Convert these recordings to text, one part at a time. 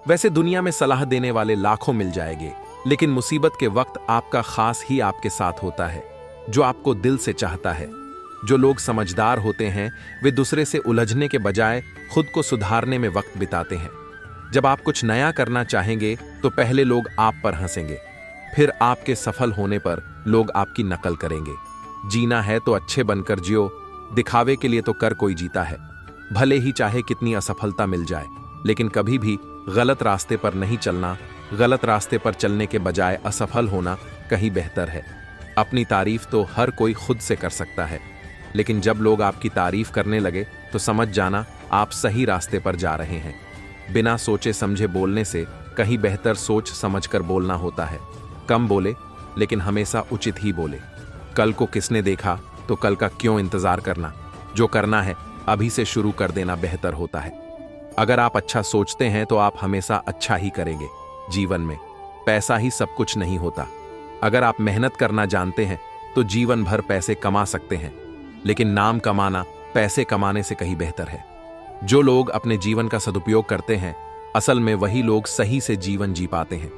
वैसे दुनिया में सलाह देने वाले लाखों मिल जाएंगे, लेकिन मुसीबत के वक्त आपका खास ही आपके साथ होता है, जो आपको दिल से चाहता है। जो लोग समझदार होते हैं वे दूसरे से उलझने के बजाय खुद को सुधारने में वक्त बिताते हैं। जब आप कुछ नया करना चाहेंगे तो पहले लोग आप पर हंसेंगे, फिर आपके सफल होने पर लोग आपकी नकल करेंगे। जीना है तो अच्छे बनकर जियो, दिखावे के लिए तो कर कोई जीता है। भले ही चाहे कितनी असफलता मिल जाए, लेकिन कभी भी गलत रास्ते पर नहीं चलना। गलत रास्ते पर चलने के बजाय असफल होना कहीं बेहतर है। अपनी तारीफ तो हर कोई खुद से कर सकता है, लेकिन जब लोग आपकी तारीफ करने लगे तो समझ जाना आप सही रास्ते पर जा रहे हैं। बिना सोचे समझे बोलने से कहीं बेहतर सोच समझकर बोलना होता है। कम बोले, लेकिन हमेशा उचित ही बोले। कल को किसने देखा तो कल का क्यों इंतजार करना। जो करना है अभी से शुरू कर देना बेहतर होता है। अगर आप अच्छा सोचते हैं तो आप हमेशा अच्छा ही करेंगे। जीवन में पैसा ही सब कुछ नहीं होता। अगर आप मेहनत करना जानते हैं तो जीवन भर पैसे कमा सकते हैं, लेकिन नाम कमाना पैसे कमाने से कहीं बेहतर है। जो लोग अपने जीवन का सदुपयोग करते हैं, असल में वही लोग सही से जीवन जी पाते हैं।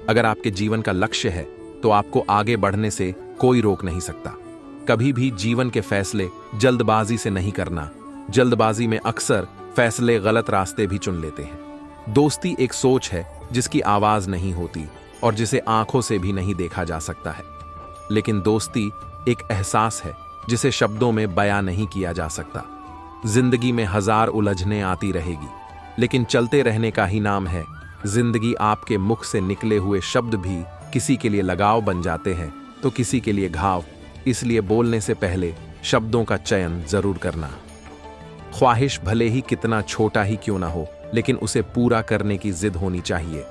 अगर आपके जीवन का लक्ष्य है तो आपको आगे बढ़ने से कोई रोक नहीं सकता। कभी भी जीवन के फैसले जल्दबाजी से नहीं करना। जल्दबाजी में अक्सर फैसले गलत रास्ते भी चुन लेते हैं। दोस्ती एक सोच है जिसकी आवाज नहीं होती और जिसे आंखों से भी नहीं देखा जा सकता है, लेकिन दोस्ती एक एहसास है जिसे शब्दों में बयां नहीं किया जा सकता। जिंदगी में हजार उलझने आती रहेगी, लेकिन चलते रहने का ही नाम है। जिंदगी आपके मुख से निकले हुए शब्द भी किसी के लिए लगाव बन जाते हैं तो किसी के लिए घाव। इसलिए बोलने से पहले शब्दों का चयन जरूर करना। ख्वाहिश भले ही कितना छोटा ही क्यों ना हो, लेकिन उसे पूरा करने की जिद होनी चाहिए।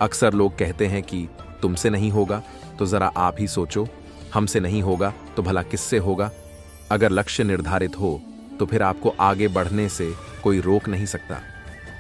अक्सर लोग कहते हैं कि तुमसे नहीं होगा तो जरा आप ही सोचो, हमसे नहीं होगा तो भला किससे होगा। अगर लक्ष्य निर्धारित हो तो फिर आपको आगे बढ़ने से कोई रोक नहीं सकता।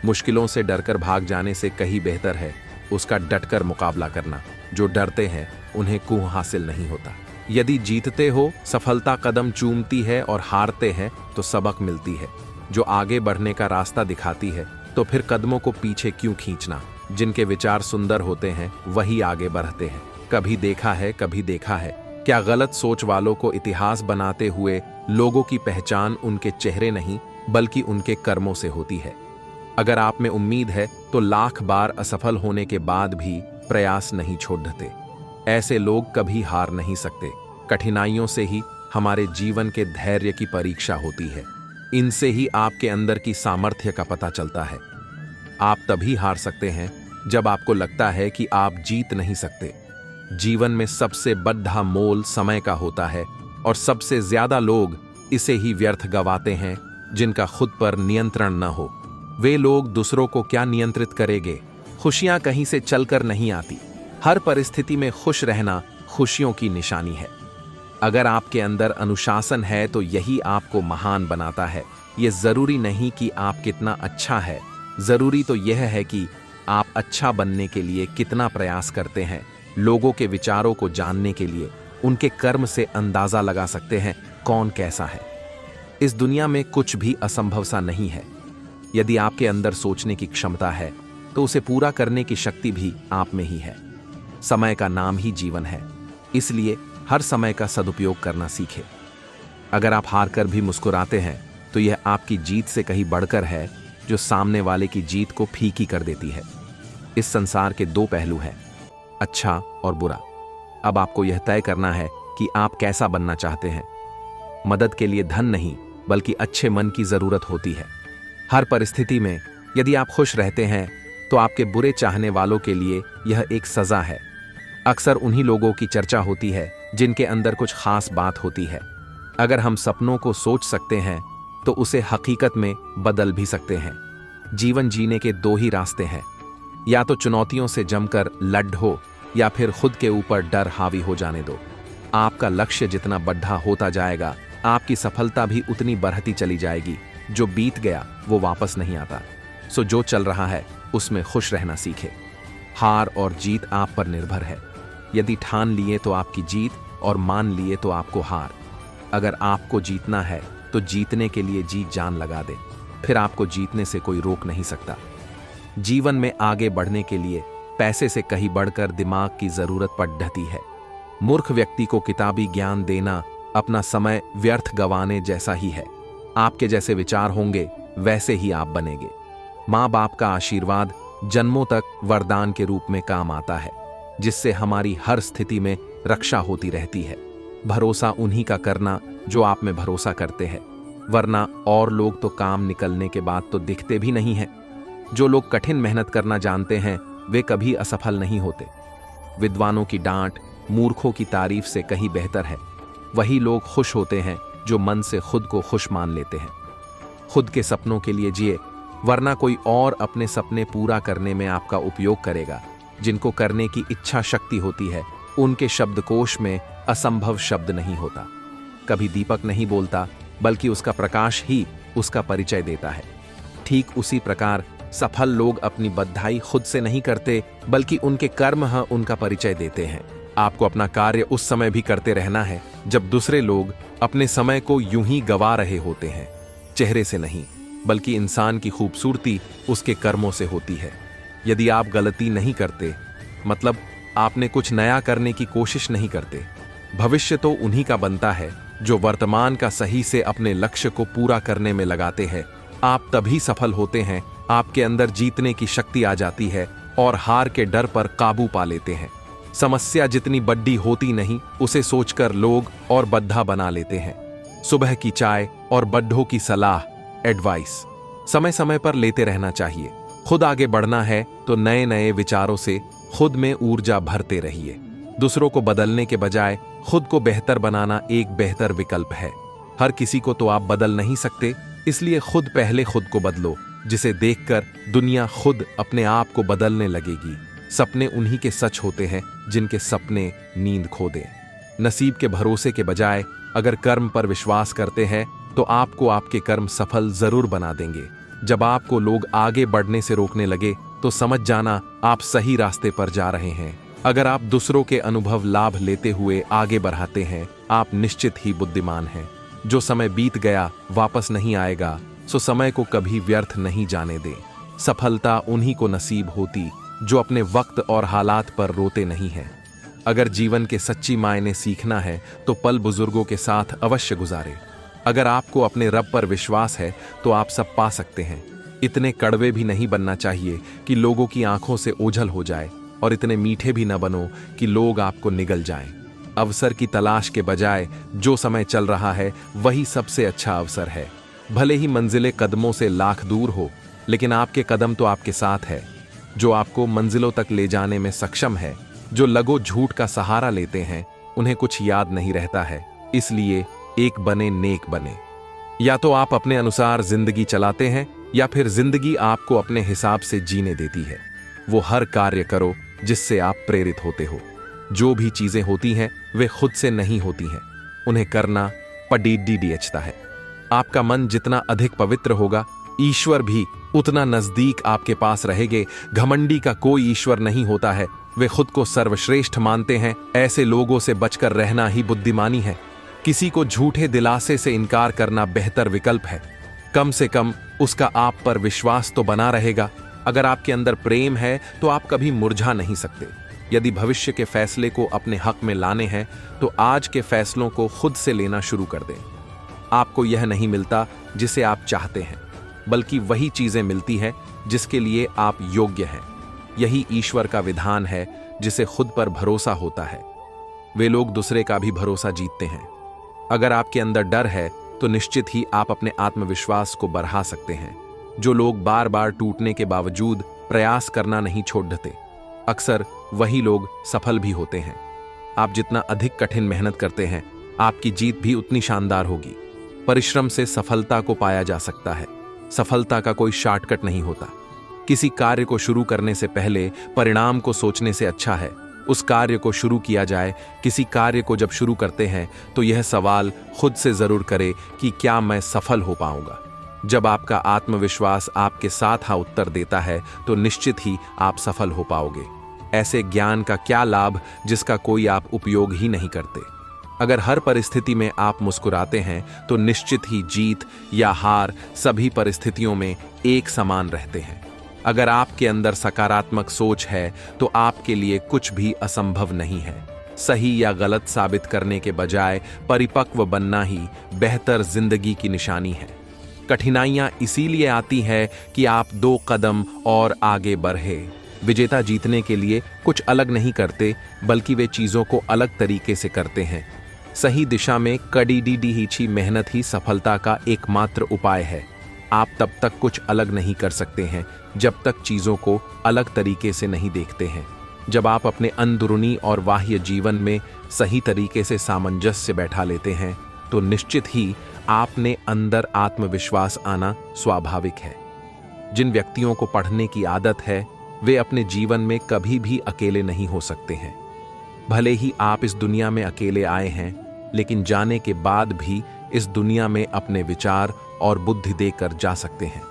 मुश्किलों से डरकर भाग जाने से कहीं बेहतर है उसका डटकर मुकाबला करना। जो डरते हैं उन्हें कुछ हासिल नहीं होता। यदि जीतते हो सफलता कदम चूमती है और हारते हैं तो सबक मिलती है। जो आगे बढ़ने का रास्ता दिखाती है तो फिर कदमों को पीछे क्यों खींचना। जिनके विचार सुंदर होते हैं वही आगे बढ़ते हैं। कभी देखा है क्या गलत सोच वालों को इतिहास बनाते हुए लोगों की पहचान उनके चेहरे नहीं बल्कि उनके कर्मों से होती है। अगर आप में उम्मीद है तो लाख बार असफल होने के बाद भी प्रयास नहीं छोड़ते। ऐसे लोग कभी हार नहीं सकते। कठिनाइयों से ही हमारे जीवन के धैर्य की परीक्षा होती है। इनसे ही आपके अंदर की सामर्थ्य का पता चलता है। आप तभी हार सकते हैं जब आपको लगता है कि आप जीत नहीं सकते। जीवन में सबसे बड़ा मोल समय का होता है और सबसे ज्यादा लोग इसे ही व्यर्थ गवाते हैं जिनका खुद पर नियंत्रण न हो। वे लोग दूसरों को क्या नियंत्रित करेंगे। खुशियां कहीं से चलकर नहीं आती। हर परिस्थिति में खुश रहना खुशियों की निशानी है। अगर आपके अंदर अनुशासन है तो यही आपको महान बनाता है। ये जरूरी नहीं कि आप कितना अच्छा है, जरूरी तो यह है कि आप अच्छा बनने के लिए कितना प्रयास करते हैं। लोगों के विचारों को जानने के लिए उनके कर्म से अंदाजा लगा सकते हैं कौन कैसा है। इस दुनिया में कुछ भी असंभव सा नहीं है। यदि आपके अंदर सोचने की क्षमता है तो उसे पूरा करने की शक्ति भी आप में ही है। समय का नाम ही जीवन है, इसलिए हर समय का सदुपयोग करना सीखें। अगर आप हार कर भी मुस्कुराते हैं तो यह आपकी जीत से कहीं बढ़कर है जो सामने वाले की जीत को फीकी कर देती है। इस संसार के दो पहलू हैं, अच्छा और बुरा। अब आपको यह तय करना है कि आप कैसा बनना चाहते हैं। मदद के लिए धन नहीं बल्कि अच्छे मन की जरूरत होती है। हर परिस्थिति में यदि आप खुश रहते हैं तो आपके बुरे चाहने वालों के लिए यह एक सजा है। अक्सर उन्हीं लोगों की चर्चा होती है जिनके अंदर कुछ खास बात होती है। अगर हम सपनों को सोच सकते हैं तो उसे हकीकत में बदल भी सकते हैं। जीवन जीने के दो ही रास्ते हैं, या तो चुनौतियों से जमकर लड़ो या फिर खुद के ऊपर डर हावी हो जाने दो। आपका लक्ष्य जितना बड़ा होता जाएगा आपकी सफलता भी उतनी बढ़ती चली जाएगी। जो बीत गया वो वापस नहीं आता। सो जो चल रहा है उसमें खुश रहना सीखे। हार और जीत आप पर निर्भर है। यदि ठान लिए तो आपकी जीत और मान लिए तो आपको हार। अगर आपको जीतना है तो जीतने के लिए जी जान लगा दे, फिर आपको जीतने से कोई रोक नहीं सकता। जीवन में आगे बढ़ने के लिए पैसे से कहीं बढ़कर दिमाग की जरूरत पड़ती है। मूर्ख व्यक्ति को किताबी ज्ञान देना अपना समय व्यर्थ गंवाने जैसा ही है। आपके जैसे विचार होंगे वैसे ही आप बनेंगे। माँ बाप का आशीर्वाद जन्मों तक वरदान के रूप में काम आता है, जिससे हमारी हर स्थिति में रक्षा होती रहती है। भरोसा उन्हीं का करना जो आप में भरोसा करते हैं, वरना और लोग तो काम निकलने के बाद तो दिखते भी नहीं हैं। जो लोग कठिन मेहनत करना जानते हैं वे कभी असफल नहीं होते। विद्वानों की डांट मूर्खों की तारीफ से कहीं बेहतर है। वही लोग खुश होते हैं जो मन से खुद को खुश मान लेते हैं। खुद के सपनों के लिए जिए, वरना कोई और अपने सपने पूरा करने में आपका उपयोग करेगा। जिनको करने की इच्छा शक्ति होती है उनके शब्दकोश में असंभव शब्द नहीं होता। कभी दीपक नहीं बोलता, बल्कि उसका प्रकाश ही उसका परिचय देता है। ठीक उसी प्रकार सफल लोग अपनी बधाई खुद से नहीं करते, बल्कि उनके कर्म उनका परिचय देते हैं। आपको अपना कार्य उस समय भी करते रहना है जब दूसरे लोग अपने समय को यूं ही गवा रहे होते हैं। चेहरे से नहीं, बल्कि इंसान की खूबसूरती उसके कर्मों से होती है। यदि आप गलती नहीं करते, मतलब आपने कुछ नया करने की कोशिश नहीं करते, भविष्य तो उन्हीं का बनता है जो वर्तमान का सही से अपने लक्ष्य को पूरा करने में लगाते हैं। आप तभी सफल होते हैं आपके अंदर जीतने की शक्ति आ जाती है और हार के डर पर काबू पा लेते हैं। समस्या जितनी बड़ी होती नहीं, उसे सोचकर लोग और बद्धा बना लेते हैं। सुबह की चाय और बड्ढों की सलाह, एडवाइस समय समय पर लेते रहना चाहिए। खुद आगे बढ़ना है तो नए नए विचारों से खुद में ऊर्जा भरते रहिए। दूसरों को बदलने के बजाय खुद को बेहतर बनाना एक बेहतर विकल्प है। हर किसी को तो आप बदल नहीं सकते, इसलिए खुद पहले खुद को बदलो, जिसे देखकर दुनिया खुद अपने आप को बदलने लगेगी। सपने उन्हीं के सच होते हैं जिनके सपने नींद खो दें। नसीब के भरोसे के बजाय अगर कर्म पर विश्वास करते हैं तो आपको आपके कर्म सफल जरूर बना देंगे। जब आपको लोग आगे बढ़ने से रोकने लगे तो समझ जाना आप सही रास्ते पर जा रहे हैं। अगर आप दूसरों के अनुभव लाभ लेते हुए आगे बढ़ाते हैं, आप निश्चित ही बुद्धिमान हैं। जो समय बीत गया वापस नहीं आएगा, सो समय को कभी व्यर्थ नहीं जाने दें। सफलता उन्हीं को नसीब होती जो अपने वक्त और हालात पर रोते नहीं हैं। अगर जीवन के सच्ची मायने सीखना है तो पल बुजुर्गों के साथ अवश्य गुजारे। अगर आपको अपने रब पर विश्वास है तो आप सब पा सकते हैं। इतने कड़वे भी नहीं बनना चाहिए कि लोगों की आंखों से ओझल हो जाए, और इतने मीठे भी न बनो कि लोग आपको निगल जाएं। अवसर की तलाश के बजाय जो समय चल रहा है वही सबसे अच्छा अवसर है। भले ही मंजिलें कदमों से लाख दूर हो, लेकिन आपके कदम तो आपके साथ है, जो आपको मंजिलों तक ले जाने में सक्षम है। जो लगो झूठ का सहारा लेते हैं उन्हें कुछ याद नहीं रहता है, इसलिए एक बने नेक बने। या तो आप अपने अनुसार जिंदगी चलाते हैं या फिर जिंदगी आपको अपने हिसाब से जीने देती है। वो हर कार्य करो जिससे आप प्रेरित होते हो। जो भी चीजें होती हैं वे खुद से नहीं होती हैं, उन्हें करना पड़ता है। आपका मन जितना अधिक पवित्र होगा, ईश्वर भी उतना नजदीक आपके पास रहेंगे। घमंडी का कोई ईश्वर नहीं होता है, वे खुद को सर्वश्रेष्ठ मानते हैं। ऐसे लोगों से बचकर रहना ही बुद्धिमानी है। किसी को झूठे दिलासे से इनकार करना बेहतर विकल्प है। कम से कम उसका आप पर विश्वास तो बना रहेगा। अगर आपके अंदर प्रेम है तो आप कभी मुरझा नहीं सकते। यदि भविष्य के फैसले को अपने हक में लाने हैं तो आज के फैसलों को खुद से लेना शुरू कर दें। आपको यह नहीं मिलता जिसे आप चाहते हैं, बल्कि वही चीजें मिलती हैं जिसके लिए आप योग्य हैं। यही ईश्वर का विधान है जिसे खुद पर भरोसा होता है। वे लोग दूसरे का भी भरोसा जीतते हैं। अगर आपके अंदर डर है तो निश्चित ही आप अपने आत्मविश्वास को बढ़ा सकते हैं। जो लोग बार बार टूटने के बावजूद प्रयास करना नहीं छोड़ते, अक्सर वही लोग सफल भी होते हैं। आप जितना अधिक कठिन मेहनत करते हैं, आपकी जीत भी उतनी शानदार होगी। परिश्रम से सफलता को पाया जा सकता है। सफलता का कोई शॉर्टकट नहीं होता। किसी कार्य को शुरू करने से पहले परिणाम को सोचने से अच्छा है उस कार्य को शुरू किया जाए। किसी कार्य को जब शुरू करते हैं तो यह सवाल खुद से जरूर करें कि क्या मैं सफल हो पाऊंगा। जब आपका आत्मविश्वास आपके साथ हाँ उत्तर देता है तो निश्चित ही आप सफल हो पाओगे। ऐसे ज्ञान का क्या लाभ जिसका कोई आप उपयोग ही नहीं करते। अगर हर परिस्थिति में आप मुस्कुराते हैं तो निश्चित ही जीत या हार सभी परिस्थितियों में एक समान रहते हैं। अगर आपके अंदर सकारात्मक सोच है तो आपके लिए कुछ भी असंभव नहीं है। सही या गलत साबित करने के बजाय परिपक्व बनना ही बेहतर जिंदगी की निशानी है। कठिनाइयां इसीलिए आती है कि आप 2 कदम और आगे बढ़े। विजेता जीतने के लिए कुछ अलग नहीं करते, बल्कि वे चीजों को अलग तरीके से करते हैं। सही दिशा में कड़ी मेहनत ही सफलता का एकमात्र उपाय है। आप तब तक कुछ अलग नहीं कर सकते हैं जब तक चीजों को अलग तरीके से नहीं देखते हैं। जब आप अपने अंदरूनी और बाह्य जीवन में सही तरीके से सामंजस्य बैठा लेते हैं तो निश्चित ही आपने अंदर आत्मविश्वास आना स्वाभाविक है। जिन व्यक्तियों को पढ़ने की आदत है वे अपने जीवन में कभी भी अकेले नहीं हो सकते हैं। भले ही आप इस दुनिया में अकेले आए हैं, लेकिन जाने के बाद भी इस दुनिया में अपने विचार और बुद्धि देकर जा सकते हैं।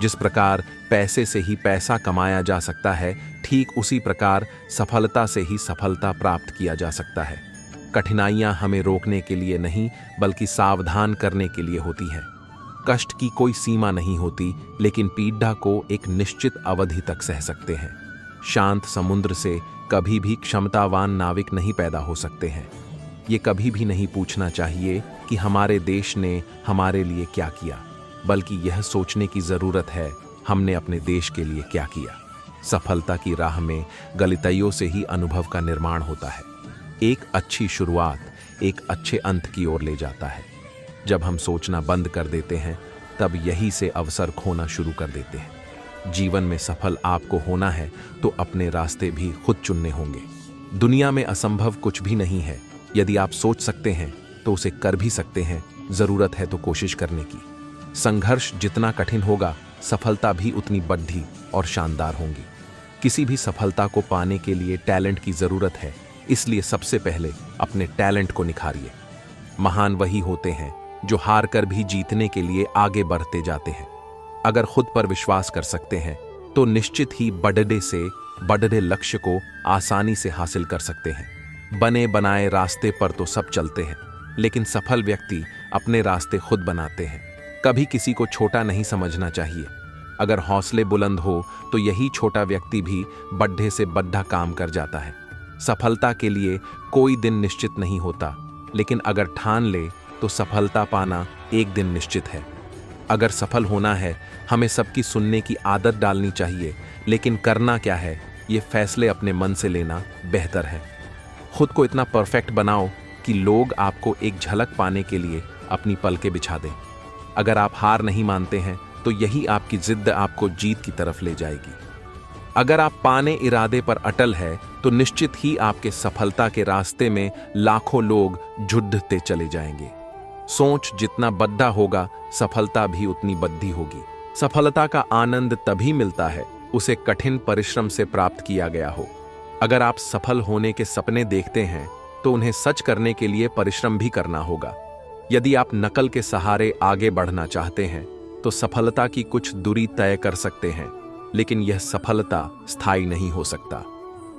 जिस प्रकार पैसे से ही पैसा कमाया जा सकता है, ठीक उसी प्रकार सफलता से ही सफलता प्राप्त किया जा सकता है। कठिनाइयां हमें रोकने के लिए नहीं, बल्कि सावधान करने के लिए होती हैं। कष्ट की कोई सीमा नहीं होती, लेकिन पीड़ा को एक निश्चित अवधि तक सह सकते हैं। शांत समुद्र से कभी भी क्षमतावान नाविक नहीं पैदा हो सकते हैं। ये कभी भी नहीं पूछना चाहिए कि हमारे देश ने हमारे लिए क्या किया, बल्कि यह सोचने की जरूरत है हमने अपने देश के लिए क्या किया। सफलता की राह में गलितैयों से ही अनुभव का निर्माण होता है। एक अच्छी शुरुआत एक अच्छे अंत की ओर ले जाता है। जब हम सोचना बंद कर देते हैं, तब यही से अवसर खोना शुरू कर देते हैं। जीवन में सफल आपको होना है तो अपने रास्ते भी खुद चुनने होंगे। दुनिया में असंभव कुछ भी नहीं है। यदि आप सोच सकते हैं तो उसे कर भी सकते हैं। जरूरत है तो कोशिश करने की। संघर्ष जितना कठिन होगा, सफलता भी उतनी बड़ी और शानदार होगी। किसी भी सफलता को पाने के लिए टैलेंट की जरूरत है, इसलिए सबसे पहले अपने टैलेंट को निखारिए। महान वही होते हैं जो हार कर भी जीतने के लिए आगे बढ़ते जाते हैं। अगर खुद पर विश्वास कर सकते हैं तो निश्चित ही बड़े लक्ष्य को आसानी से हासिल कर सकते हैं। बने बनाए रास्ते पर तो सब चलते हैं, लेकिन सफल व्यक्ति अपने रास्ते खुद बनाते हैं। कभी किसी को छोटा नहीं समझना चाहिए। अगर हौसले बुलंद हो तो यही छोटा व्यक्ति भी बड्ढे से बड्ढा काम कर जाता है। सफलता के लिए कोई दिन निश्चित नहीं होता, लेकिन अगर ठान ले तो सफलता पाना एक दिन निश्चित है। अगर सफल होना है, हमें सबकी सुनने की आदत डालनी चाहिए, लेकिन करना क्या है ये फैसले अपने मन से लेना बेहतर है। खुद को इतना परफेक्ट बनाओ कि लोग आपको एक झलक पाने के लिए अपनी पलकें बिछा दें। अगर आप हार नहीं मानते हैं तो यही आपकी जिद्द आपको जीत की तरफ ले जाएगी। अगर आप पाने इरादे पर अटल है तो निश्चित ही आपके सफलता के रास्ते में लाखों लोग जुड़ते चले जाएंगे। सोच जितना बद्धा होगा, सफलता भी उतनी बद्धी होगी। सफलता का आनंद तभी मिलता है उसे कठिन परिश्रम से प्राप्त किया गया हो। अगर आप सफल होने के सपने देखते हैं तो उन्हें सच करने के लिए परिश्रम भी करना होगा। यदि आप नकल के सहारे आगे बढ़ना चाहते हैं तो सफलता की कुछ दूरी तय कर सकते हैं, लेकिन यह सफलता स्थायी नहीं हो सकता।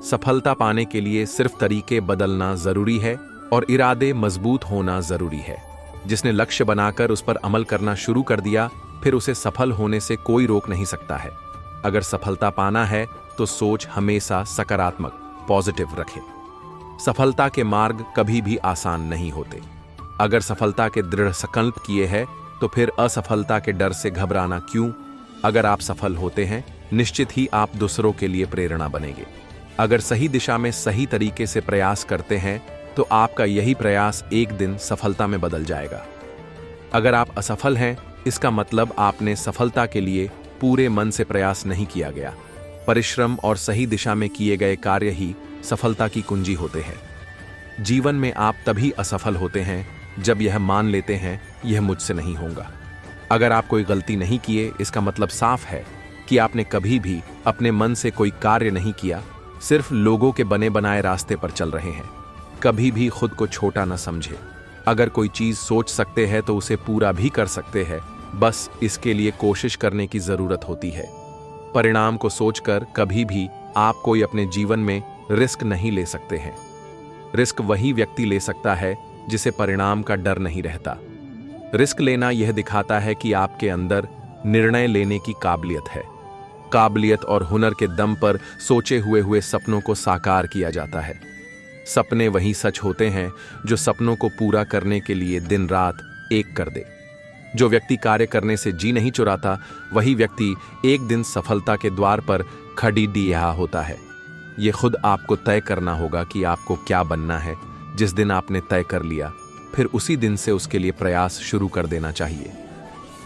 सफलता पाने के लिए सिर्फ तरीके बदलना जरूरी है और इरादे मजबूत होना जरूरी है। जिसने लक्ष्य बनाकर उस पर अमल करना शुरू कर दिया, फिर उसे सफल होने से कोई रोक नहीं सकता है। अगर सफलता पाना है तो सोच हमेशा सकारात्मक, पॉजिटिव रखें। सफलता के मार्ग कभी भी आसान नहीं होते। अगर सफलता के दृढ़ संकल्प किए हैं तो फिर असफलता के डर से घबराना क्यों? अगर आप सफल होते हैं, निश्चित ही आप दूसरों के लिए प्रेरणा बनेंगे। अगर सही दिशा में सही तरीके से प्रयास करते हैं तो आपका यही प्रयास एक दिन सफलता में बदल जाएगा। अगर आप असफल हैं, इसका मतलब आपने सफलता के लिए पूरे मन से प्रयास नहीं किया गया। परिश्रम और सही दिशा में किए गए कार्य ही सफलता की कुंजी होते हैं। जीवन में आप तभी असफल होते हैं जब यह मान लेते हैं यह मुझसे नहीं होगा। अगर आप कोई गलती नहीं किए, इसका मतलब साफ है कि आपने कभी भी अपने मन से कोई कार्य नहीं किया, सिर्फ लोगों के बने बनाए रास्ते पर चल रहे हैं। कभी भी खुद को छोटा न समझे। अगर कोई चीज सोच सकते हैं तो उसे पूरा भी कर सकते हैं, बस इसके लिए कोशिश करने की जरूरत होती है। परिणाम को सोचकर कभी भी आप कोई अपने जीवन में रिस्क नहीं ले सकते हैं। रिस्क वही व्यक्ति ले सकता है जिसे परिणाम का डर नहीं रहता। रिस्क लेना यह दिखाता है कि आपके अंदर निर्णय लेने की काबिलियत है। काबिलियत और हुनर के दम पर सोचे हुए सपनों को साकार किया जाता है। सपने वही सच होते हैं जो सपनों को पूरा करने के लिए दिन रात एक कर दे। जो व्यक्ति कार्य करने से जी नहीं चुराता, वही व्यक्ति एक दिन सफलता के द्वार पर खड़ी दिया होता है। ये खुद आपको तय करना होगा कि आपको क्या बनना है। जिस दिन आपने तय कर लिया, फिर उसी दिन से उसके लिए प्रयास शुरू कर देना चाहिए।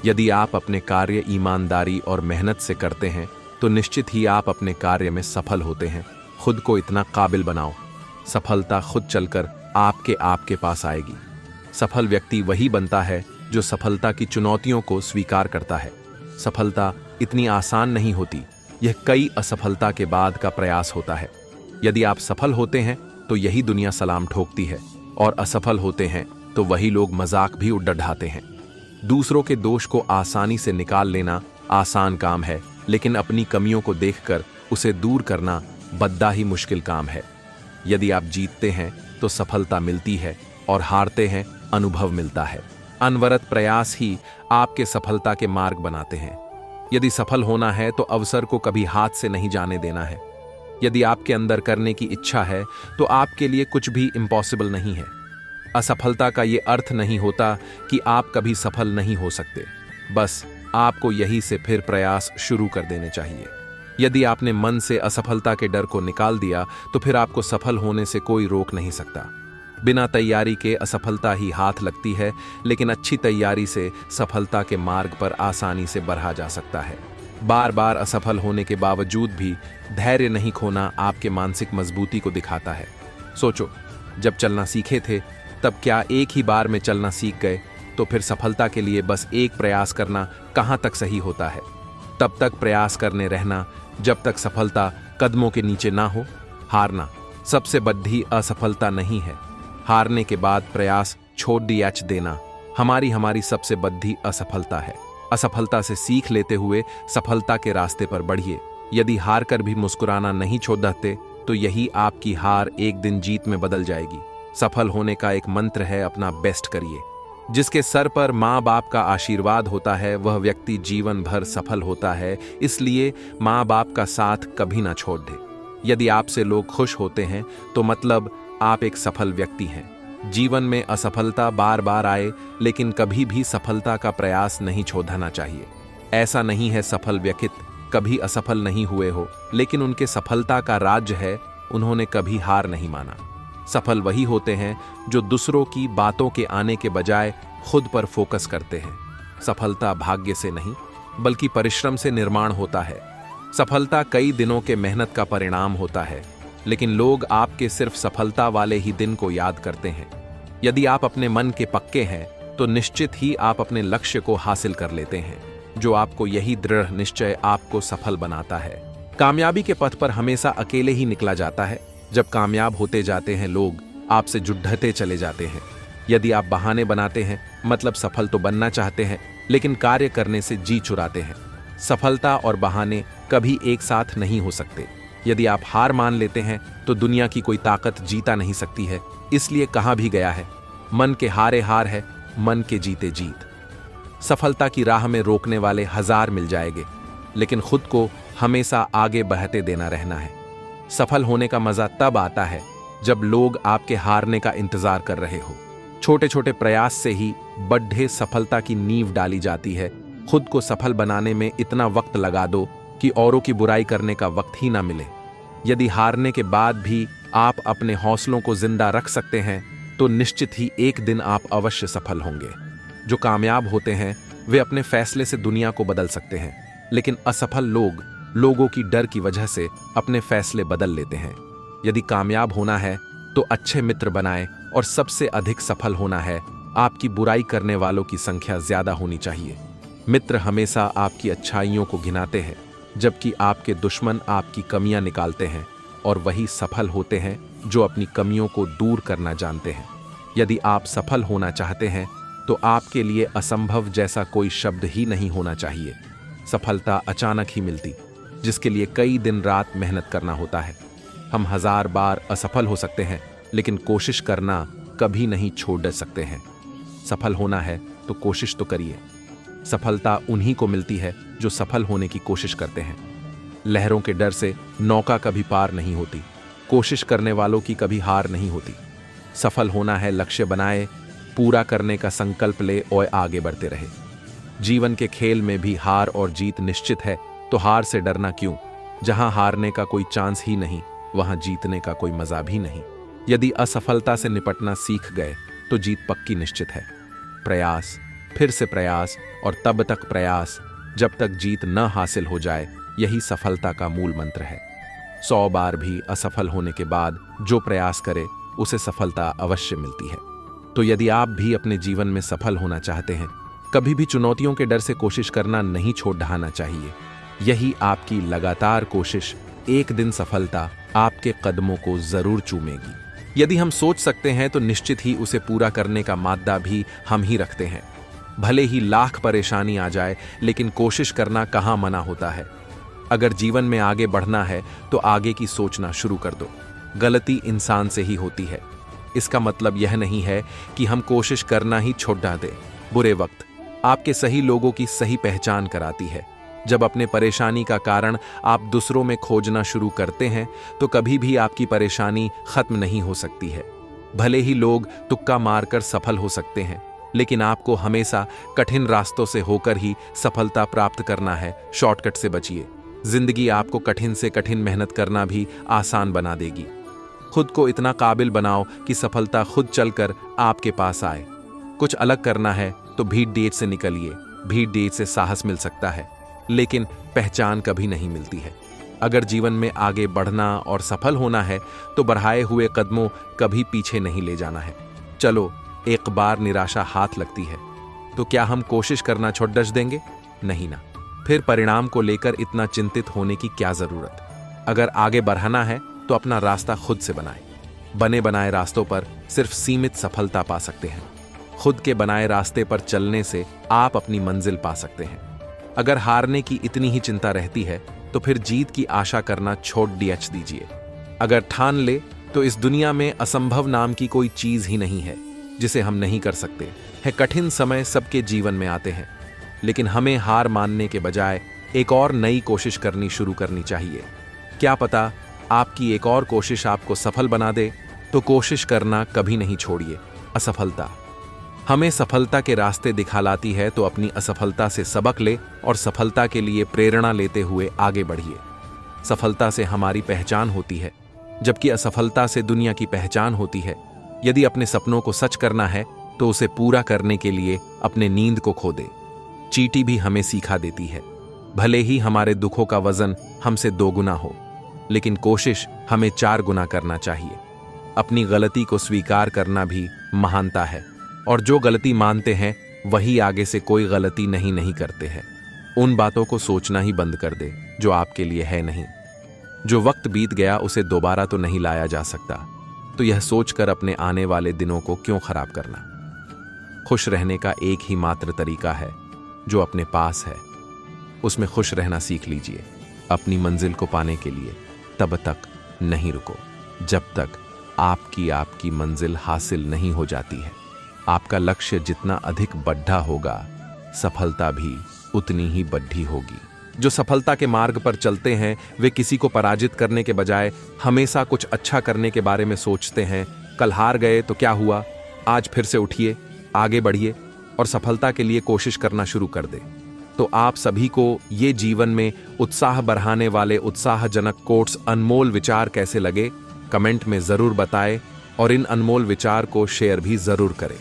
यदि आप अपने कार्य ईमानदारी और मेहनत से करते हैं, तो निश्चित ही आप अपने कार्य में सफल होते हैं। खुद को इतना काबिल बनाओ, सफलता खुद चलकर आपके पास आएगी। सफल व्यक्ति वही बनता है जो सफलता की चुनौतियों को स्वीकार करता है। सफलता इतनी आसान नहीं होती, यह कई असफलता के बाद का प्रयास होता है। यदि आप सफल होते हैं तो यही दुनिया सलाम ठोकती है, और असफल होते हैं तो वही लोग मजाक भी उड़ाते हैं। दूसरों के दोष को आसानी से निकाल लेना आसान काम है, लेकिन अपनी कमियों को देखकर उसे दूर करना बद्दा ही मुश्किल काम है। यदि आप जीतते हैं तो सफलता मिलती है, और हारते हैं अनुभव मिलता है। अनवरत प्रयास ही आपके सफलता के मार्ग बनाते हैं। यदि सफल होना है तो अवसर को कभी हाथ से नहीं जाने देना है। यदि आपके अंदर करने की इच्छा है तो आपके लिए कुछ भी इम्पॉसिबल नहीं है। असफलता का ये अर्थ नहीं होता कि आप कभी सफल नहीं हो सकते, बस आपको यही से फिर प्रयास शुरू कर देने चाहिए। यदि आपने मन से असफलता के डर को निकाल दिया तो फिर आपको सफल होने से कोई रोक नहीं सकता। बिना तैयारी के असफलता ही हाथ लगती है, लेकिन अच्छी तैयारी से सफलता के मार्ग पर आसानी से बढ़ा जा सकता है। बार बार असफल होने के बावजूद भी धैर्य नहीं खोना आपके मानसिक मजबूती को दिखाता है। सोचो, जब चलना सीखे थे तब क्या एक ही बार में चलना सीख गए? तो फिर सफलता के लिए बस एक प्रयास करना कहाँ तक सही होता है? तब तक प्रयास करने रहना जब तक सफलता कदमों के नीचे ना हो। हारना सबसे बड़ी असफलता नहीं है। हारने के बाद प्रयास छोड़ दिया देना हमारी सबसे बड़ी असफलता है। असफलता से सीख लेते हुए सफलता के रास्ते पर बढ़िए। यदि हार कर भी मुस्कुराना नहीं छोड़ देते तो यही आपकी हार एक दिन जीत में बदल जाएगी। सफल होने का एक मंत्र है, अपना बेस्ट करिए। जिसके सर पर माँ बाप का आशीर्वाद होता है वह व्यक्ति जीवन भर सफल होता है। इसलिए माँ बाप का साथ कभी ना छोड़ दे। यदि आपसे लोग खुश होते हैं तो मतलब आप एक सफल व्यक्ति हैं। जीवन में असफलता बार बार आए, लेकिन कभी भी सफलता का प्रयास नहीं छोड़ना चाहिए। ऐसा नहीं है सफल व्यक्ति कभी असफल नहीं हुए हो, लेकिन उनके सफलता का राज है उन्होंने कभी हार नहीं माना। सफल वही होते हैं जो दूसरों की बातों के आने के बजाय खुद पर फोकस करते हैं। सफलता भाग्य से नहीं बल्कि परिश्रम से निर्माण होता है। सफलता कई दिनों के मेहनत का परिणाम होता है, लेकिन लोग आपके सिर्फ सफलता वाले ही दिन को याद करते हैं। यदि आप अपने मन के पक्के हैं तो निश्चित ही आप अपने लक्ष्य को हासिल कर लेते हैं। जो आपको यही दृढ़ निश्चय आपको सफल बनाता है। कामयाबी के पथ पर हमेशा अकेले ही निकला जाता है। जब कामयाब होते जाते हैं लोग आपसे जुड़ते चले जाते हैं। यदि आप बहाने बनाते हैं मतलब सफल तो बनना चाहते हैं, लेकिन कार्य करने से जी चुराते हैं। सफलता और बहाने कभी एक साथ नहीं हो सकते। यदि आप हार मान लेते हैं तो दुनिया की कोई ताकत जीता नहीं सकती है। इसलिए कहा भी गया है, मन के हारे हार है, मन के जीते जीत। सफलता की राह में रोकने वाले हजार मिल जाएंगे, लेकिन खुद को हमेशा आगे बढ़ते देना रहना है। सफल होने का मजा तब आता है जब लोग आपके हारने का इंतजार कर रहे हो। छोटे छोटे प्रयास से ही बड़े सफलता की नींव डाली जाती है। खुद को सफल बनाने में इतना वक्त लगा दो कि औरों की बुराई करने का वक्त ही ना मिले। यदि हारने के बाद भी आप अपने हौसलों को जिंदा रख सकते हैं तो निश्चित ही एक दिन आप अवश्य सफल होंगे। जो कामयाब होते हैं वे अपने फैसले से दुनिया को बदल सकते हैं, लेकिन असफल लोग लोगों की डर की वजह से अपने फैसले बदल लेते हैं। यदि कामयाब होना है तो अच्छे मित्र बनाएं, और सबसे अधिक सफल होना है आपकी बुराई करने वालों की संख्या ज्यादा होनी चाहिए। मित्र हमेशा आपकी अच्छाइयों को गिनाते हैं, जबकि आपके दुश्मन आपकी कमियां निकालते हैं, और वही सफल होते हैं जो अपनी कमियों को दूर करना जानते हैं। यदि आप सफल होना चाहते हैं तो आपके लिए असंभव जैसा कोई शब्द ही नहीं होना चाहिए। सफलता अचानक ही मिलती, जिसके लिए कई दिन रात मेहनत करना होता है। हम हजार बार असफल हो सकते हैं, लेकिन कोशिश करना कभी नहीं छोड़ सकते हैं। सफल होना है तो कोशिश तो करिए। सफलता उन्हीं को मिलती है जो सफल होने की कोशिश करते हैं। लहरों के डर से नौका कभी पार नहीं होती। कोशिश करने वालों की कभी हार नहीं होती। सफल होना है लक्ष्य बनाए, पूरा करने का संकल्प ले और आगे बढ़ते रहे। जीवन के खेल में भी हार और जीत निश्चित है, तो हार से डरना क्यों? जहां हारने का कोई चांस ही नहीं, वहां जीतने का कोई मजा भी नहीं। यदि असफलता से निपटना सीख गए तो जीत पक्की निश्चित है। प्रयास, फिर से प्रयास और तब तक प्रयास जब तक जीत न हासिल हो जाए, यही सफलता का मूल मंत्र है। 100 बार भी असफल होने के बाद जो प्रयास करे उसे सफलता अवश्य मिलती है। तो यदि आप भी अपने जीवन में सफल होना चाहते हैं, कभी भी चुनौतियों के डर से कोशिश करना नहीं छोड़ ढाना चाहिए। यही आपकी लगातार कोशिश एक दिन सफलता आपके कदमों को जरूर चूमेगी। यदि हम सोच सकते हैं तो निश्चित ही उसे पूरा करने का मादा भी हम ही रखते हैं। भले ही लाख परेशानी आ जाए, लेकिन कोशिश करना कहाँ मना होता है। अगर जीवन में आगे बढ़ना है तो आगे की सोचना शुरू कर दो। गलती इंसान से ही होती है। इसका मतलब यह नहीं है कि हम कोशिश करना ही छोड़ दें। बुरे वक्त आपके सही लोगों की सही पहचान कराती है। जब अपने परेशानी का कारण आप दूसरों में खोजना शुरू करते हैं तो कभी भी आपकी परेशानी खत्म नहीं हो सकती है। भले ही लोग तुक्का मारकर सफल हो सकते हैं, लेकिन आपको हमेशा कठिन रास्तों से होकर ही सफलता प्राप्त करना है। शॉर्टकट से बचिए। जिंदगी आपको कठिन से कठिन मेहनत करना भी आसान बना देगी। खुद को इतना काबिल बनाओ कि सफलता खुद चलकर आपके पास आए। कुछ अलग करना है तो भीड़ डेट से निकलिए। भीड़ डेट से साहस मिल सकता है, लेकिन पहचान कभी नहीं मिलती है। अगर जीवन में आगे बढ़ना और सफल होना है तो बढ़ाए हुए कदमों कभी पीछे नहीं ले जाना है। चलो, एक बार निराशा हाथ लगती है तो क्या हम कोशिश करना छोड़ देंगे? नहीं ना। फिर परिणाम को लेकर इतना चिंतित होने की क्या जरूरत? अगर आगे बढ़ाना है तो अपना रास्ता खुद से बनाए। बने बनाए रास्तों पर सिर्फ सीमित सफलता पा सकते हैं। खुद के बनाए रास्ते पर चलने से आप अपनी मंजिल पा सकते हैं। अगर हारने की इतनी ही चिंता रहती है तो फिर जीत की आशा करना छोड़ दीजिए। अगर ठान ले तो इस दुनिया में असंभव नाम की कोई चीज ही नहीं है जिसे हम नहीं कर सकते हैं। कठिन समय सबके जीवन में आते हैं, लेकिन हमें हार मानने के बजाय एक और नई कोशिश करनी शुरू करनी चाहिए। क्या पता आपकी एक और कोशिश आपको सफल बना दे। तो कोशिश करना कभी नहीं छोड़िए। असफलता हमें सफलता के रास्ते दिखालाती है, तो अपनी असफलता से सबक ले और सफलता के लिए प्रेरणा लेते हुए आगे बढ़िए। सफलता से हमारी पहचान होती है, जबकि असफलता से दुनिया की पहचान होती है। यदि अपने सपनों को सच करना है तो उसे पूरा करने के लिए अपने नींद को खो दे। चींटी भी हमें सीखा देती है। भले ही हमारे दुखों का वजन हमसे 2 गुना हो, लेकिन कोशिश हमें 4 गुना करना चाहिए। अपनी गलती को स्वीकार करना भी महानता है, और जो गलती मानते हैं वही आगे से कोई गलती नहीं करते हैं। उन बातों को सोचना ही बंद कर दे जो आपके लिए है नहीं। जो वक्त बीत गया उसे दोबारा तो नहीं लाया जा सकता, तो यह सोचकर अपने आने वाले दिनों को क्यों खराब करना। खुश रहने का एक ही मात्र तरीका है जो अपने पास है, उसमें खुश रहना सीख लीजिए। अपनी मंजिल को पाने के लिए तब तक नहीं रुको जब तक आपकी मंजिल हासिल नहीं हो जाती है। आपका लक्ष्य जितना अधिक बढ़ा होगा, सफलता भी उतनी ही बढ़ी होगी। जो सफलता के मार्ग पर चलते हैं वे किसी को पराजित करने के बजाय हमेशा कुछ अच्छा करने के बारे में सोचते हैं। कल हार गए तो क्या हुआ, आज फिर से उठिए, आगे बढ़िए और सफलता के लिए कोशिश करना शुरू कर दे। तो आप सभी को ये जीवन में उत्साह बढ़ाने वाले उत्साहजनक कोट्स, अनमोल विचार कैसे लगे, कमेंट में जरूर बताएं और इन अनमोल विचार को शेयर भी जरूर करें।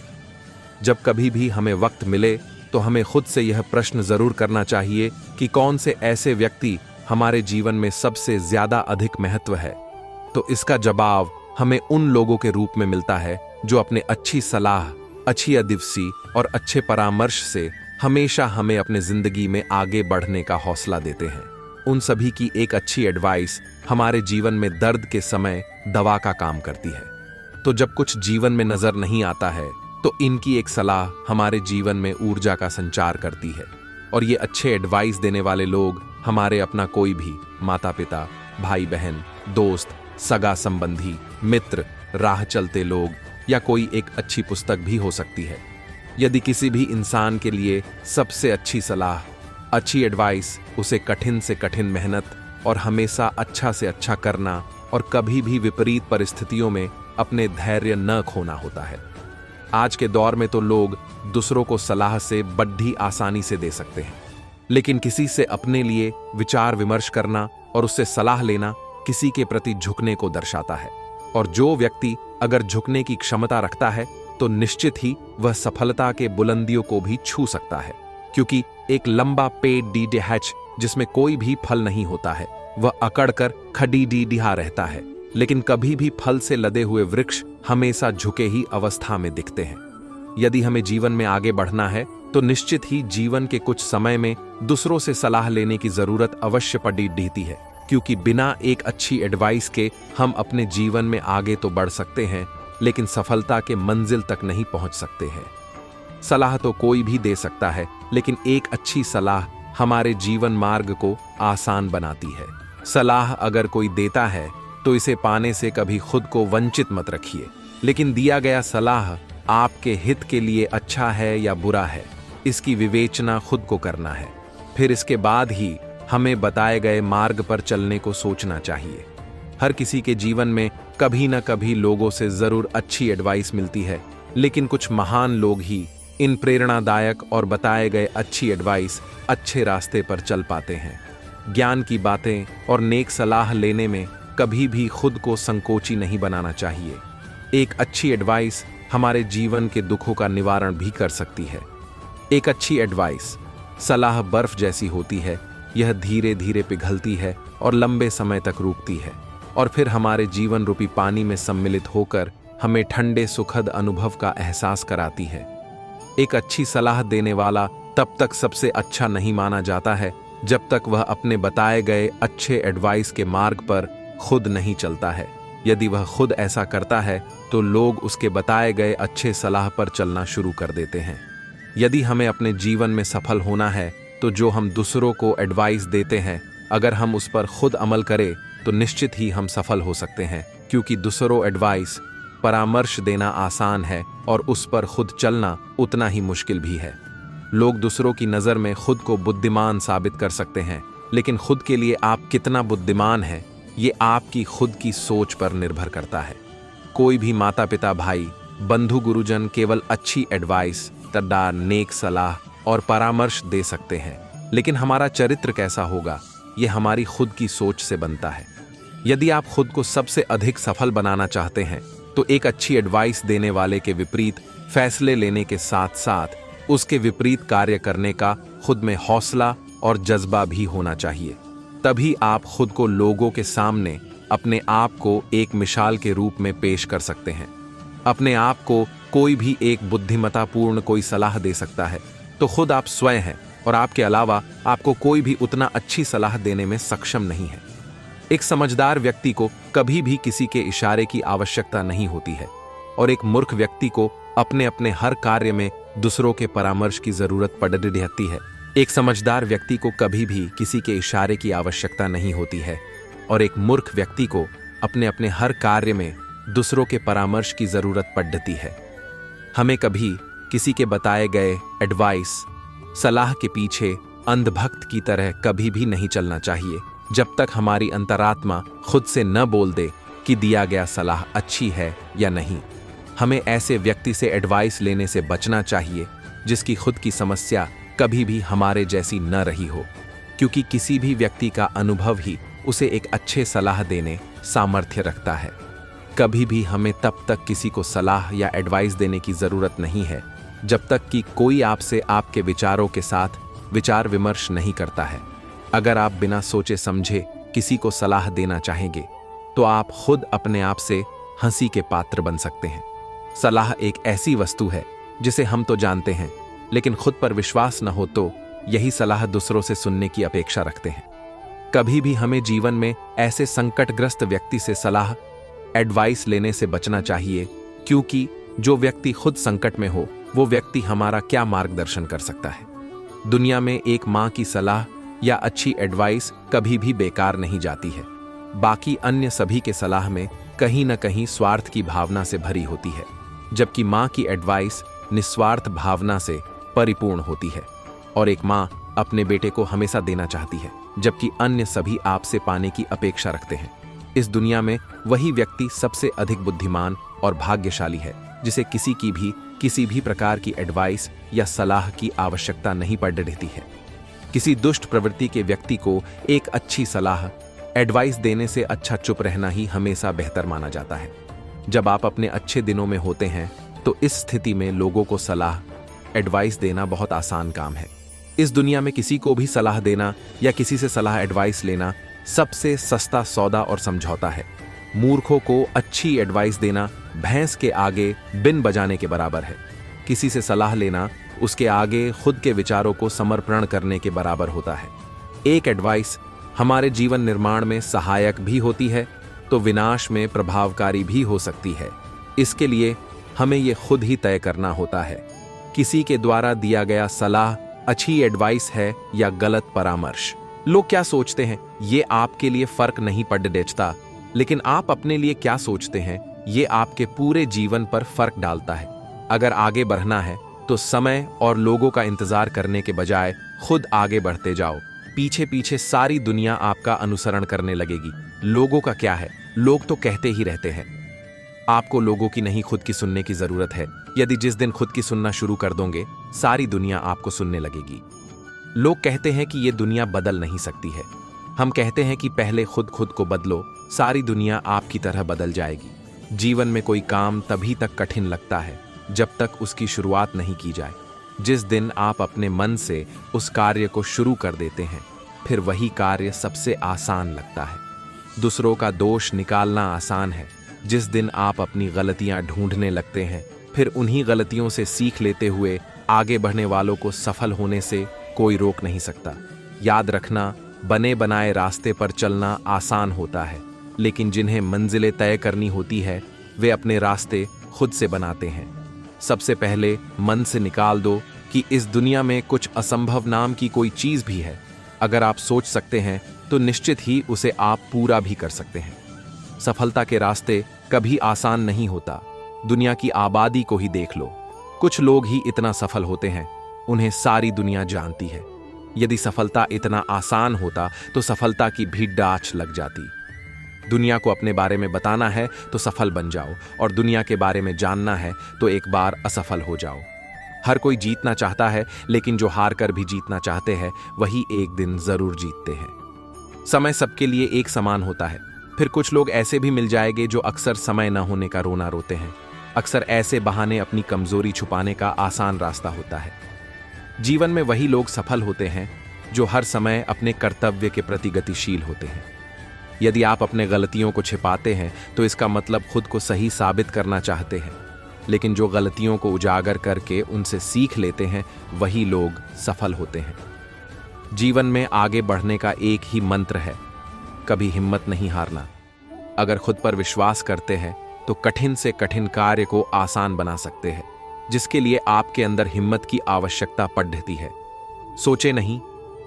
जब कभी भी हमें वक्त मिले तो हमें खुद से यह प्रश्न जरूर करना चाहिए कि कौन से ऐसे व्यक्ति हमारे जीवन में सबसे ज्यादा अधिक महत्व है। तो इसका जवाब हमें उन लोगों के रूप में मिलता है जो अपने अच्छी सलाह, अच्छी अदिवसी और अच्छे परामर्श से हमेशा हमें अपने जिंदगी में आगे बढ़ने का हौसला देते हैं। उन सभी की एक अच्छी एडवाइस हमारे जीवन में दर्द के समय दवा का काम करती है। तो जब कुछ जीवन में नजर नहीं आता है तो इनकी एक सलाह हमारे जीवन में ऊर्जा का संचार करती है। और ये अच्छे एडवाइस देने वाले लोग हमारे अपना कोई भी माता पिता, भाई बहन, दोस्त, सगा संबंधी, मित्र, राह चलते लोग या कोई एक अच्छी पुस्तक भी हो सकती है। यदि किसी भी इंसान के लिए सबसे अच्छी सलाह, अच्छी एडवाइस उसे कठिन से कठिन मेहनत और हमेशा अच्छा से अच्छा करना और कभी भी विपरीत परिस्थितियों में अपने धैर्य न खोना होता है। आज के दौर में तो लोग दूसरों को सलाह से बड़ी आसानी से दे सकते हैं, लेकिन किसी से अपने लिए विचार विमर्श करना और उससे सलाह लेना किसी के प्रति झुकने को दर्शाता है। और जो व्यक्ति अगर झुकने की क्षमता रखता है तो निश्चित ही वह सफलता के बुलंदियों को भी छू सकता है, क्योंकि एक लंबा पेड़ डीडेहच जिसमें कोई भी फल नहीं होता है वह अकड़कर खड़ी डीडिहा रहता है, लेकिन कभी भी फल से लदे हुए वृक्ष हमेशा झुके ही अवस्था में दिखते हैं। यदि हमें जीवन में आगे बढ़ना है तो निश्चित ही जीवन के कुछ समय में दूसरों से सलाह लेने की जरूरत अवश्य पड़ी रहती है, क्योंकि बिना एक अच्छी एडवाइस के हम अपने जीवन में आगे तो बढ़ सकते हैं लेकिन सफलता के मंजिल तक नहीं पहुंच सकते हैं। सलाह तो कोई भी दे सकता है, लेकिन एक अच्छी सलाह हमारे जीवन मार्ग को आसान बनाती है। सलाह अगर कोई देता है तो इसे पाने से कभी खुद को वंचित मत रखिए, लेकिन दिया गया सलाह आपके हित के लिए अच्छा है या बुरा है, इसकी विवेचना खुद को करना है। फिर इसके बाद ही हमें बताए गए मार्ग पर चलने को सोचना चाहिए। हर किसी के जीवन में कभी न कभी लोगों से जरूर अच्छी एडवाइस मिलती है, लेकिन कुछ महान लोग ही इन प्रेरणादायक और बताए गए अच्छी एडवाइस अच्छे रास्ते पर चल पाते हैं। ज्ञान की बातें और नेक सलाह लेने में कभी भी खुद को संकोची नहीं बनाना चाहिए। एक अच्छी एडवाइस हमारे जीवन के दुखों का निवारण भी कर सकती है। एक अच्छी एडवाइस सलाह बर्फ जैसी होती है, यह धीरे धीरे पिघलती है और लंबे समय तक रुकती है और फिर हमारे जीवन रूपी पानी में सम्मिलित होकर हमें ठंडे सुखद अनुभव का एहसास कराती है। एक अच्छी सलाह देने वाला तब तक सबसे अच्छा नहीं माना जाता है जब तक वह अपने बताए गए अच्छे एडवाइस के मार्ग पर खुद नहीं चलता है। यदि वह खुद ऐसा करता है तो लोग उसके बताए गए अच्छे सलाह पर चलना शुरू कर देते हैं। यदि हमें अपने जीवन में सफल होना है तो जो हम दूसरों को एडवाइस देते हैं, अगर हम उस पर खुद अमल करें तो निश्चित ही हम सफल हो सकते हैं, क्योंकि दूसरों एडवाइस परामर्श देना आसान है और उस पर खुद चलना उतना ही मुश्किल भी है। लोग दूसरों की नज़र में खुद को बुद्धिमान साबित कर सकते हैं, लेकिन खुद के लिए आप कितना बुद्धिमान हैं ये आपकी खुद की सोच पर निर्भर करता है। कोई भी माता पिता, भाई, बंधु, गुरुजन केवल अच्छी एडवाइस, तर्दार, नेक सलाह और परामर्श दे सकते हैं, लेकिन हमारा चरित्र कैसा होगा ये हमारी खुद की सोच से बनता है। यदि आप खुद को सबसे अधिक सफल बनाना चाहते हैं तो एक अच्छी एडवाइस देने वाले के विपरीत फैसले लेने के साथ साथ उसके विपरीत कार्य करने का खुद में हौसला और जज्बा भी होना चाहिए। तभी आप खुद को लोगों के सामने अपने आप को एक मिसाल के रूप में पेश कर सकते हैं। अपने आप को कोई भी एक बुद्धिमत्तापूर्ण कोई सलाह दे सकता है तो खुद आप स्वयं हैं और आपके अलावा आपको कोई भी उतना अच्छी सलाह देने में सक्षम नहीं है। एक समझदार व्यक्ति को कभी भी किसी के इशारे की आवश्यकता नहीं होती है और एक मूर्ख व्यक्ति को अपने अपने हर कार्य में दूसरों के परामर्श की जरूरत पड़ रहती है। एक समझदार व्यक्ति को कभी भी किसी के इशारे की आवश्यकता नहीं होती है और एक मूर्ख व्यक्ति को अपने अपने हर कार्य में दूसरों के परामर्श की जरूरत पड़ती है। हमें कभी किसी के बताए गए एडवाइस, सलाह के पीछे अंधभक्त की तरह कभी भी नहीं चलना चाहिए जब तक हमारी अंतरात्मा खुद से न बोल दे कि दिया गया सलाह अच्छी है या नहीं। हमें ऐसे व्यक्ति से एडवाइस लेने से बचना चाहिए जिसकी खुद की समस्या कभी भी हमारे जैसी न रही हो, क्योंकि किसी भी व्यक्ति का अनुभव ही उसे एक अच्छे सलाह देने सामर्थ्य रखता है। कभी भी हमें तब तक किसी को सलाह या एडवाइस देने की जरूरत नहीं है जब तक कि कोई आपसे आपके विचारों के साथ विचार विमर्श नहीं करता है। अगर आप बिना सोचे समझे किसी को सलाह देना चाहेंगे तो आप खुद अपने आप से हंसी के पात्र बन सकते हैं। सलाह एक ऐसी वस्तु है जिसे हम तो जानते हैं, लेकिन खुद पर विश्वास न हो तो यही सलाह दूसरों से सुनने की अपेक्षा रखते हैं। कभी भी हमें जीवन में ऐसे संकटग्रस्त व्यक्ति से सलाह, एडवाइस लेने से बचना चाहिए, क्योंकि जो व्यक्ति खुद संकट में हो वो व्यक्ति हमारा क्या मार्गदर्शन कर सकता है। दुनिया में एक माँ की सलाह या अच्छी एडवाइस कभी भी बेकार नहीं जाती है। बाकी अन्य सभी के सलाह में कहीं न कहीं स्वार्थ की भावना से भरी होती है, जबकि माँ की एडवाइस निस्वार्थ भावना से परिपूर्ण होती है और एक माँ अपने बेटे को हमेशा देना चाहती है। जबकि अन्य सभी आपसे पाने की अपेक्षा रखते हैं। इस दुनिया में वही व्यक्ति सबसे अधिक बुद्धिमान और भाग्यशाली है जिसे किसी भी प्रकार की एडवाइस या सलाह की आवश्यकता नहीं पड़ रहती है। किसी दुष्ट प्रवृत्ति के व्यक्ति को एक अच्छी सलाह एडवाइस देने से अच्छा चुप रहना ही हमेशा बेहतर माना जाता है। जब आप अपने अच्छे दिनों में होते हैं तो इस स्थिति में लोगों को सलाह एडवाइस देना बहुत आसान काम है। इस दुनिया में किसी को भी सलाह देना या किसी से सलाह एडवाइस लेना सबसे सस्ता सौदा और समझौता है। मूर्खों को अच्छी एडवाइस देना भैंस के आगे बिन बजाने के बराबर है। किसी से सलाह लेना उसके आगे खुद के विचारों को समर्पण करने के बराबर होता है। एक एडवाइस हमारे जीवन निर्माण में सहायक भी होती है तो विनाश में प्रभावकारी भी हो सकती है। इसके लिए हमें यह खुद ही तय करना होता है किसी के द्वारा दिया गया सलाह अच्छी एडवाइस है या गलत परामर्श। लोग क्या सोचते हैं ये आपके लिए फर्क नहीं पड़ता, लेकिन आप अपने लिए क्या सोचते हैं ये आपके पूरे जीवन पर फर्क डालता है। अगर आगे बढ़ना है तो समय और लोगों का इंतजार करने के बजाय खुद आगे बढ़ते जाओ। पीछे पीछे सारी दुनिया आपका अनुसरण करने लगेगी। लोगों का क्या है, लोग तो कहते ही रहते हैं। आपको लोगों की नहीं खुद की सुनने की जरूरत है। यदि जिस दिन खुद की सुनना शुरू कर दोगे सारी दुनिया आपको सुनने लगेगी। लोग कहते हैं कि ये दुनिया बदल नहीं सकती है। हम कहते हैं कि पहले खुद को बदलो, सारी दुनिया आपकी तरह बदल जाएगी। जीवन में कोई काम तभी तक कठिन लगता है जब तक उसकी शुरुआत नहीं की जाए। जिस दिन आप अपने मन से उस कार्य को शुरू कर देते हैं फिर वही कार्य सबसे आसान लगता है। दूसरों का दोष निकालना आसान है। जिस दिन आप अपनी गलतियां ढूंढने लगते हैं फिर उन्हीं गलतियों से सीख लेते हुए आगे बढ़ने वालों को सफल होने से कोई रोक नहीं सकता। याद रखना, बने बनाए रास्ते पर चलना आसान होता है, लेकिन जिन्हें मंजिलें तय करनी होती है वे अपने रास्ते खुद से बनाते हैं। सबसे पहले मन से निकाल दो कि इस दुनिया में कुछ असंभव नाम की कोई चीज भी है। अगर आप सोच सकते हैं तो निश्चित ही उसे आप पूरा भी कर सकते हैं। सफलता के रास्ते कभी आसान नहीं होता। दुनिया की आबादी को ही देख लो, कुछ लोग ही इतना सफल होते हैं, उन्हें सारी दुनिया जानती है। यदि सफलता इतना आसान होता तो सफलता की भी डांच लग जाती। दुनिया को अपने बारे में बताना है तो सफल बन जाओ, और दुनिया के बारे में जानना है तो एक बार असफल हो जाओ। हर कोई जीतना चाहता है, लेकिन जो हार कर भी जीतना चाहते हैं वही एक दिन जरूर जीतते हैं। समय सबके लिए एक समान होता है। फिर कुछ लोग ऐसे भी मिल जाएंगे जो अक्सर समय न होने का रोना रोते हैं। अक्सर ऐसे बहाने अपनी कमजोरी छुपाने का आसान रास्ता होता है। जीवन में वही लोग सफल होते हैं जो हर समय अपने कर्तव्य के प्रति गतिशील होते हैं। यदि आप अपने गलतियों को छिपाते हैं तो इसका मतलब खुद को सही साबित करना चाहते हैं, लेकिन जो गलतियों को उजागर करके उनसे सीख लेते हैं वही लोग सफल होते हैं। जीवन में आगे बढ़ने का एक ही मंत्र है, कभी हिम्मत नहीं हारना। अगर खुद पर विश्वास करते हैं तो कठिन से कठिन कार्य को आसान बना सकते हैं, जिसके लिए आपके अंदर हिम्मत की आवश्यकता पड़ती है। सोचे नहीं,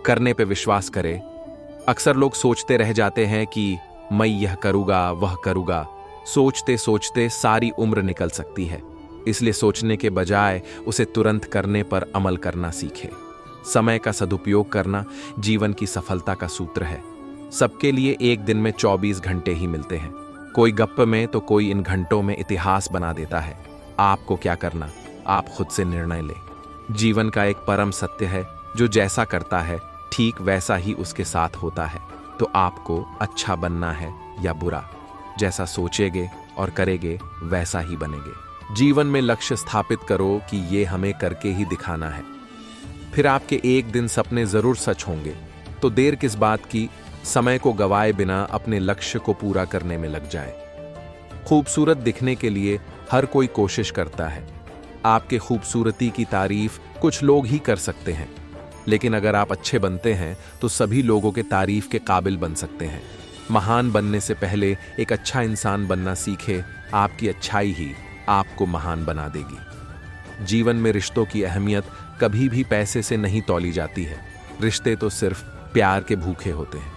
करने पे विश्वास करें। अक्सर लोग सोचते रह जाते हैं कि मैं यह करूंगा वह करूंगा। सोचते सोचते सारी उम्र निकल सकती है, इसलिए सोचने के बजाय उसे तुरंत करने पर अमल करना सीखें। समय का सदुपयोग करना जीवन की सफलता का सूत्र है। सबके लिए एक दिन में 24 घंटे ही मिलते हैं। कोई गप्प में तो कोई इन घंटों में इतिहास बना देता है। आपको क्या करना, आप खुद से निर्णय लें। जीवन का एक परम सत्य है, जो जैसा करता है ठीक वैसा ही उसके साथ होता है। तो आपको अच्छा बनना है या बुरा, जैसा सोचेंगे और करेंगे वैसा ही बनेंगे। जीवन में लक्ष्य स्थापित करो कि ये हमें करके ही दिखाना है, फिर आपके एक दिन सपने जरूर सच होंगे। तो देर किस बात की, समय को गवाए बिना अपने लक्ष्य को पूरा करने में लग जाए। खूबसूरत दिखने के लिए हर कोई कोशिश करता है। आपके खूबसूरती की तारीफ कुछ लोग ही कर सकते हैं, लेकिन अगर आप अच्छे बनते हैं तो सभी लोगों के तारीफ के काबिल बन सकते हैं। महान बनने से पहले एक अच्छा इंसान बनना सीखे। आपकी अच्छाई ही आपको महान बना देगी। जीवन में रिश्तों की अहमियत कभी भी पैसे से नहीं तौली जाती है। रिश्ते तो सिर्फ प्यार के भूखे होते हैं।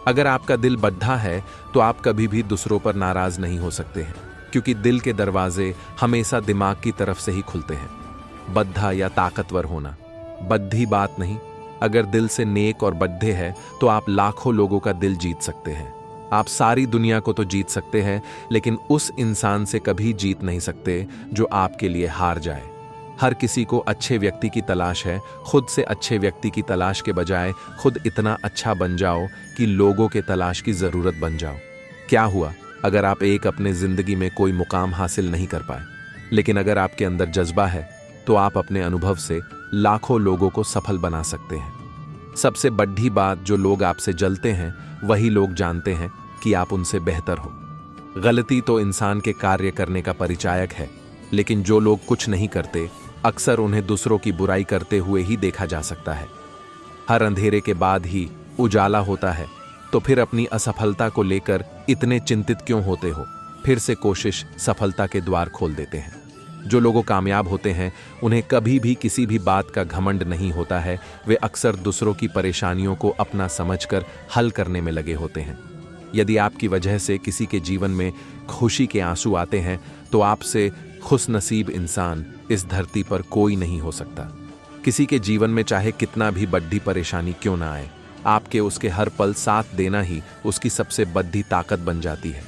अगर आपका दिल बद्धा है तो आप कभी भी दूसरों पर नाराज नहीं हो सकते हैं, क्योंकि दिल के दरवाजे हमेशा दिमाग की तरफ से ही खुलते हैं। बद्धा या ताकतवर होना बद्धी बात नहीं, अगर दिल से नेक और बद्दे है तो आप लाखों लोगों का दिल जीत सकते हैं। आप सारी दुनिया को तो जीत सकते हैं, लेकिन उस इंसान से कभी जीत नहीं सकते जो आपके लिए हार जाए। हर किसी को अच्छे व्यक्ति की तलाश है। खुद से अच्छे व्यक्ति की तलाश के बजाय खुद इतना अच्छा बन जाओ कि लोगों के तलाश की ज़रूरत बन जाओ। क्या हुआ अगर आप अपने ज़िंदगी में कोई मुकाम हासिल नहीं कर पाए, लेकिन अगर आपके अंदर जज्बा है तो आप अपने अनुभव से लाखों लोगों को सफल बना सकते हैं। सबसे बड़ी बात, जो लोग आपसे जलते हैं वही लोग जानते हैं कि आप उनसे बेहतर हो। गलती तो इंसान के कार्य करने का परिचायक है, लेकिन जो लोग कुछ नहीं करते अक्सर उन्हें दूसरों की बुराई करते हुए ही देखा जा सकता है। हर अंधेरे के बाद ही उजाला होता है, तो फिर अपनी असफलता को लेकर इतने चिंतित क्यों होते हो? फिर से कोशिश सफलता के द्वार खोल देते हैं। जो लोग कामयाब होते हैं उन्हें कभी भी किसी भी बात का घमंड नहीं होता है। वे अक्सर दूसरों की परेशानियों को अपना समझकर हल करने में लगे होते हैं। यदि आपकी वजह से किसी के जीवन में खुशी के आंसू आते हैं तो आपसे खुशनसीब इंसान इस धरती पर कोई नहीं हो सकता। किसी के जीवन में चाहे कितना भी बड़ी परेशानी क्यों ना आए, आपके उसके हर पल साथ देना ही उसकी सबसे बड़ी ताकत बन जाती है।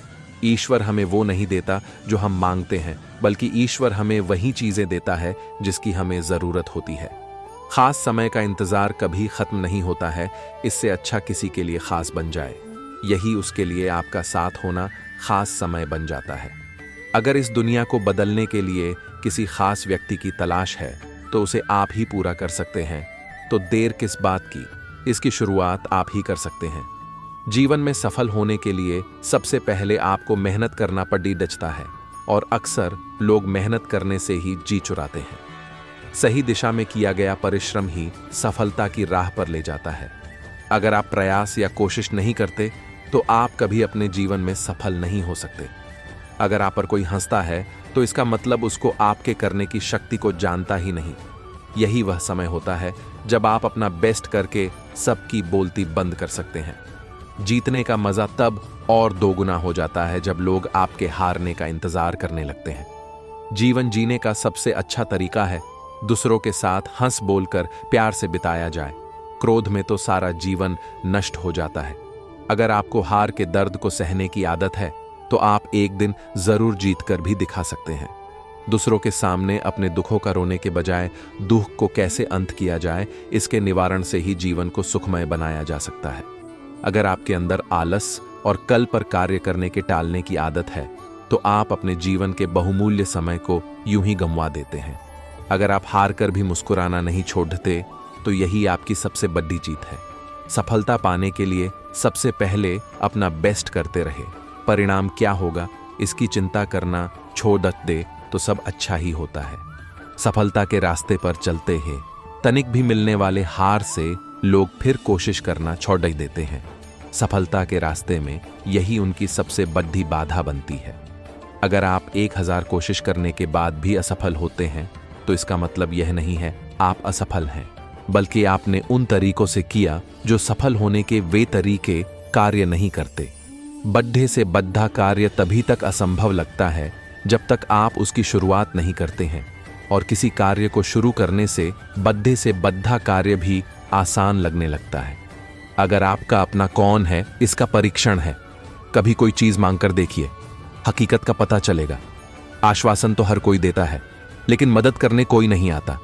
ईश्वर हमें वो नहीं देता जो हम मांगते हैं, बल्कि ईश्वर हमें वही चीजें देता है जिसकी हमें जरूरत होती है। खास समय का इंतजार कभी खत्म नहीं होता है। इससे अच्छा किसी के लिए खास बन जाए, यही उसके लिए आपका साथ होना खास समय बन जाता है। अगर इस दुनिया को बदलने के लिए किसी खास व्यक्ति की तलाश है तो उसे आप ही पूरा कर सकते हैं। तो देर किस बात की, इसकी शुरुआत आप ही कर सकते हैं। जीवन में सफल होने के लिए सबसे पहले आपको मेहनत करना पड़ी डचता है, और अक्सर लोग मेहनत करने से ही जी चुराते हैं। सही दिशा में किया गया परिश्रम ही सफलता की राह पर ले जाता है। अगर आप प्रयास या कोशिश नहीं करते तो आप कभी अपने जीवन में सफल नहीं हो सकते। अगर आप पर कोई हंसता है तो इसका मतलब उसको आपके करने की शक्ति को जानता ही नहीं। यही वह समय होता है जब आप अपना बेस्ट करके सबकी बोलती बंद कर सकते हैं। जीतने का मजा तब और दोगुना हो जाता है जब लोग आपके हारने का इंतजार करने लगते हैं। जीवन जीने का सबसे अच्छा तरीका है दूसरों के साथ हंस बोलकर प्यार से बिताया जाए। क्रोध में तो सारा जीवन नष्ट हो जाता है। अगर आपको हार के दर्द को सहने की आदत है तो आप एक दिन जरूर जीत कर भी दिखा सकते हैं। दूसरों के सामने अपने दुखों का रोने के बजाय दुख को कैसे अंत किया जाए, इसके निवारण से ही जीवन को सुखमय बनाया जा सकता है। अगर आपके अंदर आलस और कल पर कार्य करने के टालने की आदत है तो आप अपने जीवन के बहुमूल्य समय को यूं ही गंवा देते हैं। अगर आप हार कर भी मुस्कुराना नहीं छोड़ते तो यही आपकी सबसे बड़ी जीत है। सफलता पाने के लिए सबसे पहले अपना बेस्ट करते रहे। परिणाम क्या होगा इसकी चिंता करना छोड़ दे तो सब अच्छा ही होता है। सफलता के रास्ते पर चलते हैं तनिक भी मिलने वाले हार से लोग फिर कोशिश करना छोड़ देते हैं। सफलता के रास्ते में यही उनकी सबसे बड़ी बाधा बनती है। अगर आप 1000 कोशिश करने के बाद भी असफल होते हैं तो इसका मतलब यह नहीं है आप असफल हैं, बल्कि आपने उन तरीकों से किया जो सफल होने के वे तरीके कार्य नहीं करते। बड्ढे से बद्धा कार्य तभी तक असंभव लगता है जब तक आप उसकी शुरुआत नहीं करते हैं, और किसी कार्य को शुरू करने से बद्धे से बद्धा कार्य भी आसान लगने लगता है। अगर आपका अपना कौन है इसका परीक्षण है। कभी कोई चीज मांगकर देखिए, हकीकत का पता चलेगा। आश्वासन तो हर कोई देता है, लेकिन मदद करने कोई नहीं आता।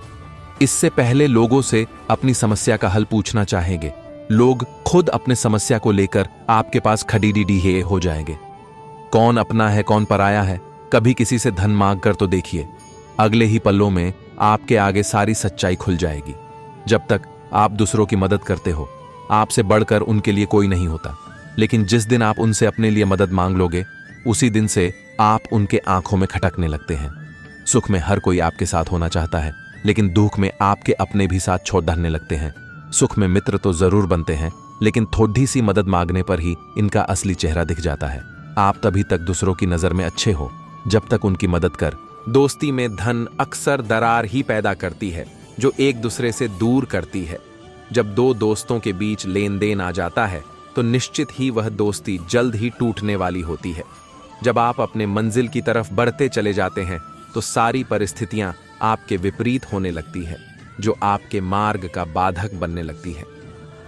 इससे पहले लोगों से अपनी समस्या का हल पूछना चाहेंगे, लोग खुद अपने समस्या को लेकर आपके पास खड़ीडी हो जाएंगे। कौन अपना है कौन पराया है, कभी किसी से धन मांग कर तो देखिए, अगले ही पलों में आपके आगे सारी सच्चाई खुल जाएगी। जब तक आप दूसरों की मदद करते हो, आपसे बढ़कर उनके लिए कोई नहीं होता। लेकिन जिस दिन आप उनसे अपने लिए मदद मांग लोगे, उसी दिन से आप उनके आंखों में खटकने लगते हैं। सुख में हर कोई आपके साथ होना चाहता है, लेकिन दुख में आपके अपने भी साथ छोड़ डालने लगते हैं। सुख में मित्र तो जरूर बनते हैं, लेकिन थोड़ी सी मदद मांगने पर ही इनका असली चेहरा दिख जाता है। आप तभी तक दूसरों की नजर में अच्छे हो जब तक उनकी मदद कर। दोस्ती में धन अक्सर दरार ही पैदा करती है जो एक दूसरे से दूर करती है। जब दो दोस्तों के बीच लेन देन आ जाता है तो निश्चित ही वह दोस्ती जल्द ही टूटने वाली होती है। जब आप अपने मंजिल की तरफ बढ़ते चले जाते हैं तो सारी परिस्थितियां आपके विपरीत होने लगती है। जो आपके मार्ग का बाधक बनने लगती है।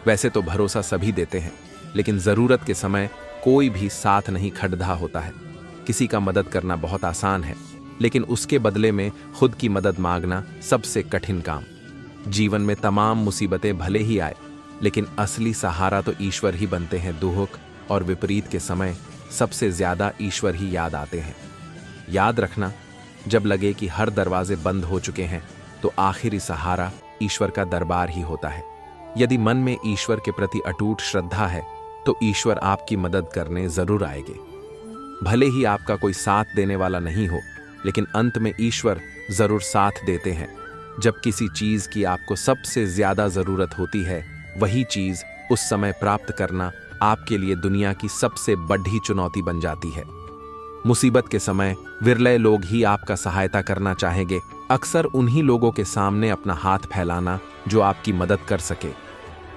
वैसे तो भरोसा सभी देते हैं, लेकिन जरूरत के समय कोई भी साथ नहीं खड़ा होता है। किसी का मदद करना बहुत आसान है, लेकिन उसके बदले में खुद की मदद मांगना सबसे कठिन काम। जीवन में तमाम मुसीबतें भले ही आए, लेकिन असली सहारा तो ईश्वर ही बनते हैं। दुख और विपरीत के समय सबसे ज्यादा ईश्वर ही याद आते हैं। याद रखना, जब लगे कि हर दरवाजे बंद हो चुके हैं, तो आखिरी सहारा ईश्वर का दरबार ही होता है। यदि मन में ईश्वर के प्रति अटूट श्रद्धा है, तो ईश्वर आपकी मदद करने जरूर आएंगे। भले ही आपका कोई साथ देने वाला नहीं हो, लेकिन अंत में ईश्वर जरूर साथ देते हैं। जब किसी चीज की आपको सबसे ज्यादा जरूरत होती है, वही चीज उस समय प्राप्त करना आपके लिए दुनिया की सबसे बड़ी चुनौती बन जाती है। मुसीबत के समय विरले लोग ही आपका सहायता करना चाहेंगे। अक्सर उन्हीं लोगों के सामने अपना हाथ फैलाना जो आपकी मदद कर सके,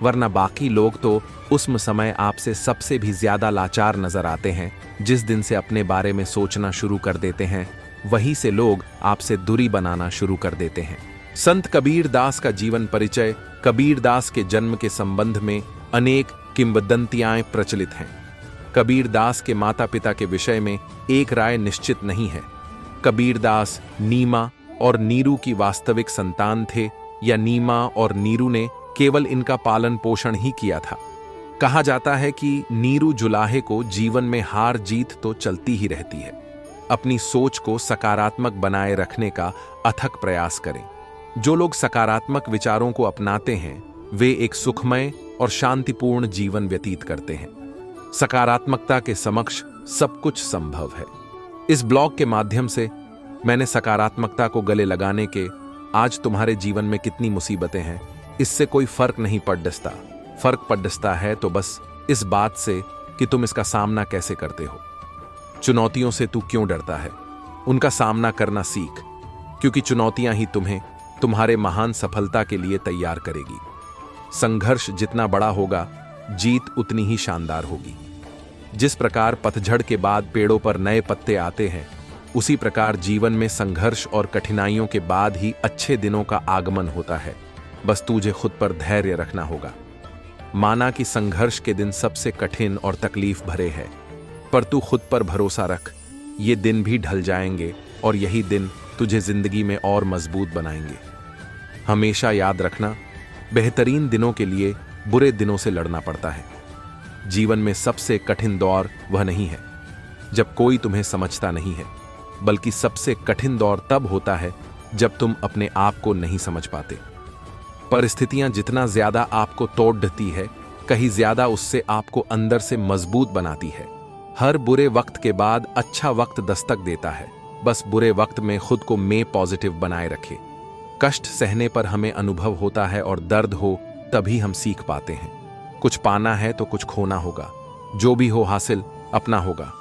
वरना बाकी लोग तो उस समय आपसे सबसे भी ज्यादा लाचार नजर आते हैं। जिस दिन से अपने बारे में सोचना शुरू कर देते हैं, वहीं से लोग आपसे दूरी बनाना शुरू कर देते हैं। संत कबीर दास का जीवन परिचय। कबीर दास के जन्म के संबंध में अनेक किंवदंतियां प्रचलित हैं। कबीर दास के माता पिता के विषय में एक राय निश्चित नहीं है। कबीर दास नीमा और नीरू की वास्तविक संतान थे, या नीमा और नीरू ने केवल इनका पालन पोषण ही किया था। कहा जाता है कि नीरू जुलाहे को जीवन में हार जीत तो चलती ही रहती है। अपनी सोच को सकारात्मक बनाए रखने का अथक प्रयास करें। जो लोग सकारात्मक विचारों को अपनाते हैं, वे एक सुखमय और शांतिपूर्ण जीवन व्यतीत करते हैं। सकारात्मकता के समक्ष सब कुछ संभव है। इस ब्लॉग के माध्यम से मैंने सकारात्मकता को गले लगाने के आज तुम्हारे जीवन में कितनी मुसीबतें हैं, इससे कोई फर्क नहीं पड़ता। फर्क पड़ता है तो बस इस बात से कि तुम इसका सामना कैसे करते हो। चुनौतियों से तू क्यों डरता है? उनका सामना करना सीख, क्योंकि चुनौतियां ही तुम्हें तुम्हारे महान सफलता के लिए तैयार करेगी। संघर्ष जितना बड़ा होगा, जीत उतनी ही शानदार होगी। जिस प्रकार पतझड़ के बाद पेड़ों पर नए पत्ते आते हैं, उसी प्रकार जीवन में संघर्ष और कठिनाइयों के बाद ही अच्छे दिनों का आगमन होता है। बस तुझे खुद पर धैर्य रखना होगा। माना कि संघर्ष के दिन सबसे कठिन और तकलीफ भरे हैं, पर तू खुद पर भरोसा रख। ये दिन भी ढल जाएंगे और यही दिन तुझे जिंदगी में और मजबूत बनाएंगे। हमेशा याद रखना, बेहतरीन दिनों के लिए बुरे दिनों से लड़ना पड़ता है। जीवन में सबसे कठिन दौर वह नहीं है जब कोई तुम्हें समझता नहीं है, बल्कि सबसे कठिन दौर तब होता है जब तुम अपने आप को नहीं समझ पाते। परिस्थितियां जितना ज्यादा आपको तोड़ देती है, कहीं ज्यादा उससे आपको अंदर से मजबूत बनाती है। हर बुरे वक्त के बाद अच्छा वक्त दस्तक देता है। बस बुरे वक्त में खुद को पॉजिटिव बनाए रखे। कष्ट सहने पर हमें अनुभव होता है और दर्द हो तभी हम सीख पाते हैं। कुछ पाना है तो कुछ खोना होगा। जो भी हो हासिल अपना होगा।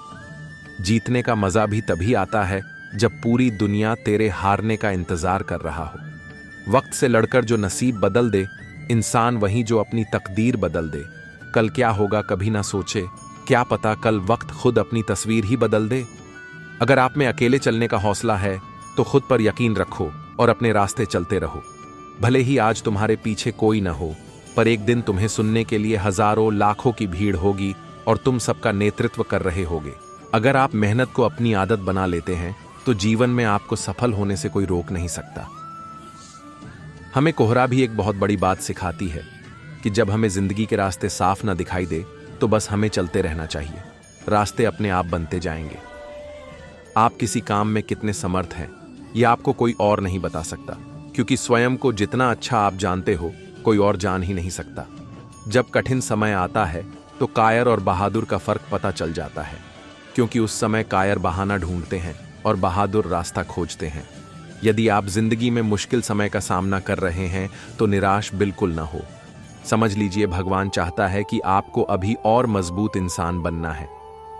जीतने का मजा भी तभी आता है जब पूरी दुनिया तेरे हारने का इंतजार कर रहा हो। वक्त से लड़कर जो नसीब बदल दे, इंसान वही जो अपनी तकदीर बदल दे। कल क्या होगा कभी ना सोचे, क्या पता कल वक्त खुद अपनी तस्वीर ही बदल दे। अगर आप में अकेले चलने का हौसला है तो खुद पर यकीन रखो और अपने रास्ते चलते रहो। भले ही आज तुम्हारे पीछे कोई न हो, पर एक दिन तुम्हें सुनने के लिए हजारों लाखों की भीड़ होगी और तुम सबका नेतृत्व कर रहे होगे। अगर आप मेहनत को अपनी आदत बना लेते हैं तो जीवन में आपको सफल होने से कोई रोक नहीं सकता। हमें कोहरा भी एक बहुत बड़ी बात सिखाती है कि जब हमें जिंदगी के रास्ते साफ न दिखाई दे तो बस हमें चलते रहना चाहिए। रास्ते अपने आप बनते जाएंगे। आप किसी काम में कितने समर्थ हैं, यह आपको कोई और नहीं बता सकता, क्योंकि स्वयं को जितना अच्छा आप जानते हो, कोई और जान ही नहीं सकता। जब कठिन समय आता है तो कायर और बहादुर का फर्क पता चल जाता है, क्योंकि उस समय कायर बहाना ढूंढते हैं और बहादुर रास्ता खोजते हैं। यदि आप जिंदगी में मुश्किल समय का सामना कर रहे हैं तो निराश बिल्कुल ना हो। समझ लीजिए, भगवान चाहता है कि आपको अभी और मजबूत इंसान बनना है।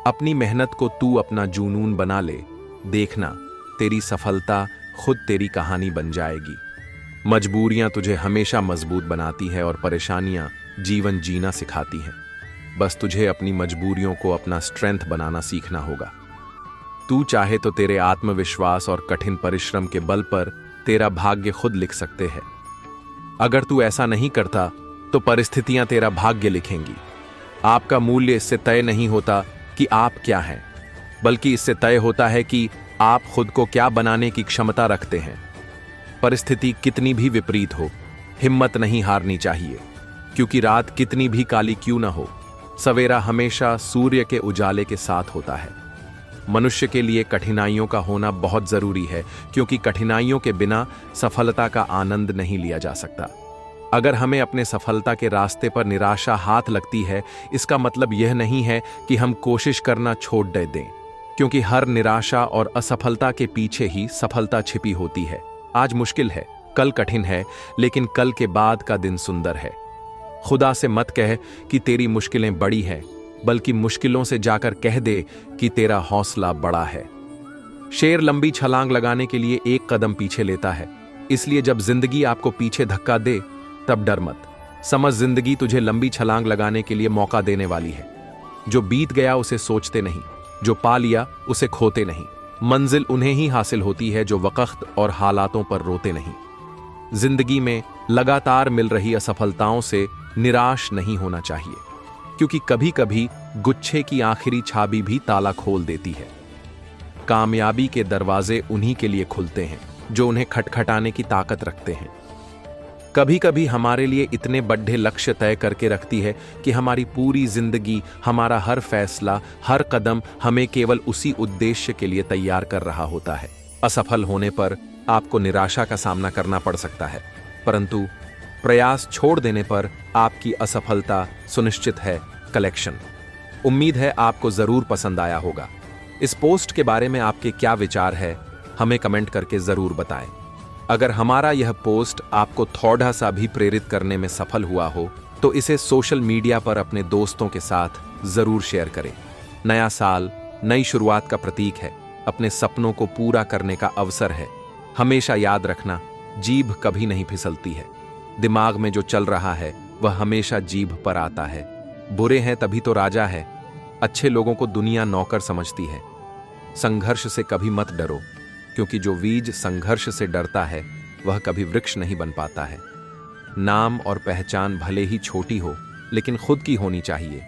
अपनी मेहनत को तू अपना जुनून बना ले। देखना, तेरी सफलता खुद तेरी कहानी बन जाएगी। मजबूरियां तुझे हमेशा मजबूत बनाती है और परेशानियां जीवन जीना सिखाती हैं। बस तुझे अपनी मजबूरियों को अपना स्ट्रेंथ बनाना सीखना होगा। तू चाहे तो तेरे आत्मविश्वास और कठिन परिश्रम के बल पर तेरा भाग्य खुद लिख सकते हैं। अगर तू ऐसा नहीं करता तो परिस्थितियां तेरा भाग्य लिखेंगी। आपका मूल्य इससे तय नहीं होता कि आप क्या हैं, बल्कि इससे तय होता है कि आप खुद को क्या बनाने की क्षमता रखते हैं। परिस्थिति कितनी भी विपरीत हो, हिम्मत नहीं हारनी चाहिए, क्योंकि रात कितनी भी काली क्यों न हो, सवेरा हमेशा सूर्य के उजाले के साथ होता है। मनुष्य के लिए कठिनाइयों का होना बहुत जरूरी है, क्योंकि कठिनाइयों के बिना सफलता का आनंद नहीं लिया जा सकता। अगर हमें अपने सफलता के रास्ते पर निराशा हाथ लगती है, इसका मतलब यह नहीं है कि हम कोशिश करना छोड़ दें, क्योंकि हर निराशा और असफलता के पीछे ही सफलता छिपी होती है। आज मुश्किल है, कल कठिन है, लेकिन कल के बाद का दिन सुंदर है। खुदा से मत कह कि तेरी मुश्किलें बड़ी हैं, बल्कि मुश्किलों से जाकर कह दे कि तेरा हौसला बड़ा है। शेर लंबी छलांग लगाने के लिए एक कदम पीछे लेता है, इसलिए जब जिंदगी आपको पीछे धक्का दे तब डर मत। समझ, जिंदगी तुझे लंबी छलांग लगाने के लिए मौका देने वाली है। जो बीत गया उसे सोचते नहीं, जो पा लिया उसे खोते नहीं। मंजिल उन्हें ही हासिल होती है जो वक्त और हालातों पर रोते नहीं। जिंदगी में लगातार मिल रही असफलताओं से निराश नहीं होना चाहिए, क्योंकि कभी कभी गुच्छे की आखिरी चाबी भी ताला खोल देती है। कामयाबी के दरवाजे उन्हीं के लिए खुलते हैं जो उन्हें खटखटाने की ताकत रखते हैं। कभी कभी हमारे लिए इतने बड़े लक्ष्य तय करके रखती है कि हमारी पूरी जिंदगी, हमारा हर फैसला, हर कदम हमें केवल उसी उद्देश्य के लिए तैयार कर रहा होता है। असफल होने पर आपको निराशा का सामना करना पड़ सकता है, परंतु प्रयास छोड़ देने पर आपकी असफलता सुनिश्चित है। कलेक्शन। उम्मीद है आपको जरूर पसंद आया होगा। इस पोस्ट के बारे में आपके क्या विचार है, हमें कमेंट करके जरूर बताएं। अगर हमारा यह पोस्ट आपको थोड़ा सा भी प्रेरित करने में सफल हुआ हो तो इसे सोशल मीडिया पर अपने दोस्तों के साथ जरूर शेयर करें। नया साल नई शुरुआत का प्रतीक है, अपने सपनों को पूरा करने का अवसर है। हमेशा याद रखना, जीभ कभी नहीं फिसलती है। दिमाग में जो चल रहा है वह हमेशा जीभ पर आता है। बुरे हैं तभी तो राजा है। अच्छे लोगों को दुनिया नौकर समझती है। संघर्ष से कभी मत डरो, क्योंकि जो बीज संघर्ष से डरता है वह कभी वृक्ष नहीं बन पाता है। नाम और पहचान भले ही छोटी हो, लेकिन खुद की होनी चाहिए।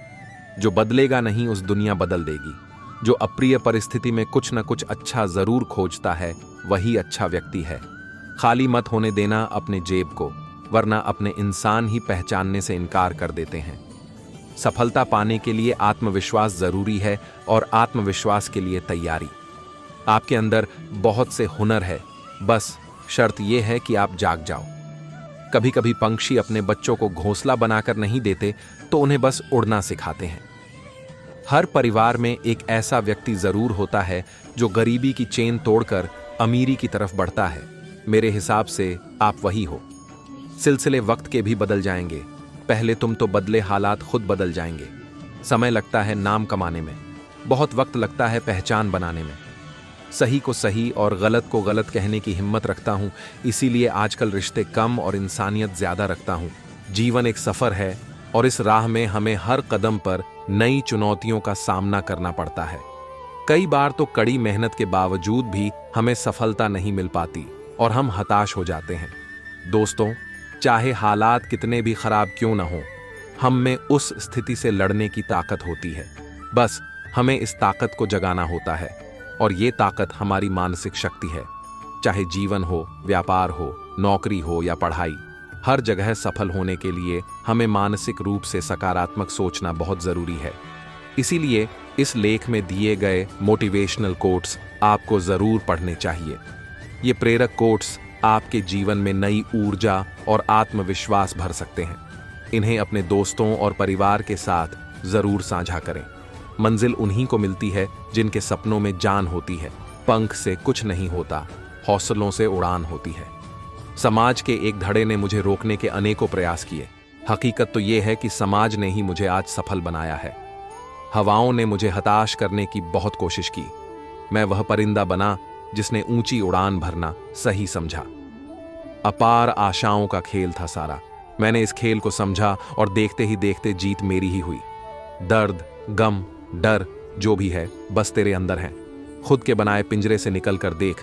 जो बदलेगा नहीं उस दुनिया बदल देगी। जो अप्रिय परिस्थिति में कुछ न कुछ अच्छा जरूर खोजता है वही अच्छा व्यक्ति है। खाली मत होने देना अपने जेब को, वरना अपने इंसान ही पहचानने से इनकार कर देते हैं। सफलता पाने के लिए आत्मविश्वास जरूरी है और आत्मविश्वास के लिए तैयारी। आपके अंदर बहुत से हुनर है, बस शर्त यह है कि आप जाग जाओ। कभी कभी पंछी अपने बच्चों को घोंसला बनाकर नहीं देते तो उन्हें बस उड़ना सिखाते हैं। हर परिवार में एक ऐसा व्यक्ति जरूर होता है जो गरीबी की चेन तोड़कर अमीरी की तरफ बढ़ता है। मेरे हिसाब से आप वही हो। सिलसिले वक्त के भी बदल जाएंगे, पहले तुम तो बदले हालात खुद बदल जाएंगे। समय लगता है नाम कमाने में, बहुत वक्त लगता है पहचान बनाने में। सही को सही और गलत को गलत कहने की हिम्मत रखता हूं, इसीलिए आजकल रिश्ते कम और इंसानियत ज्यादा रखता हूं। जीवन एक सफर है और इस राह में हमें हर कदम पर नई चुनौतियों का सामना करना पड़ता है। कई बार तो कड़ी मेहनत के बावजूद भी हमें सफलता नहीं मिल पाती और हम हताश हो जाते हैं। दोस्तों, चाहे हालात कितने भी खराब क्यों न हो, हम में उस स्थिति से लड़ने की ताकत होती है। बस हमें इस ताकत को जगाना होता है, और ये ताकत हमारी मानसिक शक्ति है। चाहे जीवन हो, व्यापार हो, नौकरी हो या पढ़ाई, हर जगह सफल होने के लिए हमें मानसिक रूप से सकारात्मक सोचना बहुत जरूरी है। इसीलिए इस लेख में दिए गए मोटिवेशनल कोट्स आपको जरूर पढ़ने चाहिए। ये प्रेरक कोट्स आपके जीवन में नई ऊर्जा और आत्मविश्वास भर सकते हैं। इन्हें अपने दोस्तों और परिवार के साथ जरूर साझा करें। मंजिल उन्हीं को मिलती है जिनके सपनों में जान होती है। पंख से कुछ नहीं होता, हौसलों से उड़ान होती है। समाज के एक धड़े ने मुझे रोकने के अनेकों प्रयास किए। हकीकत तो यह है कि समाज ने ही मुझे आज सफल बनाया है। हवाओं ने मुझे हताश करने की बहुत कोशिश की। मैं वह परिंदा बना जिसने ऊंची उड़ान भरना सही समझा। अपार आशाओं का खेल था सारा। मैंने इस खेल को समझा और देखते ही देखते जीत मेरी ही हुई। दर्द, गम, डर जो भी है बस तेरे अंदर है। खुद के बनाए पिंजरे से निकल कर देख,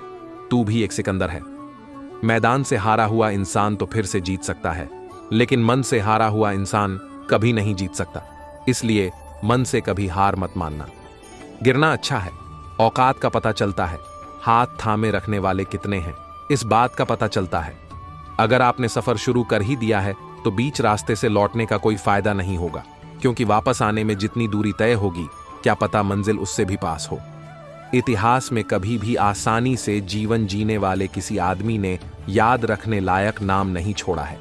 तू भी एक सिकंदर है। मैदान से हारा हुआ इंसान तो फिर से जीत सकता है, लेकिन मन से हारा हुआ इंसान कभी नहीं जीत सकता। इसलिए मन से कभी हार मत मानना। गिरना अच्छा है, औकात का पता चलता है। हाथ थामे रखने वाले कितने हैं, इस बात का पता चलता है। अगर आपने सफर शुरू कर ही दिया है तो बीच रास्ते से लौटने का कोई फायदा नहीं होगा, क्योंकि वापस आने में जितनी दूरी तय होगी, क्या पता मंजिल उससे भी पास हो। इतिहास में कभी भी आसानी से जीवन जीने वाले किसी आदमी ने याद रखने लायक नाम नहीं छोड़ा है।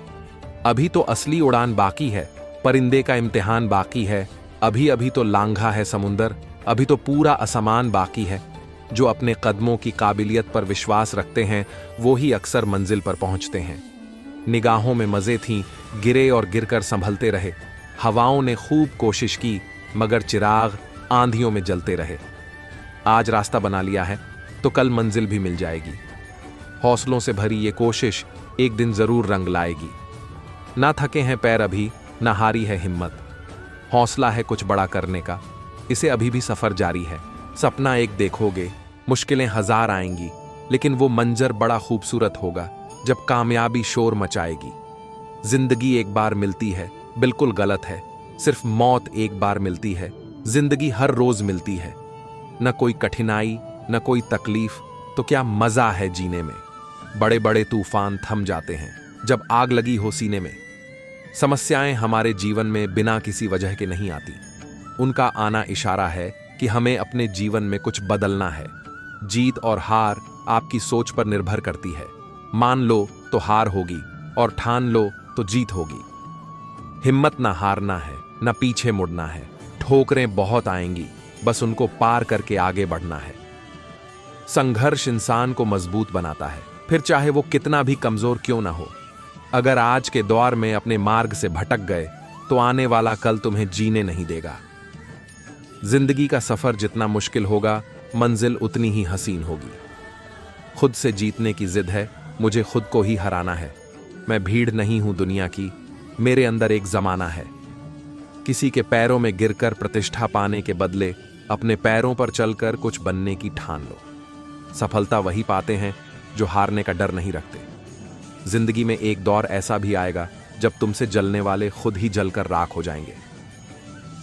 अभी तो असली उड़ान बाकी है, परिंदे का इम्तिहान बाकी है, अभी अभी तो लांघा है समुंदर, अभी तो पूरा आसमान बाकी है। जो अपने कदमों की काबिलियत पर विश्वास रखते हैं वो ही अक्सर मंजिल पर पहुंचते हैं। निगाहों में मजे थीं, गिरे और गिरकर संभलते रहे। हवाओं ने खूब कोशिश की, मगर चिराग आंधियों में जलते रहे। आज रास्ता बना लिया है तो कल मंजिल भी मिल जाएगी। हौसलों से भरी ये कोशिश एक दिन जरूर रंग लाएगी। ना थके हैं पैर अभी, ना हारी है हिम्मत। हौसला है कुछ बड़ा करने का, इसे अभी भी सफर जारी है। सपना एक देखोगे, मुश्किलें हजार आएंगी, लेकिन वो मंजर बड़ा खूबसूरत होगा जब कामयाबी शोर मचाएगी। जिंदगी एक बार मिलती है, बिल्कुल गलत है। सिर्फ मौत एक बार मिलती है, जिंदगी हर रोज मिलती है। न कोई कठिनाई, न कोई तकलीफ, तो क्या मजा है जीने में। बड़े बड़े तूफान थम जाते हैं जब आग लगी हो सीने में। समस्याएं हमारे जीवन में बिना किसी वजह के नहीं आती। उनका आना इशारा है कि हमें अपने जीवन में कुछ बदलना है। जीत और हार आपकी सोच पर निर्भर करती है। मान लो तो हार होगी, और ठान लो तो जीत होगी। हिम्मत ना हारना है, ना पीछे मुड़ना है। ठोकरें बहुत आएंगी, बस उनको पार करके आगे बढ़ना है। संघर्ष इंसान को मजबूत बनाता है, फिर चाहे वो कितना भी कमजोर क्यों ना हो। अगर आज के दौर में अपने मार्ग से भटक गए तो आने वाला कल तुम्हें जीने नहीं देगा। जिंदगी का सफर जितना मुश्किल होगा, मंजिल उतनी ही हसीन होगी। खुद से जीतने की जिद है, मुझे खुद को ही हराना है। मैं भीड़ नहीं हूं दुनिया की, मेरे अंदर एक जमाना है। किसी के पैरों में गिरकर प्रतिष्ठा पाने के बदले अपने पैरों पर चलकर कुछ बनने की ठान लो। सफलता वही पाते हैं जो हारने का डर नहीं रखते। जिंदगी में एक दौर ऐसा भी आएगा जब तुमसे जलने वाले खुद ही जलकर राख हो जाएंगे।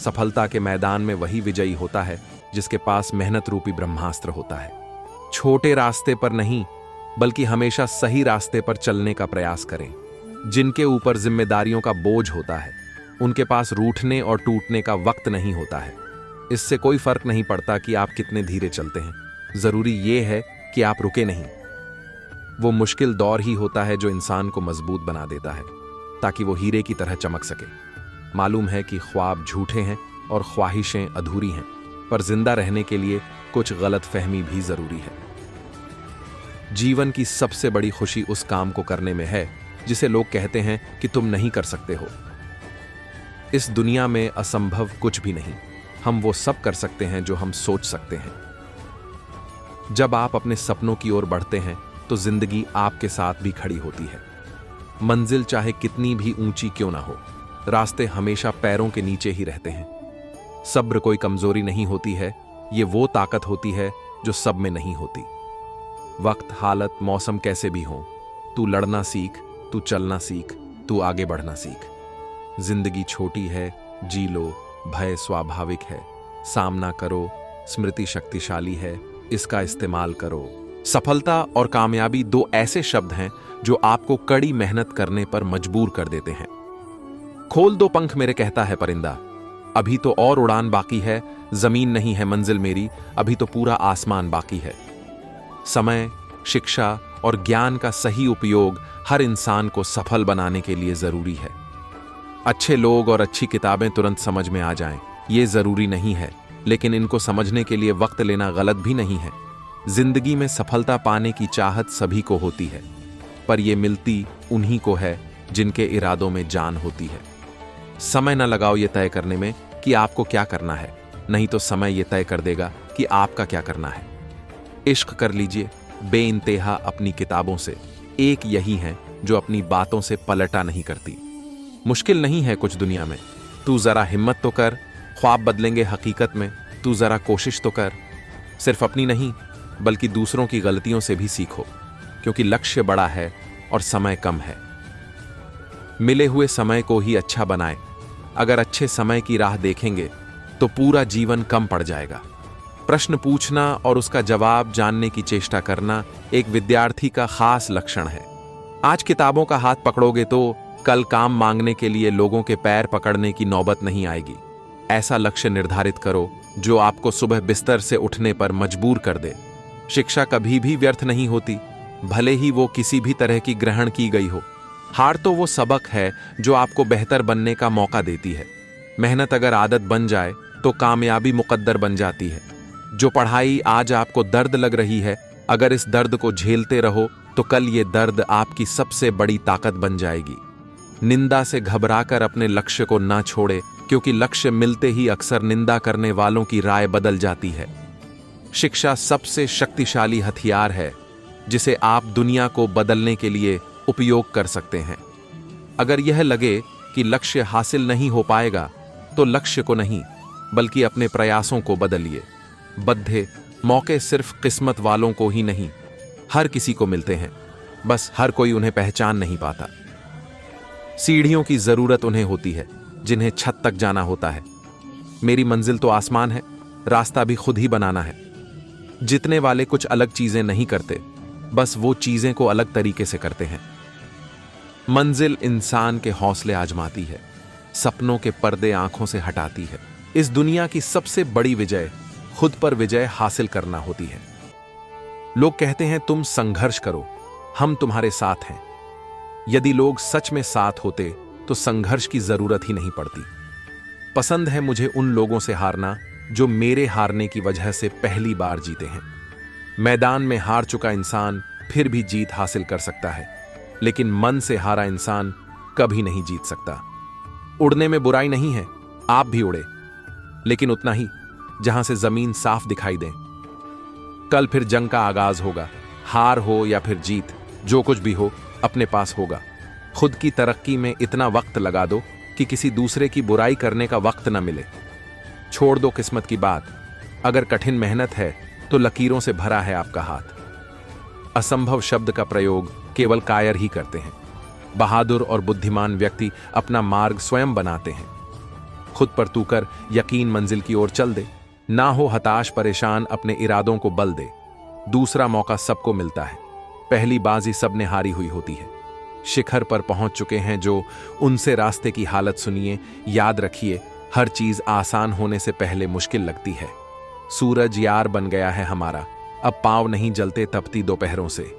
सफलता के मैदान में वही विजयी होता है जिसके पास मेहनत रूपी ब्रह्मास्त्र होता है। छोटे रास्ते पर नहीं, बल्कि हमेशा सही रास्ते पर चलने का प्रयास करें। जिनके ऊपर जिम्मेदारियों का बोझ होता है, उनके पास रूठने और टूटने का वक्त नहीं होता है। इससे कोई फर्क नहीं पड़ता कि आप कितने धीरे चलते हैं, जरूरी यह है कि आप रुके नहीं। वो मुश्किल दौर ही होता है जो इंसान को मजबूत बना देता है, ताकि वो हीरे की तरह चमक सके। मालूम है कि ख्वाब झूठे हैं और ख्वाहिशें अधूरी हैं, पर जिंदा रहने के लिए कुछ गलत फहमी भी जरूरी है। जीवन की सबसे बड़ी खुशी उस काम को करने में है जिसे लोग कहते हैं कि तुम नहीं कर सकते हो। इस दुनिया में असंभव कुछ भी नहीं, हम वो सब कर सकते हैं जो हम सोच सकते हैं। जब आप अपने सपनों की ओर बढ़ते हैं तो जिंदगी आपके साथ भी खड़ी होती है। मंजिल चाहे कितनी भी ऊंची क्यों ना हो, रास्ते हमेशा पैरों के नीचे ही रहते हैं। सब्र कोई कमजोरी नहीं होती है, ये वो ताकत होती है जो सब में नहीं होती। वक्त, हालत, मौसम कैसे भी हो, तू लड़ना सीख, तू चलना सीख, तू आगे बढ़ना सीख। जिंदगी छोटी है, जी लो, भय स्वाभाविक है, सामना करो, स्मृति शक्तिशाली है, इसका इस्तेमाल करो। सफलता और कामयाबी दो ऐसे शब्द हैं जो आपको कड़ी मेहनत करने पर मजबूर कर देते हैं। खोल दो पंख मेरे, कहता है परिंदा, अभी तो और उड़ान बाकी है। जमीन नहीं है मंजिल मेरी, अभी तो पूरा आसमान बाकी है। समय, शिक्षा और ज्ञान का सही उपयोग हर इंसान को सफल बनाने के लिए जरूरी है। अच्छे लोग और अच्छी किताबें तुरंत समझ में आ जाएं, ये जरूरी नहीं है, लेकिन इनको समझने के लिए वक्त लेना गलत भी नहीं है। जिंदगी में सफलता पाने की चाहत सभी को होती है, पर यह मिलती उन्हीं को है जिनके इरादों में जान होती है। समय न लगाओ ये तय करने में कि आपको क्या करना है, नहीं तो समय ये तय कर देगा कि आपका क्या करना है। इश्क कर लीजिए बेइंतेहा अपनी किताबों से, एक यही है जो अपनी बातों से पलटा नहीं करती। मुश्किल नहीं है कुछ दुनिया में, तू जरा हिम्मत तो कर, ख्वाब बदलेंगे हकीकत में, तू जरा कोशिश तो कर। सिर्फ अपनी नहीं बल्कि दूसरों की गलतियों से भी सीखो, क्योंकि लक्ष्य बड़ा है और समय कम है। मिले हुए समय को ही अच्छा बनाएं। अगर अच्छे समय की राह देखेंगे तो पूरा जीवन कम पड़ जाएगा। प्रश्न पूछना और उसका जवाब जानने की चेष्टा करना एक विद्यार्थी का खास लक्षण है। आज किताबों का हाथ पकड़ोगे तो कल काम मांगने के लिए लोगों के पैर पकड़ने की नौबत नहीं आएगी। ऐसा लक्ष्य निर्धारित करो जो आपको सुबह बिस्तर से उठने पर मजबूर कर दे। शिक्षा कभी भी व्यर्थ नहीं होती, भले ही वो किसी भी तरह की ग्रहण की गई हो। हार तो वो सबक है जो आपको बेहतर बनने का मौका देती है। मेहनत अगर आदत बन जाए तो कामयाबी मुकद्दर बन जाती है। जो पढ़ाई आज आपको दर्द लग रही है, अगर इस दर्द को झेलते रहो तो कल ये दर्द आपकी सबसे बड़ी ताकत बन जाएगी। निंदा से घबराकर अपने लक्ष्य को ना छोड़े, क्योंकि लक्ष्य मिलते ही अक्सर निंदा करने वालों की राय बदल जाती है। शिक्षा सबसे शक्तिशाली हथियार है जिसे आप दुनिया को बदलने के लिए उपयोग कर सकते हैं। अगर यह लगे कि लक्ष्य हासिल नहीं हो पाएगा तो लक्ष्य को नहीं बल्कि अपने प्रयासों को बदलिए। बद्धे मौके सिर्फ किस्मत वालों को ही नहीं, हर किसी को मिलते हैं, बस हर कोई उन्हें पहचान नहीं पाता। सीढ़ियों की जरूरत उन्हें होती है जिन्हें छत तक जाना होता है। मेरी मंजिल तो आसमान है, रास्ता भी खुद ही बनाना है। जितने वाले कुछ अलग चीजें नहीं करते, बस वो चीजें को अलग तरीके से करते हैं। मंजिल इंसान के हौसले आजमाती है, सपनों के पर्दे आंखों से हटाती है। इस दुनिया की सबसे बड़ी विजय खुद पर विजय हासिल करना होती है। लोग कहते हैं तुम संघर्ष करो, हम तुम्हारे साथ हैं। यदि लोग सच में साथ होते तो संघर्ष की जरूरत ही नहीं पड़ती। पसंद है मुझे उन लोगों से हारना जो मेरे हारने की वजह से पहली बार जीते हैं। मैदान में हार चुका इंसान फिर भी जीत हासिल कर सकता है, लेकिन मन से हारा इंसान कभी नहीं जीत सकता। उड़ने में बुराई नहीं है, आप भी उड़े, लेकिन उतना ही जहां से जमीन साफ दिखाई दे। कल फिर जंग का आगाज होगा। हार हो या फिर जीत, जो कुछ भी हो अपने पास होगा। खुद की तरक्की में इतना वक्त लगा दो कि किसी दूसरे की बुराई करने का वक्त न मिले। छोड़ दो किस्मत की बात, अगर कठिन मेहनत है तो लकीरों से भरा है आपका हाथ। असंभव शब्द का प्रयोग केवल कायर ही करते हैं। बहादुर और बुद्धिमान व्यक्ति अपना मार्ग स्वयं बनाते हैं। खुद पर तू कर यकीन मंजिल की ओर चल दे। ना हो हताश परेशान, अपने इरादों को बल दे। दूसरा मौका सबको मिलता है, पहली बाजी सबने हारी हुई होती है। शिखर पर पहुंच चुके हैं जो, उनसे रास्ते की हालत सुनिए। याद रखिए, हर चीज आसान होने से पहले मुश्किल लगती है। सूरज यार बन गया है हमारा, अब पांव नहीं जलते तपती दोपहरों से।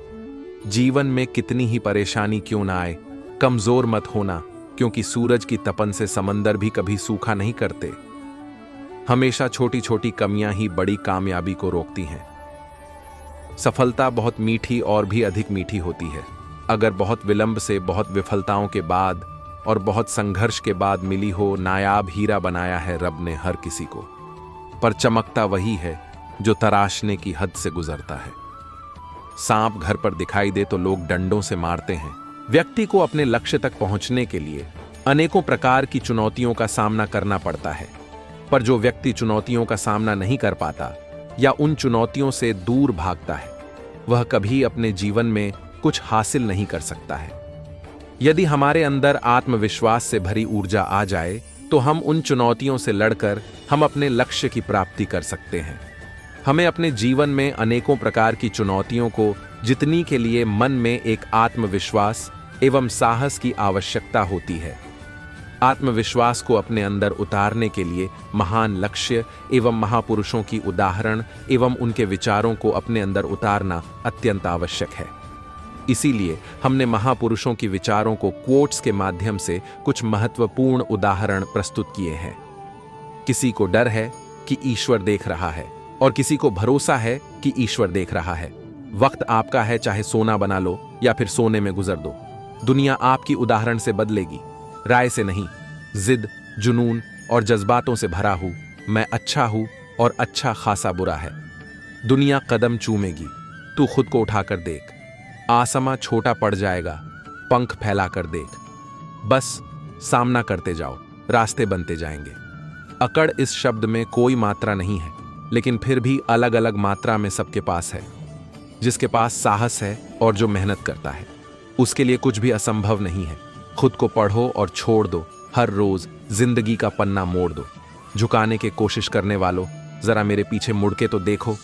जीवन में कितनी ही परेशानी क्यों ना आए, कमजोर मत होना, क्योंकि सूरज की तपन से समंदर भी कभी सूखा नहीं करते। हमेशा छोटी छोटी कमियां ही बड़ी कामयाबी को रोकती हैं। सफलता बहुत मीठी और भी अधिक मीठी होती है अगर बहुत विलंब से, बहुत विफलताओं के बाद और बहुत संघर्ष के बाद मिली हो। नायाब हीरा बनाया है रब ने हर किसी को, पर चमकता वही है जो तराशने की हद से गुजरता है। सांप घर पर दिखाई दे तो लोग डंडों से मारते हैं। व्यक्ति को अपने लक्ष्य तक पहुंचने के लिए अनेकों प्रकार की चुनौतियों का सामना करना पड़ता है, पर जो व्यक्ति चुनौतियों का सामना नहीं कर पाता या उन चुनौतियों से दूर भागता है, वह कभी अपने जीवन में कुछ हासिल नहीं कर सकता है। यदि हमारे अंदर आत्मविश्वास से भरी ऊर्जा आ जाए तो हम उन चुनौतियों से लड़कर हम अपने लक्ष्य की प्राप्ति कर सकते हैं। हमें अपने जीवन में अनेकों प्रकार की चुनौतियों को जीतने के लिए मन में एक आत्मविश्वास एवं साहस की आवश्यकता होती है। आत्मविश्वास को अपने अंदर उतारने के लिए महान लक्ष्य एवं महापुरुषों की उदाहरण एवं उनके विचारों को अपने अंदर उतारना अत्यंत आवश्यक है। इसीलिए हमने महापुरुषों की विचारों को कोट्स के माध्यम से कुछ महत्वपूर्ण उदाहरण प्रस्तुत किए हैं। किसी को डर है कि ईश्वर देख रहा है और किसी को भरोसा है कि ईश्वर देख रहा है। वक्त आपका है, चाहे सोना बना लो या फिर सोने में गुजर दो। दुनिया आपकी उदाहरण से बदलेगी, राय से नहीं। जिद, जुनून और जज्बातों से भरा हूं मैं अच्छा हूं और अच्छा खासा बुरा है। दुनिया कदम चूमेगी, तू खुद को उठाकर देख। आसमां छोटा पड़ जाएगा, पंख फैलाकर देख। बस सामना करते जाओ, रास्ते बनते जाएंगे। अकड़ इस शब्द में कोई मात्रा नहीं है, लेकिन फिर भी अलग अलग मात्रा में सबके पास है। जिसके पास साहस है और जो मेहनत करता है। उसके लिए कुछ भी असंभव नहीं है। खुद को पढ़ो और छोड़ दो, हर रोज जिंदगी का पन्ना मोड़ दो। झुकाने की कोशिश करने वालों, जरा मेरे पीछे मुड़ के तो देखो।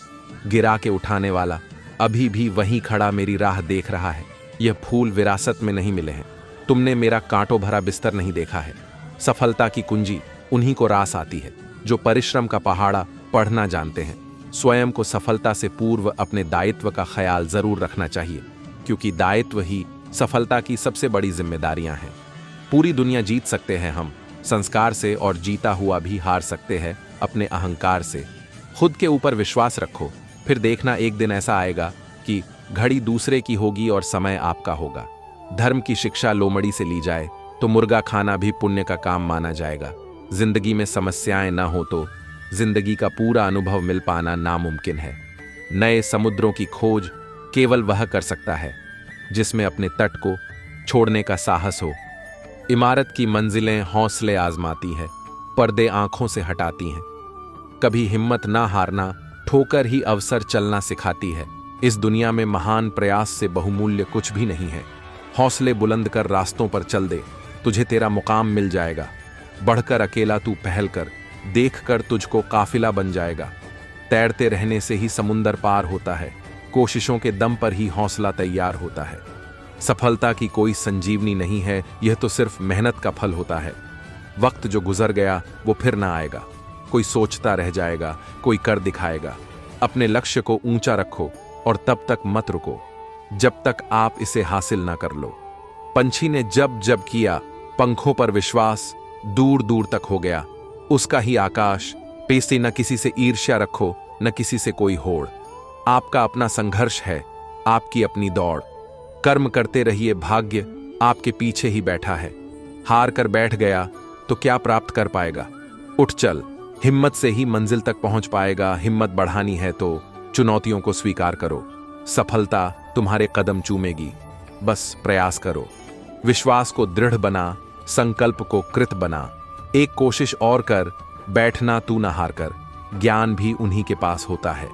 गिरा के उठाने वाला अभी भी वहीं खड़ा मेरी राह देख रहा है। यह फूल विरासत में नहीं मिले हैं, तुमने मेरा कांटों भरा बिस्तर नहीं देखा है। सफलता की कुंजी उन्हीं को रास आती है जो परिश्रम का पहाड़ा पढ़ना जानते हैं। स्वयं को सफलता से पूर्व अपने दायित्व का ख्याल जरूर रखना चाहिए, क्योंकि दायित्व ही सफलता की सबसे बड़ी जिम्मेदारियां हैं। पूरी दुनिया जीत सकते हैं हम संस्कार से, और जीता हुआ भी हार सकते हैं अपने अहंकार से। खुद के ऊपर विश्वास रखो, फिर देखना एक दिन ऐसा आएगा कि घड़ी दूसरे की होगी और समय आपका होगा। धर्म की शिक्षा लोमड़ी से ली जाए तो मुर्गा खाना भी पुण्य का काम माना जाएगा। जिंदगी में समस्याएं न हो तो जिंदगी का पूरा अनुभव मिल पाना नामुमकिन है। नए समुद्रों की खोज केवल वह कर सकता है जिसमें अपने तट को छोड़ने का साहस हो। इमारत की मंजिलें हौसले आजमाती है, पर्दे आंखों से हटाती हैं। कभी हिम्मत ना हारना, ठोकर ही अवसर चलना सिखाती है। इस दुनिया में महान प्रयास से बहुमूल्य कुछ भी नहीं है। हौसले बुलंद कर रास्तों पर चल दे, तुझे तेरा मुकाम मिल जाएगा। बढ़कर अकेला तू पहल कर, देख कर तुझको काफिला बन जाएगा। तैरते रहने से ही समुंदर पार होता है, कोशिशों के दम पर ही हौसला तैयार होता है। सफलता की कोई संजीवनी नहीं है, यह तो सिर्फ मेहनत का फल होता है। वक्त जो गुजर गया वो फिर ना आएगा। कोई सोचता रह जाएगा, कोई कर दिखाएगा। अपने लक्ष्य को ऊंचा रखो और तब तक मत रुको जब तक आप इसे हासिल ना कर लो। पंछी ने जब जब किया पंखों पर विश्वास, दूर दूर तक हो गया उसका ही आकाश। पेशी न किसी से ईर्ष्या रखो, न किसी से कोई होड़। आपका अपना संघर्ष है, आपकी अपनी दौड़। कर्म करते रहिए, भाग्य आपके पीछे ही बैठा है। हार कर बैठ गया तो क्या प्राप्त कर पाएगा? उठ चल, हिम्मत से ही मंजिल तक पहुंच पाएगा। हिम्मत बढ़ानी है तो चुनौतियों को स्वीकार करो। सफलता तुम्हारे कदम चूमेगी, बस प्रयास करो। विश्वास को दृढ़ बना, संकल्प को कृत बना। एक कोशिश और कर, बैठना तू न हार कर। ज्ञान भी उन्हीं के पास होता है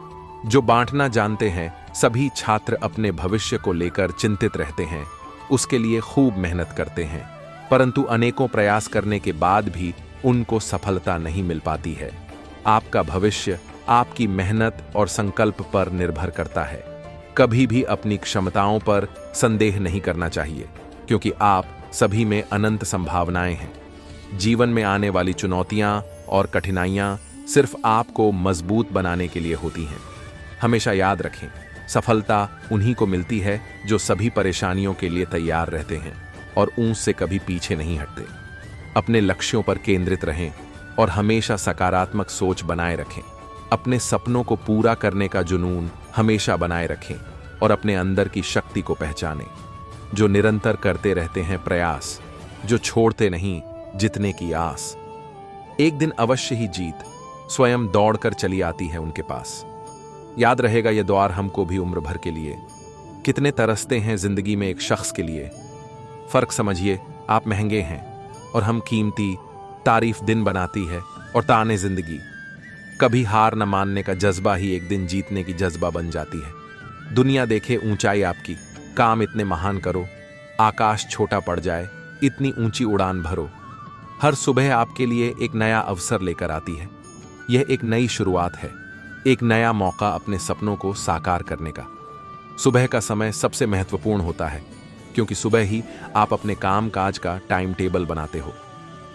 जो बांटना जानते हैं। सभी छात्र अपने भविष्य को लेकर चिंतित रहते हैं, उसके लिए खूब मेहनत करते हैं, परंतु अनेकों प्रयास करने के बाद भी उनको सफलता नहीं मिल पाती है। आपका भविष्य आपकी मेहनत और संकल्प पर निर्भर करता है। कभी भी अपनी क्षमताओं पर संदेह नहीं करना चाहिए, क्योंकि आप सभी में अनंत संभावनाएं हैं। जीवन में आने वाली चुनौतियां और कठिनाइयां सिर्फ आपको मजबूत बनाने के लिए होती हैं। हमेशा याद रखें, सफलता उन्हीं को मिलती है जो सभी परेशानियों के लिए तैयार रहते हैं और ऊंच से कभी पीछे नहीं हटते। अपने लक्ष्यों पर केंद्रित रहें और हमेशा सकारात्मक सोच बनाए रखें। अपने सपनों को पूरा करने का जुनून हमेशा बनाए रखें और अपने अंदर की शक्ति को पहचानें। जो निरंतर करते रहते हैं प्रयास, जो छोड़ते नहीं जितने की आस, एक दिन अवश्य ही जीत स्वयं दौड़कर चली आती है उनके पास। याद रहेगा यह द्वार हमको भी उम्र भर के लिए। कितने तरसते हैं जिंदगी में एक शख्स के लिए। फर्क समझिए, आप महंगे हैं और हम कीमती। तारीफ दिन बनाती है और ताने जिंदगी। कभी हार न मानने का जज्बा ही एक दिन जीतने की जज्बा बन जाती है। दुनिया देखे ऊंचाई आपकी, काम इतने महान करो, आकाश छोटा पड़ जाए, इतनी ऊंची उड़ान भरो। हर सुबह आपके लिए एक नया अवसर लेकर आती है। यह एक नई शुरुआत है, एक नया मौका अपने सपनों को साकार करने का। सुबह का समय सबसे महत्वपूर्ण होता है, क्योंकि सुबह ही आप अपने काम काज का टाइम टेबल बनाते हो।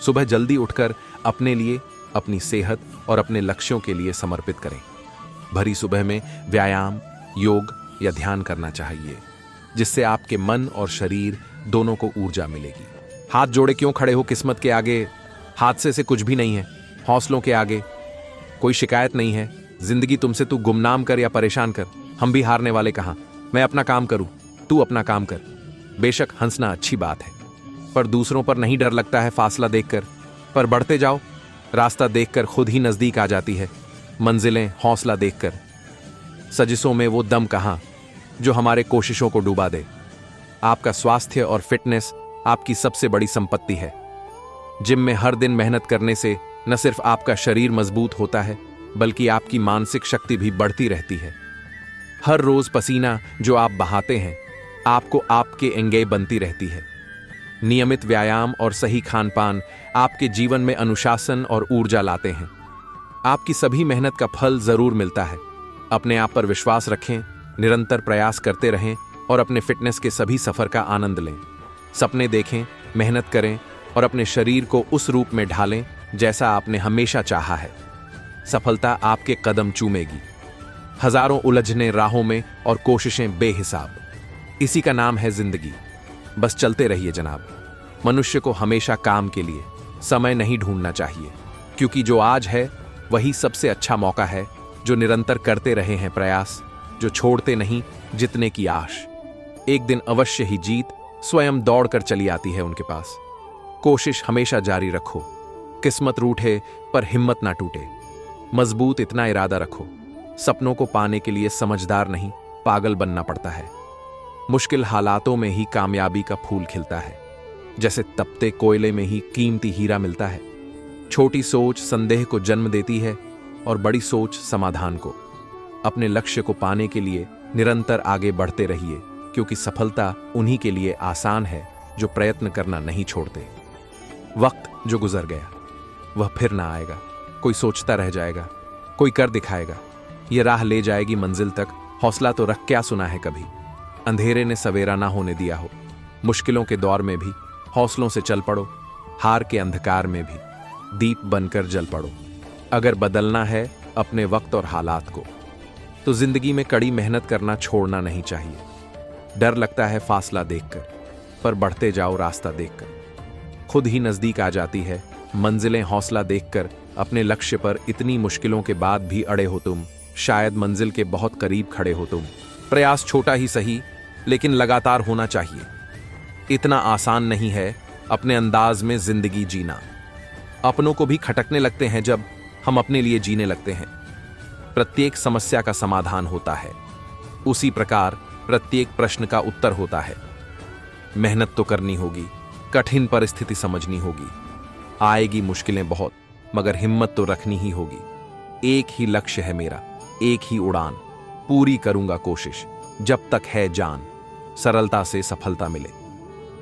सुबह जल्दी उठकर अपने लिए, अपनी सेहत और अपने लक्ष्यों के लिए समर्पित करें। भरी सुबह में व्यायाम, योग या ध्यान करना चाहिए, जिससे आपके मन और शरीर दोनों को ऊर्जा मिलेगी। हाथ जोड़े क्यों खड़े हो किस्मत के आगे? हादसे से कुछ भी नहीं है, हौसलों के आगे कोई शिकायत नहीं है। जिंदगी तुमसे तू गुमनाम कर या परेशान कर, हम भी हारने वाले कहां। मैं अपना काम करूं, तू अपना काम कर। बेशक हंसना अच्छी बात है, पर दूसरों पर नहीं डर लगता है फासला देखकर। पर बढ़ते जाओ, रास्ता देखकर खुद ही नजदीक आ जाती है मंजिलें। हौसला देखकर सजिशों में वो दम कहां जो हमारे कोशिशों को डुबा दे। आपका स्वास्थ्य और फिटनेस आपकी सबसे बड़ी संपत्ति है। जिम में हर दिन मेहनत करने से न सिर्फ आपका शरीर मजबूत होता है, बल्कि आपकी मानसिक शक्ति भी बढ़ती रहती है। हर रोज पसीना जो आप बहाते हैं, आपको आपके एंगे बनती रहती है। नियमित व्यायाम और सही खानपान आपके जीवन में अनुशासन और ऊर्जा लाते हैं। आपकी सभी मेहनत का फल जरूर मिलता है। अपने आप पर विश्वास रखें, निरंतर प्रयास करते रहें और अपने फिटनेस के सभी सफर का आनंद लें। सपने देखें, मेहनत करें और अपने शरीर को उस रूप में ढालें जैसा आपने हमेशा चाहा है। सफलता आपके कदम चूमेगी। हजारों उलझने राहों में और कोशिशें बेहिसाब। इसी का नाम है जिंदगी। बस चलते रहिए जनाब। मनुष्य को हमेशा काम के लिए समय नहीं ढूंढना चाहिए, क्योंकि जो आज है वही सबसे अच्छा मौका है। जो निरंतर करते रहे हैं प्रयास, जो छोड़ते नहीं जितने की आश, एक दिन अवश्य ही जीत स्वयं दौड़कर चली आती है उनके पास। कोशिश हमेशा जारी रखो। किस्मत रूठे पर हिम्मत ना टूटे। मजबूत इतना इरादा रखो। सपनों को पाने के लिए समझदार नहीं, पागल बनना पड़ता है। मुश्किल हालातों में ही कामयाबी का फूल खिलता है। जैसे तपते कोयले में ही कीमती हीरा मिलता है। छोटी सोच संदेह को जन्म देती है और बड़ी सोच समाधान को। अपने लक्ष्य को पाने के लिए निरंतर आगे बढ़ते रहिए, क्योंकि सफलता उन्हीं के लिए आसान है जो प्रयत्न करना नहीं छोड़ते। वक्त जो गुजर गया वह फिर ना आएगा। कोई सोचता रह जाएगा, कोई कर दिखाएगा। ये राह ले जाएगी मंजिल तक। हौसला तो रख क्या सुना है कभी। अंधेरे ने सवेरा ना होने दिया हो। मुश्किलों के दौर में भी हौसलों से चल पड़ो। हार के अंधकार में भी दीप बनकर जल पड़ो। अगर बदलना है अपने वक्त और हालात को, तो जिंदगी में कड़ी मेहनत करना छोड़ना नहीं चाहिए। डर लगता है फासला देखकर, पर बढ़ते जाओ रास्ता देखकर। खुद ही नजदीक आ जाती है मंजिलें। हौसला देखकर अपने लक्ष्य पर इतनी मुश्किलों के बाद भी अड़े हो तुम। शायद मंजिल के बहुत करीब खड़े हो तुम। प्रयास छोटा ही सही, लेकिन लगातार होना चाहिए। इतना आसान नहीं है अपने अंदाज में जिंदगी जीना। अपनों को भी खटकने लगते हैं जब हम अपने लिए जीने लगते हैं। प्रत्येक समस्या का समाधान होता है, उसी प्रकार प्रत्येक प्रश्न का उत्तर होता है। मेहनत तो करनी होगी, कठिन परिस्थिति समझनी होगी। आएगी मुश्किलें बहुत, मगर हिम्मत तो रखनी ही होगी। एक ही लक्ष्य है मेरा, एक ही उड़ान। पूरी करूंगा कोशिश जब तक है जान। सरलता से सफलता मिले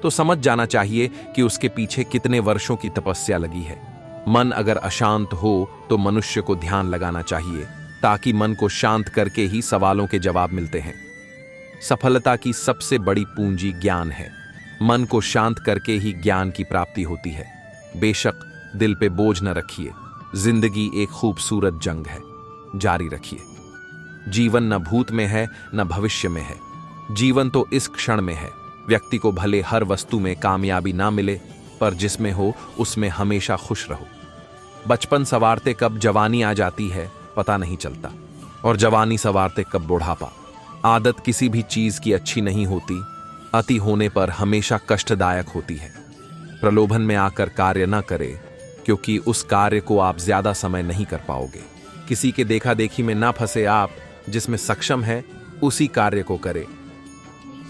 तो समझ जाना चाहिए कि उसके पीछे कितने वर्षों की तपस्या लगी है। मन अगर अशांत हो तो मनुष्य को ध्यान लगाना चाहिए, ताकि मन को शांत करके ही सवालों के जवाब मिलते हैं। सफलता की सबसे बड़ी पूंजी ज्ञान है। मन को शांत करके ही ज्ञान की प्राप्ति होती है। बेशक दिल पे बोझ न रखिए। जिंदगी एक खूबसूरत जंग है, जारी रखिए। जीवन न भूत में है न भविष्य में है। जीवन तो इस क्षण में है। व्यक्ति को भले हर वस्तु में कामयाबी ना मिले, पर जिसमें हो उसमें हमेशा खुश रहो। बचपन सवारते कब जवानी आ जाती है पता नहीं चलता, और जवानी सवारते कब बुढ़ापा। आदत किसी भी चीज की अच्छी नहीं होती, अति होने पर हमेशा कष्टदायक होती है। प्रलोभन में आकर कार्य न करें, क्योंकि उस कार्य को आप ज्यादा समय नहीं कर पाओगे। किसी के देखा देखी में ना फंसे आप, जिसमें सक्षम है उसी कार्य को करें।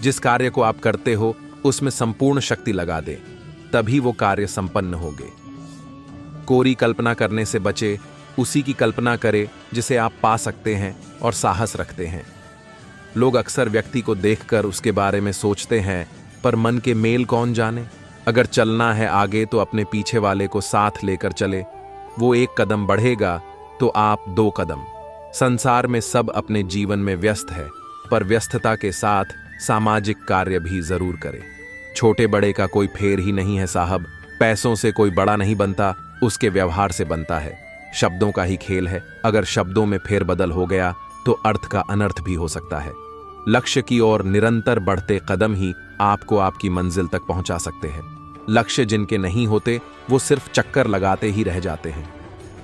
जिस कार्य को आप करते हो उसमें संपूर्ण शक्ति लगा दें, तभी वो कार्य संपन्न होंगे। कोरी कल्पना करने से बचे, उसी की कल्पना करें जिसे आप पा सकते हैं और साहस रखते हैं। लोग अक्सर व्यक्ति को देखकर उसके बारे में सोचते हैं, पर मन के मेल कौन जाने। अगर चलना है आगे तो अपने पीछे वाले को साथ लेकर चले। वो एक कदम बढ़ेगा तो आप 2 कदम। संसार में सब अपने जीवन में व्यस्त है, पर व्यस्तता के साथ सामाजिक कार्य भी जरूर करें। छोटे बड़े का कोई फेर ही नहीं है साहब। पैसों से कोई बड़ा नहीं बनता, उसके व्यवहार से बनता है। शब्दों का ही खेल है। अगर शब्दों में फेरबदल हो गया तो अर्थ का अनर्थ भी हो सकता है। लक्ष्य की ओर निरंतर बढ़ते कदम ही आपको आपकी मंजिल तक पहुंचा सकते हैं। लक्ष्य जिनके नहीं होते वो सिर्फ चक्कर लगाते ही रह जाते हैं।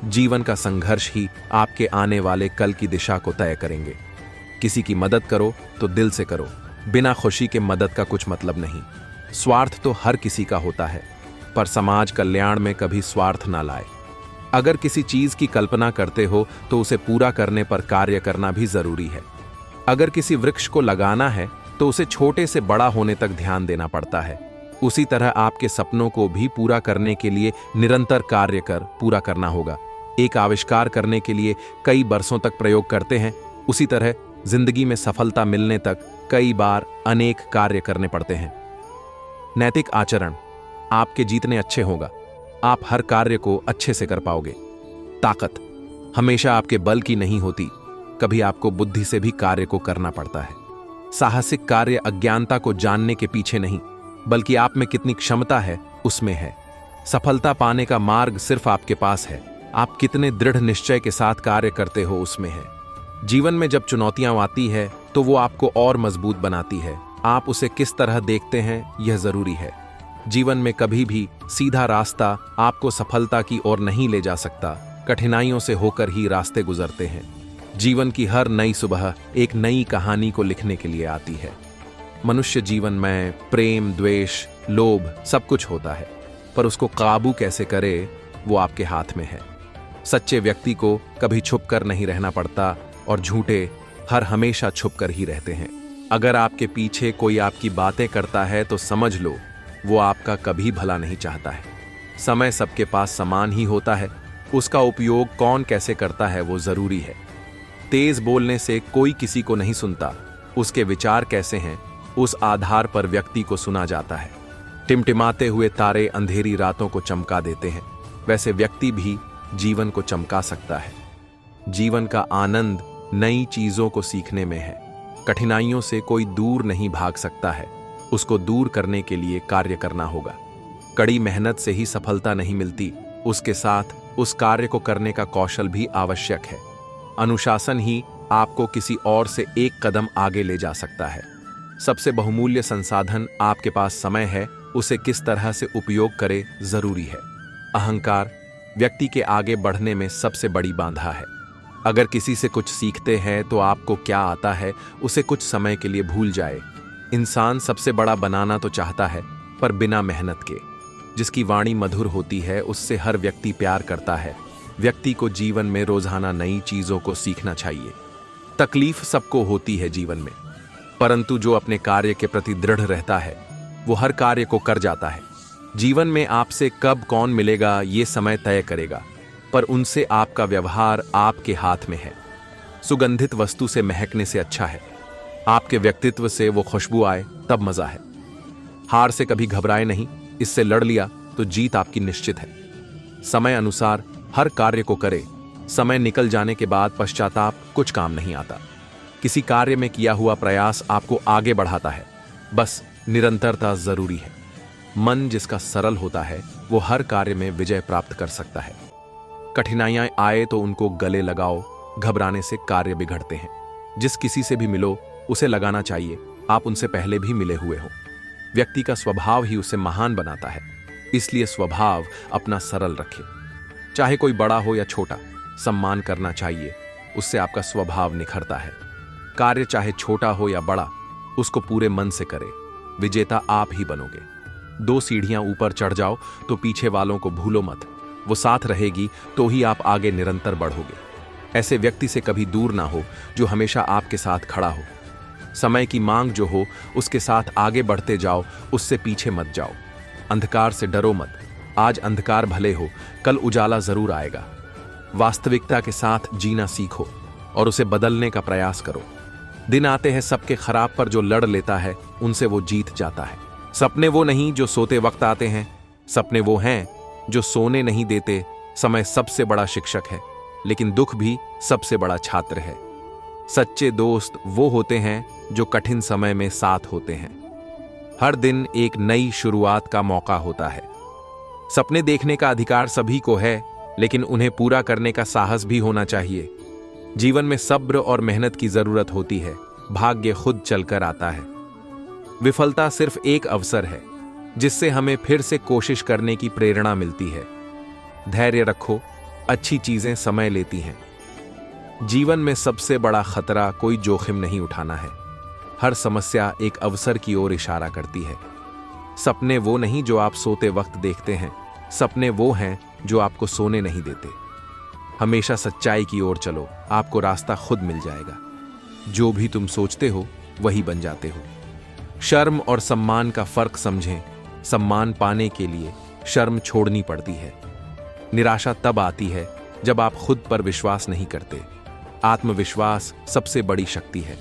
जीवन का संघर्ष ही आपके आने वाले कल की दिशा को तय करेंगे। किसी की मदद करो तो दिल से करो। बिना खुशी के मदद का कुछ मतलब नहीं। स्वार्थ तो हर किसी का होता है, पर समाज कल्याण में कभी स्वार्थ ना लाए। अगर किसी चीज की कल्पना करते हो तो उसे पूरा करने पर कार्य करना भी जरूरी है। अगर किसी वृक्ष को लगाना है तो उसे छोटे से बड़ा होने तक ध्यान देना पड़ता है। उसी तरह आपके सपनों को भी पूरा करने के लिए निरंतर कार्य कर पूरा करना होगा। एक आविष्कार करने के लिए कई बरसों तक प्रयोग करते हैं, उसी तरह जिंदगी में सफलता मिलने तक कई बार अनेक कार्य करने पड़ते हैं। नैतिक आचरण आपके जीतने अच्छे होगा, आप हर कार्य को अच्छे से कर पाओगे। ताकत हमेशा आपके बल की नहीं होती, कभी आपको बुद्धि से भी कार्य को करना पड़ता है। साहसिक कार्य अज्ञानता को जानने के पीछे नहीं, बल्कि आप में कितनी क्षमता है उसमें है। सफलता पाने का मार्ग सिर्फ आपके पास है, आप कितने दृढ़ निश्चय के साथ कार्य करते हो उसमें है। जीवन में जब चुनौतियां आती है तो वो आपको और मजबूत बनाती है, आप उसे किस तरह देखते हैं यह जरूरी है। जीवन में कभी भी सीधा रास्ता आपको सफलता की ओर नहीं ले जा सकता, कठिनाइयों से होकर ही रास्ते गुजरते हैं। जीवन की हर नई सुबह एक नई कहानी को लिखने के लिए आती है। मनुष्य जीवन में प्रेम, द्वेष, लोभ सब कुछ होता है, पर उसको काबू कैसे करे वो आपके हाथ में है। सच्चे व्यक्ति को कभी छुप कर नहीं रहना पड़ता और झूठे हर हमेशा छुप कर ही रहते हैं। अगर आपके पीछे कोई आपकी बातें करता है तो समझ लो वो आपका कभी भला नहीं चाहता है। समय सबके पास समान ही होता है, उसका उपयोग कौन कैसे करता है वो जरूरी है। तेज बोलने से कोई किसी को नहीं सुनता, उसके विचार कैसे हैं उस आधार पर व्यक्ति को सुना जाता है। टिमटिमाते हुए तारे अंधेरी रातों को चमका देते हैं, वैसे व्यक्ति भी जीवन को चमका सकता है। जीवन का आनंद नई चीजों को सीखने में है। कठिनाइयों से कोई दूर नहीं भाग सकता है, उसको दूर करने के लिए कार्य करना होगा। कड़ी मेहनत से ही सफलता नहीं मिलती, उसके साथ उस कार्य को करने का कौशल भी आवश्यक है। अनुशासन ही आपको किसी और से एक कदम आगे ले जा सकता है। सबसे बहुमूल्य संसाधन आपके पास समय है, उसे किस तरह से उपयोग करे जरूरी है। अहंकार व्यक्ति के आगे बढ़ने में सबसे बड़ी बाधा है। अगर किसी से कुछ सीखते हैं तो आपको क्या आता है उसे कुछ समय के लिए भूल जाए। इंसान सबसे बड़ा बनाना तो चाहता है, पर बिना मेहनत के। जिसकी वाणी मधुर होती है उससे हर व्यक्ति प्यार करता है। व्यक्ति को जीवन में रोजाना नई चीजों को सीखना चाहिए। तकलीफ सबको होती है जीवन में, परंतु जो अपने कार्य के प्रति दृढ़ रहता है वो हर कार्य को कर जाता है। जीवन में आपसे कब कौन मिलेगा ये समय तय करेगा, पर उनसे आपका व्यवहार आपके हाथ में है। सुगंधित वस्तु से महकने से अच्छा है आपके व्यक्तित्व से वो खुशबू आए तब मजा है। हार से कभी घबराए नहीं, इससे लड़ लिया तो जीत आपकी निश्चित है। समय अनुसार हर कार्य को करे, समय निकल जाने के बाद पश्चाताप कुछ काम नहीं आता। किसी कार्य में किया हुआ प्रयास आपको आगे बढ़ाता है, बस निरंतरता जरूरी है। मन जिसका सरल होता है वो हर कार्य में विजय प्राप्त कर सकता है। कठिनाइयां आए तो उनको गले लगाओ, घबराने से कार्य बिगड़ते हैं। जिस किसी से भी मिलो उसे लगाना चाहिए आप उनसे पहले भी मिले हुए हो। व्यक्ति का स्वभाव ही उसे महान बनाता है, इसलिए स्वभाव अपना सरल रखे। चाहे कोई बड़ा हो या छोटा, सम्मान करना चाहिए, उससे आपका स्वभाव निखरता है। कार्य चाहे छोटा हो या बड़ा, उसको पूरे मन से करे, विजेता आप ही बनोगे। 2 सीढ़ियां ऊपर चढ़ जाओ तो पीछे वालों को भूलो मत, वो साथ रहेगी तो ही आप आगे निरंतर बढ़ोगे। ऐसे व्यक्ति से कभी दूर ना हो जो हमेशा आपके साथ खड़ा हो। समय की मांग जो हो उसके साथ आगे बढ़ते जाओ, उससे पीछे मत जाओ। अंधकार से डरो मत, आज अंधकार भले हो कल उजाला जरूर आएगा। वास्तविकता के साथ जीना सीखो और उसे बदलने का प्रयास करो। दिन आते हैं सबके खराब पर जो लड़ लेता है उनसे वो जीत जाता है। सपने वो नहीं जो सोते वक्त आते हैं, सपने वो हैं जो सोने नहीं देते। समय सबसे बड़ा शिक्षक है, लेकिन दुख भी सबसे बड़ा छात्र है। सच्चे दोस्त वो होते हैं जो कठिन समय में साथ होते हैं। हर दिन एक नई शुरुआत का मौका होता है। सपने देखने का अधिकार सभी को है, लेकिन उन्हें पूरा करने का साहस भी होना चाहिए। जीवन में सब्र और मेहनत की जरूरत होती है, भाग्य खुद चलकर आता है। विफलता सिर्फ एक अवसर है जिससे हमें फिर से कोशिश करने की प्रेरणा मिलती है। धैर्य रखो, अच्छी चीजें समय लेती हैं। जीवन में सबसे बड़ा खतरा कोई जोखिम नहीं उठाना है। हर समस्या एक अवसर की ओर इशारा करती है। सपने वो नहीं जो आप सोते वक्त देखते हैं, सपने वो हैं जो आपको सोने नहीं देते। हमेशा सच्चाई की ओर चलो, आपको रास्ता खुद मिल जाएगा। जो भी तुम सोचते हो वही बन जाते हो। शर्म और सम्मान का फर्क समझें। सम्मान पाने के लिए शर्म छोड़नी पड़ती है। निराशा तब आती है जब आप खुद पर विश्वास नहीं करते। आत्मविश्वास सबसे बड़ी शक्ति है।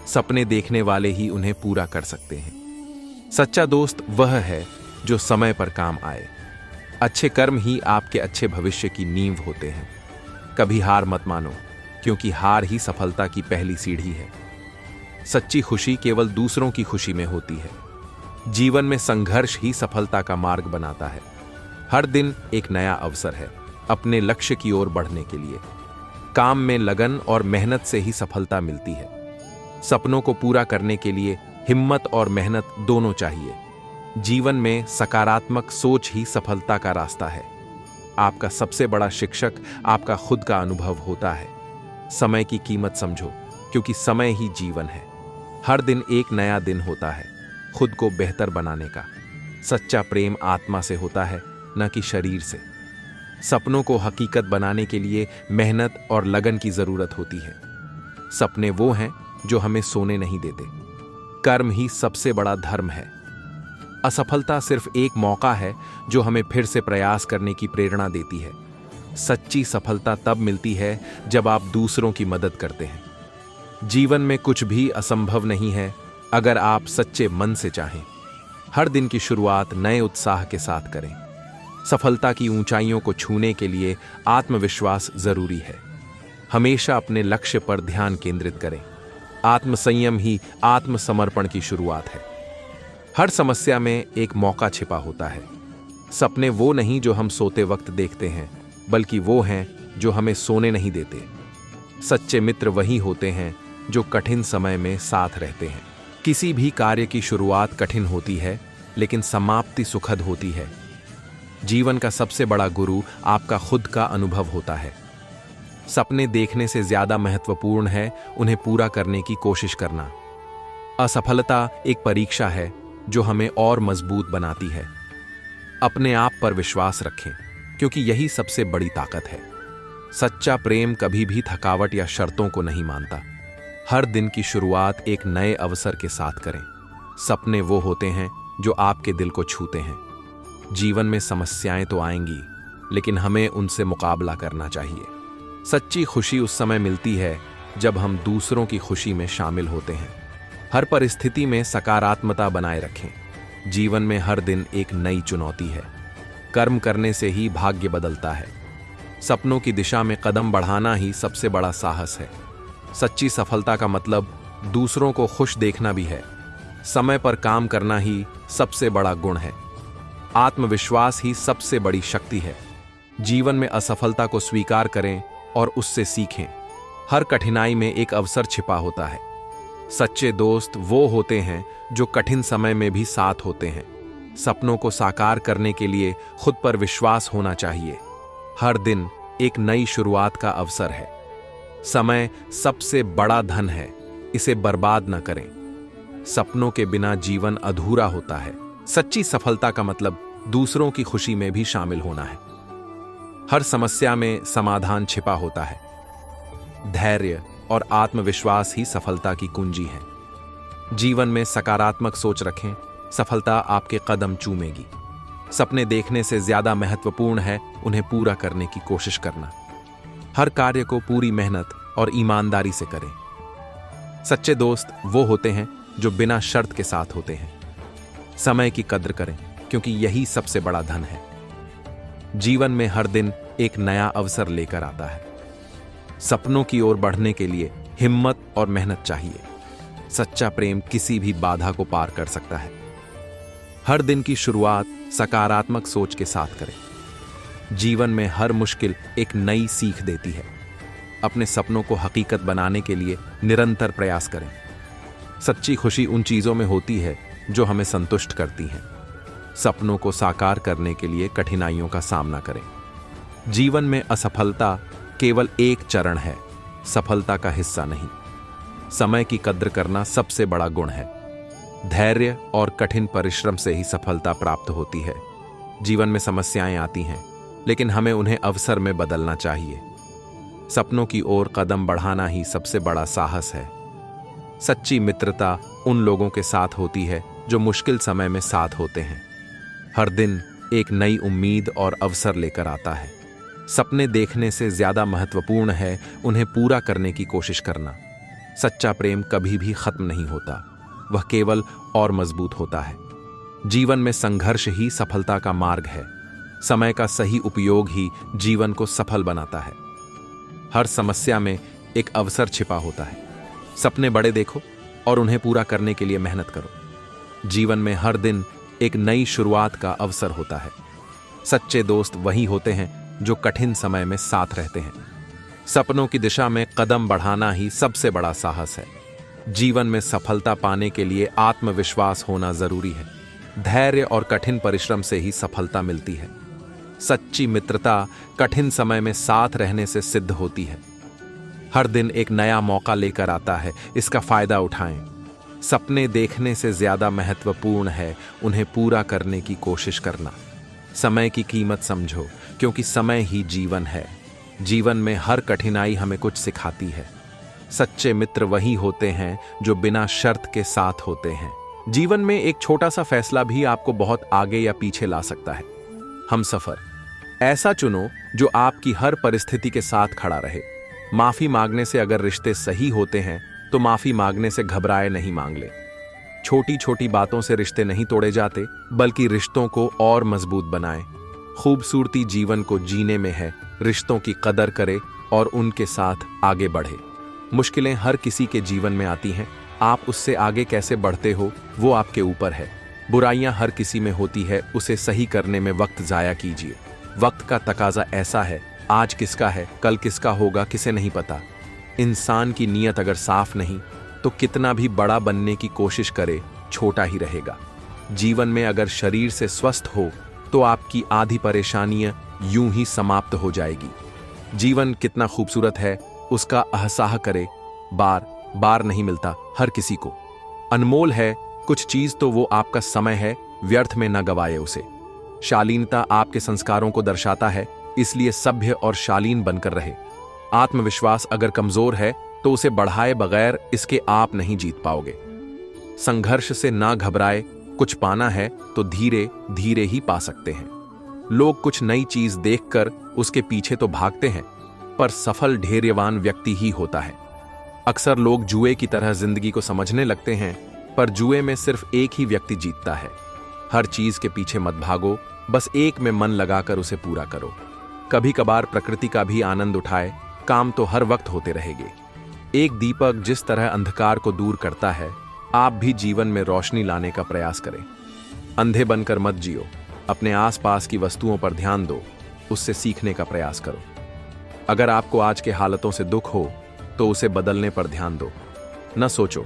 सपने देखने वाले ही उन्हें पूरा कर सकते हैं। सच्चा दोस्त वह है जो समय पर काम आए। अच्छे कर्म ही आपके अच्छे भविष्य की नींव होते हैं। कभी हार मत मानो, क्योंकि हार ही सफलता की पहली सीढ़ी है। सच्ची खुशी केवल दूसरों की खुशी में होती है। जीवन में संघर्ष ही सफलता का मार्ग बनाता है। हर दिन एक नया अवसर है अपने लक्ष्य की ओर बढ़ने के लिए। काम में लगन और मेहनत से ही सफलता मिलती है। सपनों को पूरा करने के लिए हिम्मत और मेहनत दोनों चाहिए। जीवन में सकारात्मक सोच ही सफलता का रास्ता है। आपका सबसे बड़ा शिक्षक आपका खुद का अनुभव होता है। समय की कीमत समझो, क्योंकि समय ही जीवन है। हर दिन एक नया दिन होता है खुद को बेहतर बनाने का। सच्चा प्रेम आत्मा से होता है, न कि शरीर से। सपनों को हकीकत बनाने के लिए मेहनत और लगन की जरूरत होती है। सपने वो हैं जो हमें सोने नहीं देते। कर्म ही सबसे बड़ा धर्म है। असफलता सिर्फ एक मौका है जो हमें फिर से प्रयास करने की प्रेरणा देती है। सच्ची सफलता तब मिलती है जब आप दूसरों की मदद करते हैं। जीवन में कुछ भी असंभव नहीं है अगर आप सच्चे मन से चाहें। हर दिन की शुरुआत नए उत्साह के साथ करें। सफलता की ऊंचाइयों को छूने के लिए आत्मविश्वास जरूरी है। हमेशा अपने लक्ष्य पर ध्यान केंद्रित करें। आत्मसंयम ही आत्मसमर्पण की शुरुआत है। हर समस्या में एक मौका छिपा होता है। सपने वो नहीं जो हम सोते वक्त देखते हैं, बल्कि वो हैं जो हमें सोने नहीं देते। सच्चे मित्र वही होते हैं जो कठिन समय में साथ रहते हैं। किसी भी कार्य की शुरुआत कठिन होती है, लेकिन समाप्ति सुखद होती है। जीवन का सबसे बड़ा गुरु आपका खुद का अनुभव होता है। सपने देखने से ज्यादा महत्वपूर्ण है उन्हें पूरा करने की कोशिश करना। असफलता एक परीक्षा है जो हमें और मजबूत बनाती है। अपने आप पर विश्वास रखें, क्योंकि यही सबसे बड़ी ताकत है। सच्चा प्रेम कभी भी थकावट या शर्तों को नहीं मानता। हर दिन की शुरुआत एक नए अवसर के साथ करें। सपने वो होते हैं जो आपके दिल को छूते हैं। जीवन में समस्याएं तो आएंगी, लेकिन हमें उनसे मुकाबला करना चाहिए। सच्ची खुशी उस समय मिलती है जब हम दूसरों की खुशी में शामिल होते हैं। हर परिस्थिति में सकारात्मकता बनाए रखें। जीवन में हर दिन एक नई चुनौती है। कर्म करने से ही भाग्य बदलता है। सपनों की दिशा में कदम बढ़ाना ही सबसे बड़ा साहस है। सच्ची सफलता का मतलब दूसरों को खुश देखना भी है। समय पर काम करना ही सबसे बड़ा गुण है। आत्मविश्वास ही सबसे बड़ी शक्ति है। जीवन में असफलता को स्वीकार करें और उससे सीखें। हर कठिनाई में एक अवसर छिपा होता है। सच्चे दोस्त वो होते हैं जो कठिन समय में भी साथ होते हैं। सपनों को साकार करने के लिए खुद पर विश्वास होना चाहिए। हर दिन एक नई शुरुआत का अवसर है। समय सबसे बड़ा धन है, इसे बर्बाद न करें। सपनों के बिना जीवन अधूरा होता है। सच्ची सफलता का मतलब दूसरों की खुशी में भी शामिल होना है। हर समस्या में समाधान छिपा होता है। धैर्य और आत्मविश्वास ही सफलता की कुंजी है। जीवन में सकारात्मक सोच रखें, सफलता आपके कदम चूमेगी। सपने देखने से ज्यादा महत्वपूर्ण है उन्हें पूरा करने की कोशिश करना। हर कार्य को पूरी मेहनत और ईमानदारी से करें। सच्चे दोस्त वो होते हैं जो बिना शर्त के साथ होते हैं। समय की कद्र करें, क्योंकि यही सबसे बड़ा धन है। जीवन में हर दिन एक नया अवसर लेकर आता है। सपनों की ओर बढ़ने के लिए हिम्मत और मेहनत चाहिए। सच्चा प्रेम किसी भी बाधा को पार कर सकता है। हर दिन की शुरुआत सकारात्मक सोच के साथ करें। जीवन में हर मुश्किल एक नई सीख देती है। अपने सपनों को हकीकत बनाने के लिए निरंतर प्रयास करें। सच्ची खुशी उन चीजों में होती है जो हमें संतुष्ट करती हैं। सपनों को साकार करने के लिए कठिनाइयों का सामना करें। जीवन में असफलता केवल एक चरण है, सफलता का हिस्सा नहीं। समय की कद्र करना सबसे बड़ा गुण है। धैर्य और कठिन परिश्रम से ही सफलता प्राप्त होती है। जीवन में समस्याएं आती हैं, लेकिन हमें उन्हें अवसर में बदलना चाहिए। सपनों की ओर कदम बढ़ाना ही सबसे बड़ा साहस है। सच्ची मित्रता उन लोगों के साथ होती है जो मुश्किल समय में साथ होते हैं। हर दिन एक नई उम्मीद और अवसर लेकर आता है। सपने देखने से ज्यादा महत्वपूर्ण है उन्हें पूरा करने की कोशिश करना। सच्चा प्रेम कभी भी खत्म नहीं होता, वह केवल और मजबूत होता है। जीवन में संघर्ष ही सफलता का मार्ग है। समय का सही उपयोग ही जीवन को सफल बनाता है। हर समस्या में एक अवसर छिपा होता है। सपने बड़े देखो और उन्हें पूरा करने के लिए मेहनत करो। जीवन में हर दिन एक नई शुरुआत का अवसर होता है। सच्चे दोस्त वही होते हैं जो कठिन समय में साथ रहते हैं। सपनों की दिशा में कदम बढ़ाना ही सबसे बड़ा साहस है। जीवन में सफलता पाने के लिए आत्मविश्वास होना जरूरी है। धैर्य और कठिन परिश्रम से ही सफलता मिलती है। सच्ची मित्रता कठिन समय में साथ रहने से सिद्ध होती है। हर दिन एक नया मौका लेकर आता है, इसका फायदा उठाएं। सपने देखने से ज्यादा महत्वपूर्ण है उन्हें पूरा करने की कोशिश करना। समय की कीमत समझो, क्योंकि समय ही जीवन है। जीवन में हर कठिनाई हमें कुछ सिखाती है। सच्चे मित्र वही होते हैं जो बिना शर्त के साथ होते हैं। जीवन में एक छोटा सा फैसला भी आपको बहुत आगे या पीछे ला सकता है। हमसफर ऐसा चुनो जो आपकी हर परिस्थिति के साथ खड़ा रहे। माफी मांगने से अगर रिश्ते सही होते हैं तो माफी मांगने से घबराए नहीं मांग ले। छोटी छोटी बातों से रिश्ते नहीं तोड़े जाते, बल्कि रिश्तों को और मजबूत बनाएं। खूबसूरती जीवन को जीने में है। रिश्तों की कदर करे और उनके साथ आगे बढ़े। मुश्किलें हर किसी के जीवन में आती हैं। आप उससे आगे कैसे बढ़ते हो वो आपके ऊपर है। बुराइयां हर किसी में होती है, उसे सही करने में वक्त जाया कीजिए। वक्त का तकाजा ऐसा है, आज किसका है कल किसका होगा किसे नहीं पता। इंसान की नीयत अगर साफ नहीं तो कितना भी बड़ा बनने की कोशिश करे छोटा ही रहेगा। जीवन में अगर शरीर से स्वस्थ हो तो आपकी आधी परेशानियां यूं ही समाप्त हो जाएगी। जीवन कितना खूबसूरत है उसका अहसाह करे। बार बार नहीं मिलता हर किसी को। अनमोल है कुछ चीज तो वो आपका समय है, व्यर्थ में न गवाए उसे। शालीनता आपके संस्कारों को दर्शाता है, इसलिए सभ्य और शालीन बनकर रहे। आत्मविश्वास अगर कमजोर है तो उसे बढ़ाए बगैर इसके आप नहीं जीत पाओगे। संघर्ष से ना घबराए, कुछ पाना है तो धीरे धीरे ही पा सकते हैं। लोग कुछ नई चीज देखकर उसके पीछे तो भागते हैं, पर सफल धैर्यवान व्यक्ति ही होता है। अक्सर लोग जुए की तरह जिंदगी को समझने लगते हैं, पर जुए में सिर्फ एक ही व्यक्ति जीतता है। हर चीज के पीछे मत भागो, बस एक में मन लगाकर उसे पूरा करो। कभी कभार प्रकृति का भी आनंद उठाए, काम तो हर वक्त होते रहेंगे। एक दीपक जिस तरह अंधकार को दूर करता है, आप भी जीवन में रोशनी लाने का प्रयास करें। अंधे बनकर मत जियो, अपने आसपास की वस्तुओं पर ध्यान दो, उससे सीखने का प्रयास करो। अगर आपको आज के हालातों से दुख हो तो उसे बदलने पर ध्यान दो। न सोचो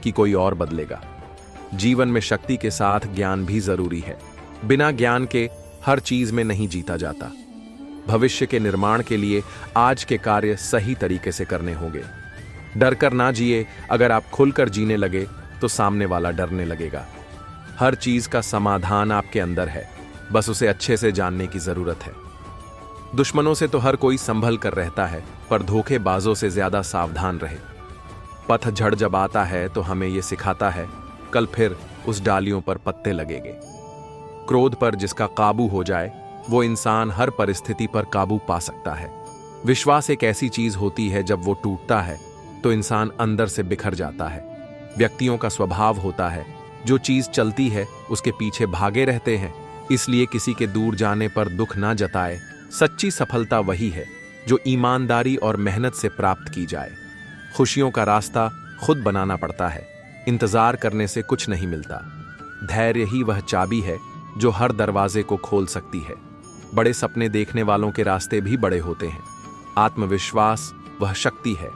कि कोई और बदलेगा। जीवन में शक्ति के साथ ज्ञान भी जरूरी है। बिना ज्ञान के हर चीज में नहीं जीता जाता। भविष्य के निर्माण के लिए आज के कार्य सही तरीके से करने होंगे। डरकर ना जिए, अगर आप खुलकर जीने लगे तो सामने वाला डरने लगेगा। हर चीज का समाधान आपके अंदर है, बस उसे अच्छे से जानने की जरूरत है। दुश्मनों से तो हर कोई संभल कर रहता है, पर धोखेबाजों से ज्यादा सावधान रहे। पतझड़ जब आता है तो हमें यह सिखाता है, कल फिर उस डालियों पर पत्ते लगेंगे। क्रोध पर जिसका काबू हो जाए वो इंसान हर परिस्थिति पर काबू पा सकता है। विश्वास एक ऐसी चीज होती है, जब वो टूटता है तो इंसान अंदर से बिखर जाता है। व्यक्तियों का स्वभाव होता है, जो चीज चलती है उसके पीछे भागे रहते हैं, इसलिए किसी के दूर जाने पर दुख ना जताए। सच्ची सफलता वही है जो ईमानदारी और मेहनत से प्राप्त की जाए। खुशियों का रास्ता खुद बनाना पड़ता है, इंतजार करने से कुछ नहीं मिलता। धैर्य ही वह चाबी है जो हर दरवाजे को खोल सकती है। बड़े सपने देखने वालों के रास्ते भी बड़े होते हैं। आत्मविश्वास वह शक्ति है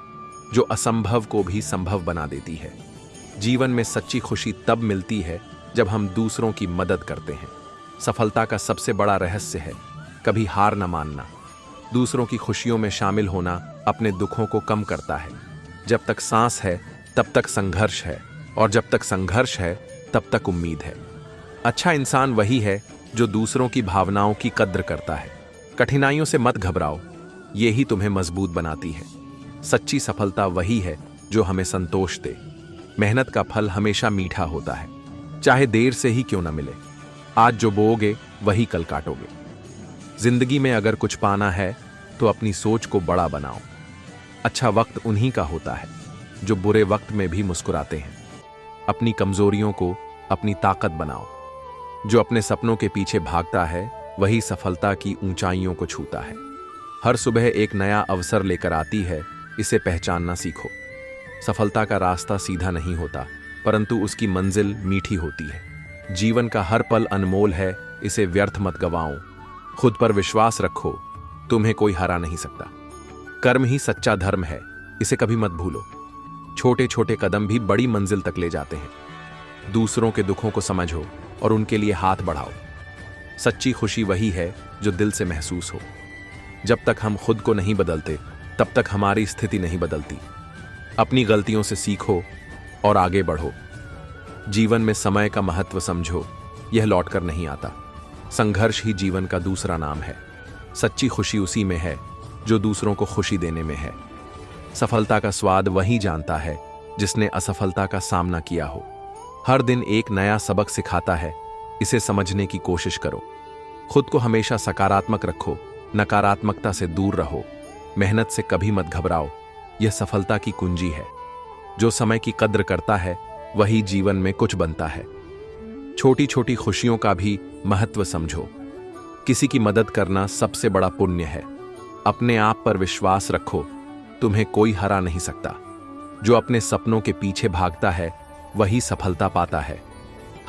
जो असंभव को भी संभव बना देती है। जीवन में सच्ची खुशी तब मिलती है जब हम दूसरों की मदद करते हैं। सफलता का सबसे बड़ा रहस्य है कभी हार न मानना। दूसरों की खुशियों में शामिल होना अपने दुखों को कम करता है। जब तक सांस है तब तक संघर्ष है, और जब तक संघर्ष है तब तक उम्मीद है। अच्छा इंसान वही है जो दूसरों की भावनाओं की कद्र करता है। कठिनाइयों से मत घबराओ, ये ही तुम्हें मजबूत बनाती है। सच्ची सफलता वही है जो हमें संतोष दे। मेहनत का फल हमेशा मीठा होता है, चाहे देर से ही क्यों न मिले। आज जो बोओगे वही कल काटोगे। जिंदगी में अगर कुछ पाना है तो अपनी सोच को बड़ा बनाओ। अच्छा वक्त उन्हीं का होता है जो बुरे वक्त में भी मुस्कुराते हैं। अपनी कमजोरियों को अपनी ताकत बनाओ। जो अपने सपनों के पीछे भागता है वही सफलता की ऊंचाइयों को छूता है। हर सुबह एक नया अवसर लेकर आती है, इसे पहचानना सीखो। सफलता का रास्ता सीधा नहीं होता, परंतु उसकी मंजिल मीठी होती है। जीवन का हर पल अनमोल है, इसे व्यर्थ मत गवाओ। खुद पर विश्वास रखो, तुम्हें कोई हरा नहीं सकता। कर्म ही सच्चा धर्म है, इसे कभी मत भूलो। छोटे छोटे कदम भी बड़ी मंजिल तक ले जाते हैं। दूसरों के दुखों को समझो और उनके लिए हाथ बढ़ाओ। सच्ची खुशी वही है जो दिल से महसूस हो। जब तक हम खुद को नहीं बदलते तब तक हमारी स्थिति नहीं बदलती। अपनी गलतियों से सीखो और आगे बढ़ो। जीवन में समय का महत्व समझो, यह लौटकर नहीं आता। संघर्ष ही जीवन का दूसरा नाम है। सच्ची खुशी उसी में है जो दूसरों को खुशी देने में है। सफलता का स्वाद वही जानता है जिसने असफलता का सामना किया हो। हर दिन एक नया सबक सिखाता है, इसे समझने की कोशिश करो। खुद को हमेशा सकारात्मक रखो, नकारात्मकता से दूर रहो। मेहनत से कभी मत घबराओ, यह सफलता की कुंजी है। जो समय की कद्र करता है वही जीवन में कुछ बनता है। छोटी छोटी खुशियों का भी महत्व समझो। किसी की मदद करना सबसे बड़ा पुण्य है। अपने आप पर विश्वास रखो, तुम्हें कोई हरा नहीं सकता। जो अपने सपनों के पीछे भागता है वही सफलता पाता है।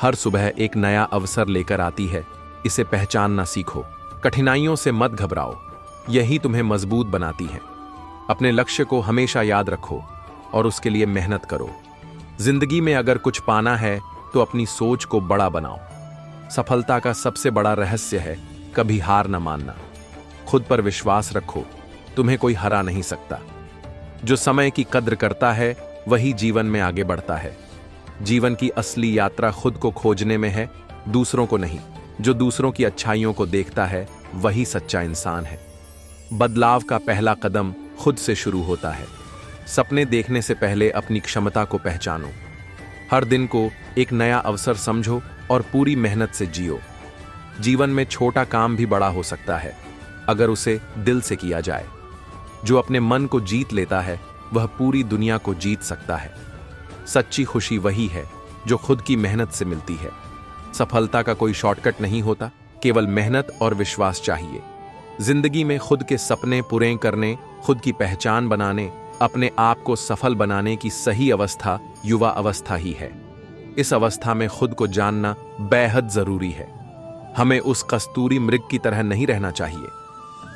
हर सुबह एक नया अवसर लेकर आती है, इसे पहचानना सीखो। कठिनाइयों से मत घबराओ, यही तुम्हें मजबूत बनाती है। अपने लक्ष्य को हमेशा याद रखो और उसके लिए मेहनत करो। जिंदगी में अगर कुछ पाना है तो अपनी सोच को बड़ा बनाओ। सफलता का सबसे बड़ा रहस्य है कभी हार न मानना। खुद पर विश्वास रखो, तुम्हें कोई हरा नहीं सकता। जो समय की कद्र करता है वही जीवन में आगे बढ़ता है। जीवन की असली यात्रा खुद को खोजने में है, दूसरों को नहीं। जो दूसरों की अच्छाइयों को देखता है वही सच्चा इंसान है। बदलाव का पहला कदम खुद से शुरू होता है। सपने देखने से पहले अपनी क्षमता को पहचानो। हर दिन को एक नया अवसर समझो और पूरी मेहनत से जियो। जीवन में छोटा काम भी बड़ा हो सकता है अगर उसे दिल से किया जाए। जो अपने मन को जीत लेता है वह पूरी दुनिया को जीत सकता है। सच्ची खुशी वही है जो खुद की मेहनत से मिलती है। सफलता का कोई शॉर्टकट नहीं होता, केवल मेहनत और विश्वास चाहिए। जिंदगी में खुद के सपने पूरे करने, खुद की पहचान बनाने, अपने आप को सफल बनाने की सही अवस्था युवा अवस्था ही है। इस अवस्था में खुद को जानना बेहद जरूरी है। हमें उस कस्तूरी मृग की तरह नहीं रहना चाहिए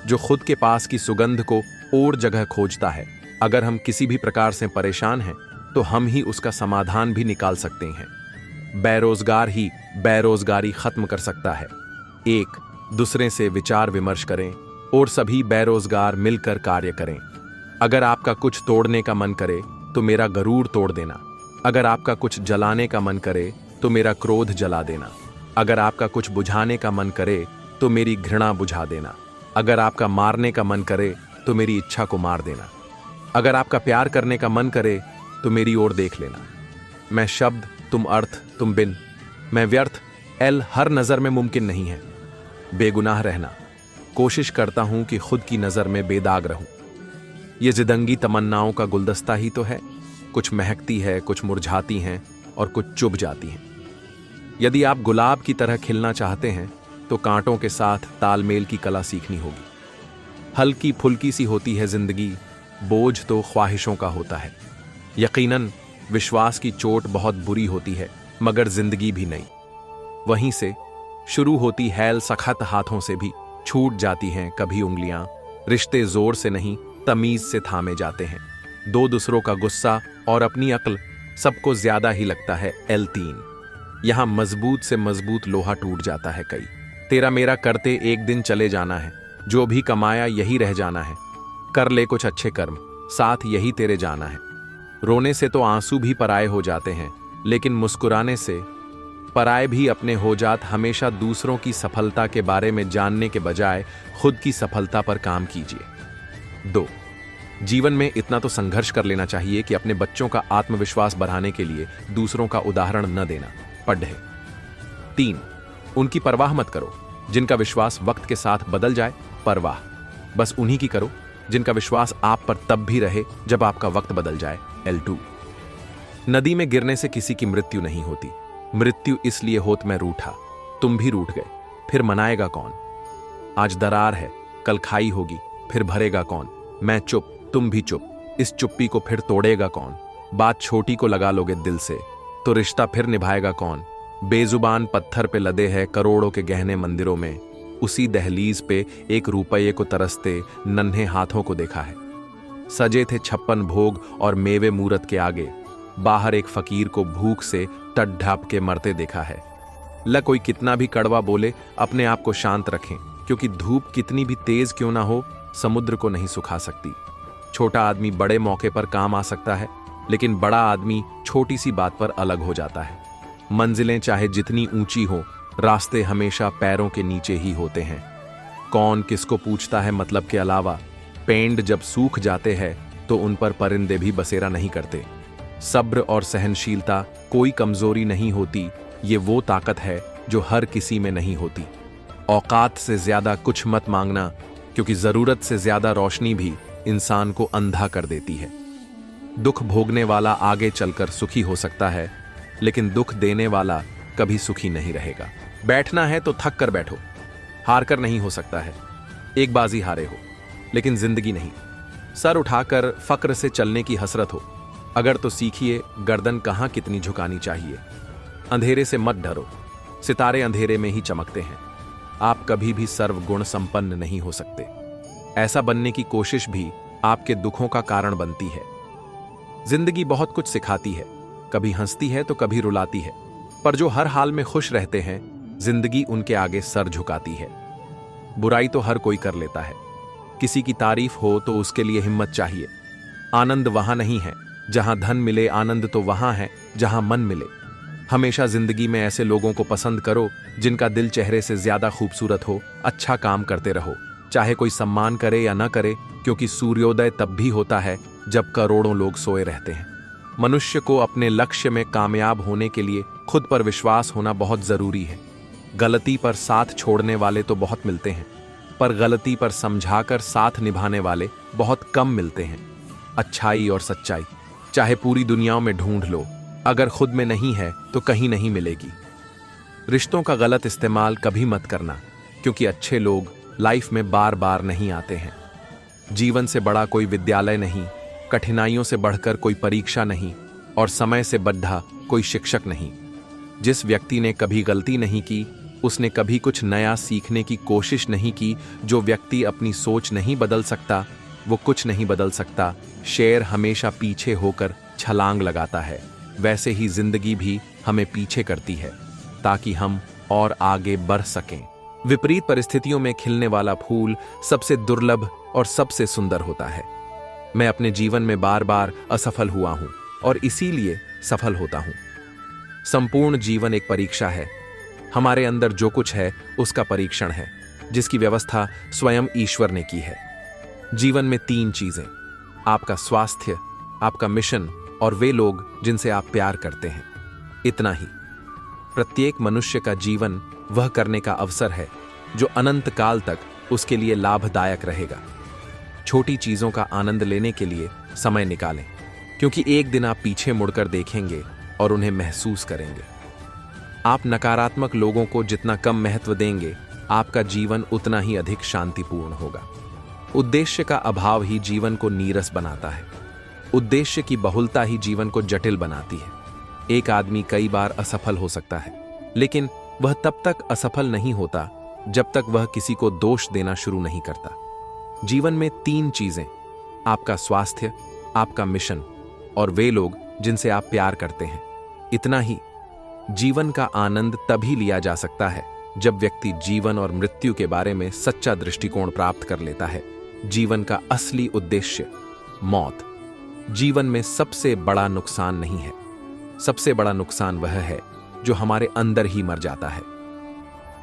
जो खुद के पास की सुगंध को और जगह खोजता है। अगर हम किसी भी प्रकार से परेशान हैं तो हम ही उसका समाधान भी निकाल सकते हैं। बेरोजगार ही बेरोजगारी खत्म कर सकता है। एक दूसरे से विचार विमर्श करें और सभी बेरोजगार मिलकर कार्य करें। अगर आपका कुछ तोड़ने का मन करे तो मेरा गरूर तोड़ देना। अगर आपका कुछ जलाने का मन करे तो मेरा क्रोध जला देना। अगर आपका कुछ बुझाने का मन करे तो मेरी घृणा बुझा देना। अगर आपका मारने का मन करे तो मेरी इच्छा को मार देना। अगर आपका प्यार करने का मन करे तो मेरी ओर देख लेना। मैं शब्द, तुम अर्थ, तुम बिन। मैं व्यर्थ, एल हर नजर में मुमकिन नहीं है। बेगुनाह रहना, कोशिश करता हूं कि खुद की नजर में बेदाग रहूं। ये जिदंगी तमन्नाओं का गुलदस्ता ही तो है। कुछ महकती है, कुछ मुरझाती हैं और कुछ चुभ जाती हैं। यदि आप गुलाब की तरह खिलना चाहते हैं तो कांटों के साथ तालमेल की कला सीखनी होगी। हल्की फुल्की सी होती है जिंदगी, बोझ तो ख्वाहिशों का होता है। यकीनन विश्वास की चोट बहुत बुरी होती है, मगर जिंदगी भी नहीं। वहीं से शुरू होती हैल सख्त हाथों से भी छूट जाती हैं कभी उंगलियां। रिश्ते जोर से नहीं तमीज से थामे जाते हैं। दो दूसरों का गुस्सा और अपनी अक्ल सबको ज्यादा ही लगता है L3। यहां मजबूत से मजबूत लोहा टूट जाता है कई। तेरा मेरा करते एक दिन चले जाना है, जो भी कमाया यही रह जाना है। कर ले कुछ अच्छे कर्म, साथ यही तेरे जाना है। रोने से तो आंसू भी पराये हो जाते हैं, लेकिन मुस्कुराने से पराये भी अपने हो जात। हमेशा दूसरों की सफलता के बारे में जानने के बजाय खुद की सफलता पर काम कीजिए। 2, जीवन में इतना तो संघर्ष कर लेना चाहिए कि अपने बच्चों का आत्मविश्वास बढ़ाने के लिए दूसरों का उदाहरण न देना। पढ़े। 3, उनकी परवाह मत करो, जिनका विश्वास वक्त के साथ बदल जाए, परवाह बस उन्हीं की करो जिनका विश्वास आप पर तब भी रहे जब आपका वक्त बदल जाए। L2। नदी में गिरने से किसी की मृत्यु नहीं होती। मृत्यु इसलिए होत मैं रूठा, तुम भी रूठ गए, फिर मनाएगा कौन। आज दरार है, कल खाई होगी, फिर भरेगा कौन। मैं चुप, तुम भी चुप, इस चुप्पी को फिर तोड़ेगा कौन। बात छोटी को लगा लोगे दिल से तो रिश्ता फिर निभाएगा कौन। बेजुबान पत्थर पे लदे हैं करोड़ों के गहने मंदिरों में, उसी दहलीज पे एक रुपये को तरसते नन्हे हाथों को देखा है। सजे थे 56 भोग और मेवे मूरत के आगे, बाहर एक फकीर को भूख से टट ढाप के मरते देखा है। ल कोई कितना भी कड़वा बोले, अपने आप को शांत रखें, क्योंकि धूप कितनी भी तेज क्यों ना हो, समुद्र को नहीं सुखा सकती। छोटा आदमी बड़े मौके पर काम आ सकता है, लेकिन बड़ा आदमी छोटी सी बात पर अलग हो जाता है। मंजिलें चाहे जितनी ऊंची हो, रास्ते हमेशा पैरों के नीचे ही होते हैं। कौन किसको पूछता है मतलब के अलावा। पेंड जब सूख जाते हैं तो उन पर परिंदे भी बसेरा नहीं करते। सब्र और सहनशीलता कोई कमजोरी नहीं होती, ये वो ताकत है जो हर किसी में नहीं होती। औकात से ज्यादा कुछ मत मांगना, क्योंकि जरूरत से ज्यादा रोशनी भी इंसान को अंधा कर देती है। दुख भोगने वाला आगे चलकर सुखी हो सकता है, लेकिन दुख देने वाला कभी सुखी नहीं रहेगा। बैठना है तो थक कर बैठो, हार कर नहीं हो सकता है। एक बाजी हारे हो, लेकिन जिंदगी नहीं। सर उठाकर फक्र से चलने की हसरत हो, अगर तो सीखिए गर्दन कहाँ कितनी झुकानी चाहिए। अंधेरे से मत डरो, सितारे अंधेरे में ही चमकते हैं। आप कभी भी सर्वगुण संपन्न नहीं हो सकते। ऐसा बनने की कोशिश भी आपके दुखों का कारण बनती है। जिंदगी बहुत कुछ सिखाती है, कभी हंसती है तो कभी रुलाती है, पर जो हर हाल में खुश रहते हैं, जिंदगी उनके आगे सर झुकाती है। बुराई तो हर कोई कर लेता है, किसी की तारीफ हो तो उसके लिए हिम्मत चाहिए। आनंद वहां नहीं है जहां धन मिले, आनंद तो वहां है जहां मन मिले। हमेशा जिंदगी में ऐसे लोगों को पसंद करो जिनका दिल चेहरे से ज्यादा खूबसूरत हो। अच्छा काम करते रहो, चाहे कोई सम्मान करे या ना करे, क्योंकि सूर्योदय तब भी होता है जब करोड़ों लोग सोए रहते हैं। मनुष्य को अपने लक्ष्य में कामयाब होने के लिए खुद पर विश्वास होना बहुत जरूरी है। गलती पर साथ छोड़ने वाले तो बहुत मिलते हैं, पर गलती पर समझाकर साथ निभाने वाले बहुत कम मिलते हैं। अच्छाई और सच्चाई चाहे पूरी दुनिया में ढूंढ लो, अगर खुद में नहीं है तो कहीं नहीं मिलेगी। रिश्तों का गलत इस्तेमाल कभी मत करना, क्योंकि अच्छे लोग लाइफ में बार बार नहीं आते हैं। जीवन से बड़ा कोई विद्यालय नहीं, कठिनाइयों से बढ़कर कोई परीक्षा नहीं, और समय से बढ़ा कोई शिक्षक नहीं। जिस व्यक्ति ने कभी गलती नहीं की, उसने कभी कुछ नया सीखने की कोशिश नहीं की। जो व्यक्ति अपनी सोच नहीं बदल सकता, वो कुछ नहीं बदल सकता। शेर हमेशा पीछे होकर छलांग लगाता है, वैसे ही जिंदगी भी हमें पीछे करती है, ताकि हम और आगे बढ़ सकें। विपरीत परिस्थितियों में खिलने वाला फूल सबसे दुर्लभ और सबसे सुंदर होता है। मैं अपने जीवन में बार बार असफल हुआ हूं, और इसीलिए सफल होता हूं। संपूर्ण जीवन एक परीक्षा है। हमारे अंदर जो कुछ है उसका परीक्षण है, जिसकी व्यवस्था स्वयं ईश्वर ने की है। जीवन में 3 चीजें, आपका स्वास्थ्य, आपका मिशन और वे लोग जिनसे आप प्यार करते हैं। इतना ही। प्रत्येक मनुष्य का जीवन वह करने का अवसर है जो अनंत काल तक उसके लिए लाभदायक रहेगा। छोटी चीजों का आनंद लेने के लिए समय निकालें, क्योंकि एक दिन आप पीछे मुड़कर देखेंगे और उन्हें महसूस करेंगे। आप नकारात्मक लोगों को जितना कम महत्व देंगे, आपका जीवन उतना ही अधिक शांतिपूर्ण होगा। उद्देश्य का अभाव ही जीवन को नीरस बनाता है। उद्देश्य की बहुलता ही जीवन को जटिल बनाती है। एक आदमी कई बार असफल हो सकता है, लेकिन वह तब तक असफल नहीं होता जब तक वह किसी को दोष देना शुरू नहीं करता। जीवन में 3 चीजें, आपका स्वास्थ्य, आपका मिशन और वे लोग जिनसे आप प्यार करते हैं। इतना ही। जीवन का आनंद तभी लिया जा सकता है जब व्यक्ति जीवन और मृत्यु के बारे में सच्चा दृष्टिकोण प्राप्त कर लेता है। जीवन का असली उद्देश्य मौत। जीवन में सबसे बड़ा नुकसान नहीं है, सबसे बड़ा नुकसान वह है जो हमारे अंदर ही मर जाता है।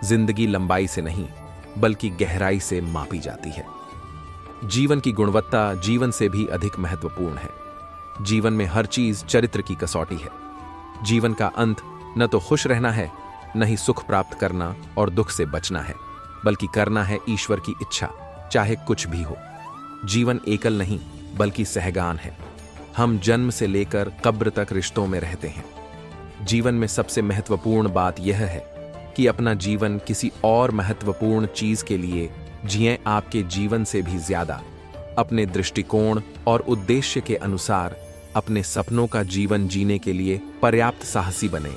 जिंदगी लंबाई से नहीं, बल्कि गहराई से मापी जाती है। जीवन की गुणवत्ता जीवन से भी अधिक महत्वपूर्ण है। जीवन में हर चीज चरित्र की कसौटी है। जीवन का अंत न तो खुश रहना है, न ही सुख प्राप्त करना और दुख से बचना है। बल्कि करना है ईश्वर की इच्छा, चाहे कुछ भी हो। जीवन एकल नहीं बल्कि सहगान है। हम जन्म से लेकर कब्र तक रिश्तों में रहते हैं। जीवन में सबसे महत्वपूर्ण बात यह है कि अपना जीवन किसी और महत्वपूर्ण चीज के लिए जिएं। आपके जीवन से भी ज्यादा अपने दृष्टिकोण और उद्देश्य के अनुसार अपने सपनों का जीवन जीने के लिए पर्याप्त साहसी बने।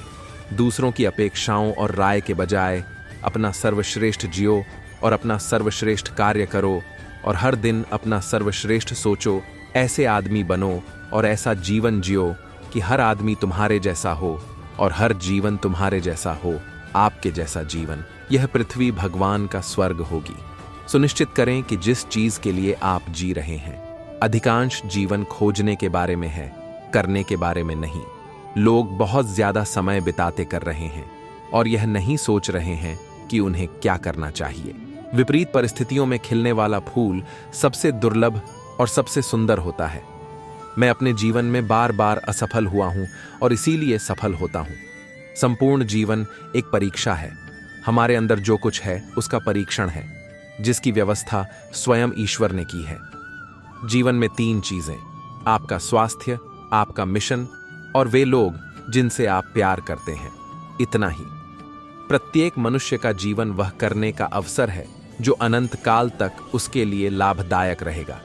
दूसरों की अपेक्षाओं और राय के बजाय अपना सर्वश्रेष्ठ जियो और अपना सर्वश्रेष्ठ कार्य करो और हर दिन अपना सर्वश्रेष्ठ सोचो। ऐसे आदमी बनो और ऐसा जीवन जियो कि हर आदमी तुम्हारे जैसा हो और हर जीवन तुम्हारे जैसा हो, आपके जैसा जीवन। यह पृथ्वी भगवान का स्वर्ग होगी। सुनिश्चित करें कि जिस चीज के लिए आप जी रहे हैं, अधिकांश जीवन खोजने के बारे में है, करने के बारे में नहीं। लोग बहुत ज्यादा समय बिताते कर रहे हैं और यह नहीं सोच रहे हैं कि उन्हें क्या करना चाहिए। विपरीत परिस्थितियों में खिलने वाला फूल सबसे दुर्लभ और सबसे सुंदर होता है। मैं अपने जीवन में बार बार असफल हुआ हूं और इसीलिए सफल होता हूं। संपूर्ण जीवन एक परीक्षा है। हमारे अंदर जो कुछ है उसका परीक्षण है, जिसकी व्यवस्था स्वयं ईश्वर ने की है। जीवन में 3 चीजें, आपका स्वास्थ्य, आपका मिशन और वे लोग जिनसे आप प्यार करते हैं। इतना ही। प्रत्येक मनुष्य का जीवन वह करने का अवसर है जो अनंत काल तक उसके लिए लाभदायक रहेगा।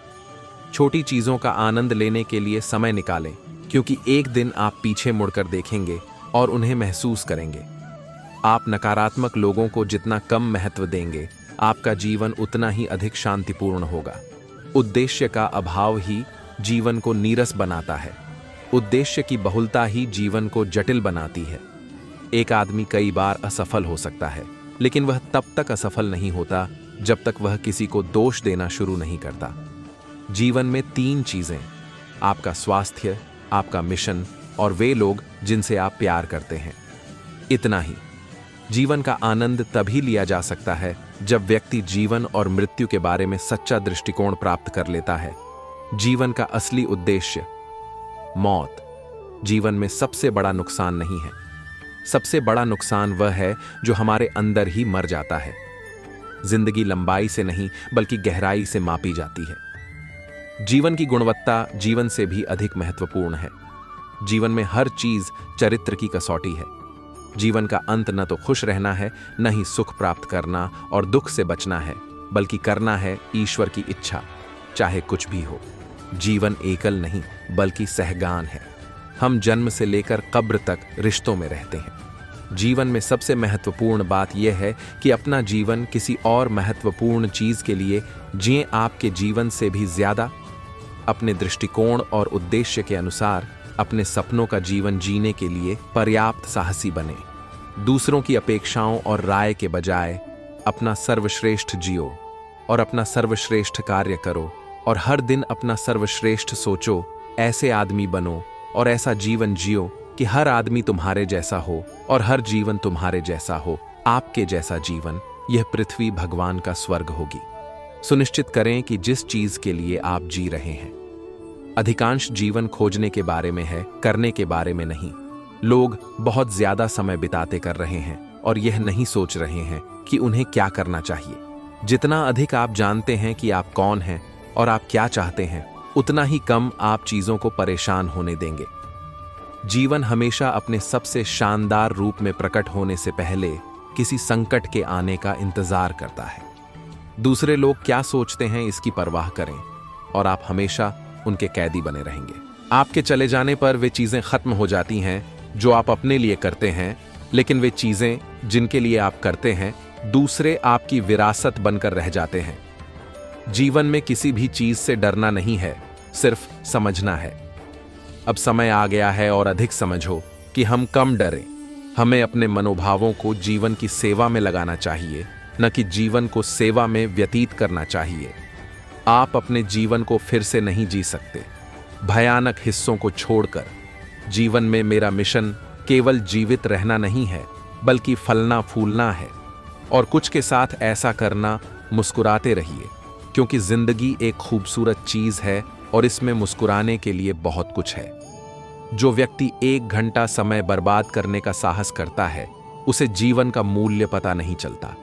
छोटी चीजों का आनंद लेने के लिए समय निकालें, क्योंकि एक दिन आप पीछे मुड़कर देखेंगे और उन्हें महसूस करेंगे। आप नकारात्मक लोगों को जितना कम महत्व देंगे, आपका जीवन उतना ही अधिक शांतिपूर्ण होगा। उद्देश्य का अभाव ही जीवन को नीरस बनाता है। उद्देश्य की बहुलता ही जीवन को जटिल बनाती है। एक आदमी कई बार असफल हो सकता है, लेकिन वह तब तक असफल नहीं होता जब तक वह किसी को दोष देना शुरू नहीं करता। जीवन में 3 चीजें, आपका स्वास्थ्य, आपका मिशन और वे लोग जिनसे आप प्यार करते हैं। इतना ही। जीवन का आनंद तभी लिया जा सकता है जब व्यक्ति जीवन और मृत्यु के बारे में सच्चा दृष्टिकोण प्राप्त कर लेता है। जीवन का असली उद्देश्य, मौत, जीवन में सबसे बड़ा नुकसान नहीं है। सबसे बड़ा नुकसान वह है जो हमारे अंदर ही मर जाता है। जिंदगी लंबाई से नहीं बल्कि गहराई से मापी जाती है। जीवन की गुणवत्ता जीवन से भी अधिक महत्वपूर्ण है। जीवन में हर चीज चरित्र की कसौटी है। जीवन का अंत न तो खुश रहना है, न ही सुख प्राप्त करना और दुख से बचना है, बल्कि करना है ईश्वर की इच्छा, चाहे कुछ भी हो। जीवन एकल नहीं बल्कि सहगान है। हम जन्म से लेकर कब्र तक रिश्तों में रहते हैं। जीवन में सबसे महत्वपूर्ण बात यह है कि अपना जीवन किसी और महत्वपूर्ण चीज के लिए जिएं। आपके जीवन से भी ज्यादा अपने दृष्टिकोण और उद्देश्य के अनुसार अपने सपनों का जीवन जीने के लिए पर्याप्त साहसी बने। दूसरों की अपेक्षाओं और राय के बजाय अपना सर्वश्रेष्ठ जियो और अपना सर्वश्रेष्ठ कार्य करो और हर दिन अपना सर्वश्रेष्ठ सोचो। ऐसे आदमी बनो और ऐसा जीवन जियो कि हर आदमी तुम्हारे जैसा हो और हर जीवन तुम्हारे जैसा हो, आपके जैसा जीवन। यह पृथ्वी भगवान का स्वर्ग होगी। सुनिश्चित करें कि जिस चीज के लिए आप जी रहे हैं, अधिकांश जीवन खोजने के बारे में है, करने के बारे में नहीं। लोग बहुत ज्यादा समय बिताते कर रहे हैं और यह नहीं सोच रहे हैं कि उन्हें क्या करना चाहिए। जितना अधिक आप जानते हैं कि आप कौन हैं और आप क्या चाहते हैं, उतना ही कम आप चीजों को परेशान होने देंगे। जीवन हमेशा अपने सबसे शानदार रूप में प्रकट होने से पहले किसी संकट के आने का इंतजार करता है। दूसरे लोग क्या सोचते हैं इसकी परवाह करें और आप हमेशा उनके कैदी बने रहेंगे। आपके चले जाने पर वे चीजें खत्म हो जाती हैं जो आप अपने लिए करते हैं, लेकिन वे चीजें जिनके लिए आप करते हैं दूसरे आपकी विरासत बनकर रह जाते हैं। जीवन में किसी भी चीज से डरना नहीं है, सिर्फ समझना है। अब समय आ गया है और अधिक समझो कि हम कम डरें। हमें अपने मनोभावों को जीवन की सेवा में लगाना चाहिए, न कि जीवन को सेवा में व्यतीत करना चाहिए। आप अपने जीवन को फिर से नहीं जी सकते भयानक हिस्सों को छोड़कर। जीवन में मेरा मिशन केवल जीवित रहना नहीं है, बल्कि फलना फूलना है। और कुछ के साथ ऐसा करना, मुस्कुराते रहिए, क्योंकि जिंदगी एक खूबसूरत चीज है और इसमें मुस्कुराने के लिए बहुत कुछ है। जो व्यक्ति 1 घंटा समय बर्बाद करने का साहस करता है, उसे जीवन का मूल्य पता नहीं चलता।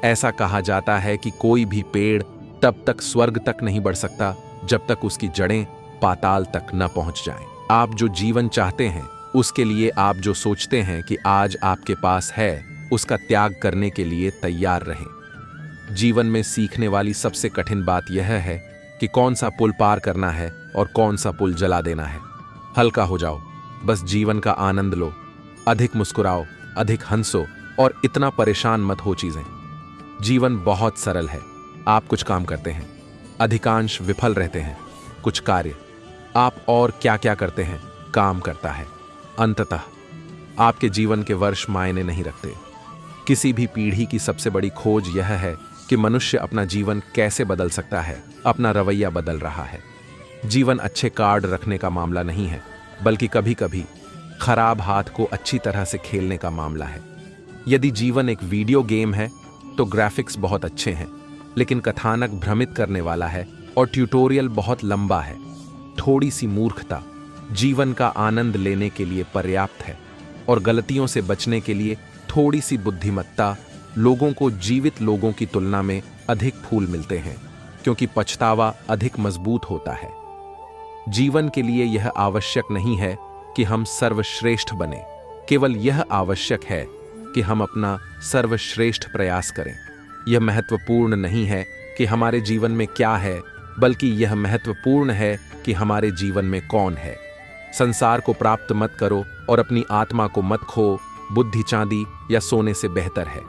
ऐसा कहा जाता है कि कोई भी पेड़ तब तक स्वर्ग तक नहीं बढ़ सकता जब तक उसकी जड़ें पाताल तक न पहुंच जाएं। आप जो जीवन चाहते हैं, उसके लिए आप जो सोचते हैं कि आज आपके पास है, उसका त्याग करने के लिए तैयार रहें। जीवन में सीखने वाली सबसे कठिन बात यह है कि कौन सा पुल पार करना है और कौन सा पुल जला देना है। हल्का हो जाओ, बस जीवन का आनंद लो, अधिक मुस्कुराओ, अधिक हंसो और इतना परेशान मत हो चीजें। जीवन बहुत सरल है। आप कुछ काम करते हैं, अधिकांश विफल रहते हैं। कुछ कार्य आप और क्या क्या करते हैं, काम करता है। अंततः आपके जीवन के वर्ष मायने नहीं रखते। किसी भी पीढ़ी की सबसे बड़ी खोज यह है कि मनुष्य अपना जीवन कैसे बदल सकता है, अपना रवैया बदल रहा है। जीवन अच्छे कार्ड रखने का मामला नहीं है, बल्कि कभी कभी खराब हाथ को अच्छी तरह से खेलने का मामला है। यदि जीवन एक वीडियो गेम है तो ग्राफिक्स बहुत अच्छे हैं, लेकिन कथानक भ्रमित करने वाला है और ट्यूटोरियल बहुत लंबा है। थोड़ी सी मूर्खता जीवन का आनंद लेने के लिए पर्याप्त है, और गलतियों से बचने के लिए थोड़ी सी बुद्धिमत्ता। लोगों को जीवित लोगों की तुलना में अधिक फूल मिलते हैं, क्योंकि पछतावा अधिक मजबूत होता है। जीवन के लिए यह आवश्यक नहीं है कि हम सर्वश्रेष्ठ बने, केवल यह आवश्यक है कि हम अपना सर्वश्रेष्ठ प्रयास करें। यह महत्वपूर्ण नहीं है कि हमारे जीवन में क्या है, बल्कि यह महत्वपूर्ण है कि हमारे जीवन में कौन है। संसार को प्राप्त मत करो और अपनी आत्मा को मत खो। बुद्धि चांदी या सोने से बेहतर है।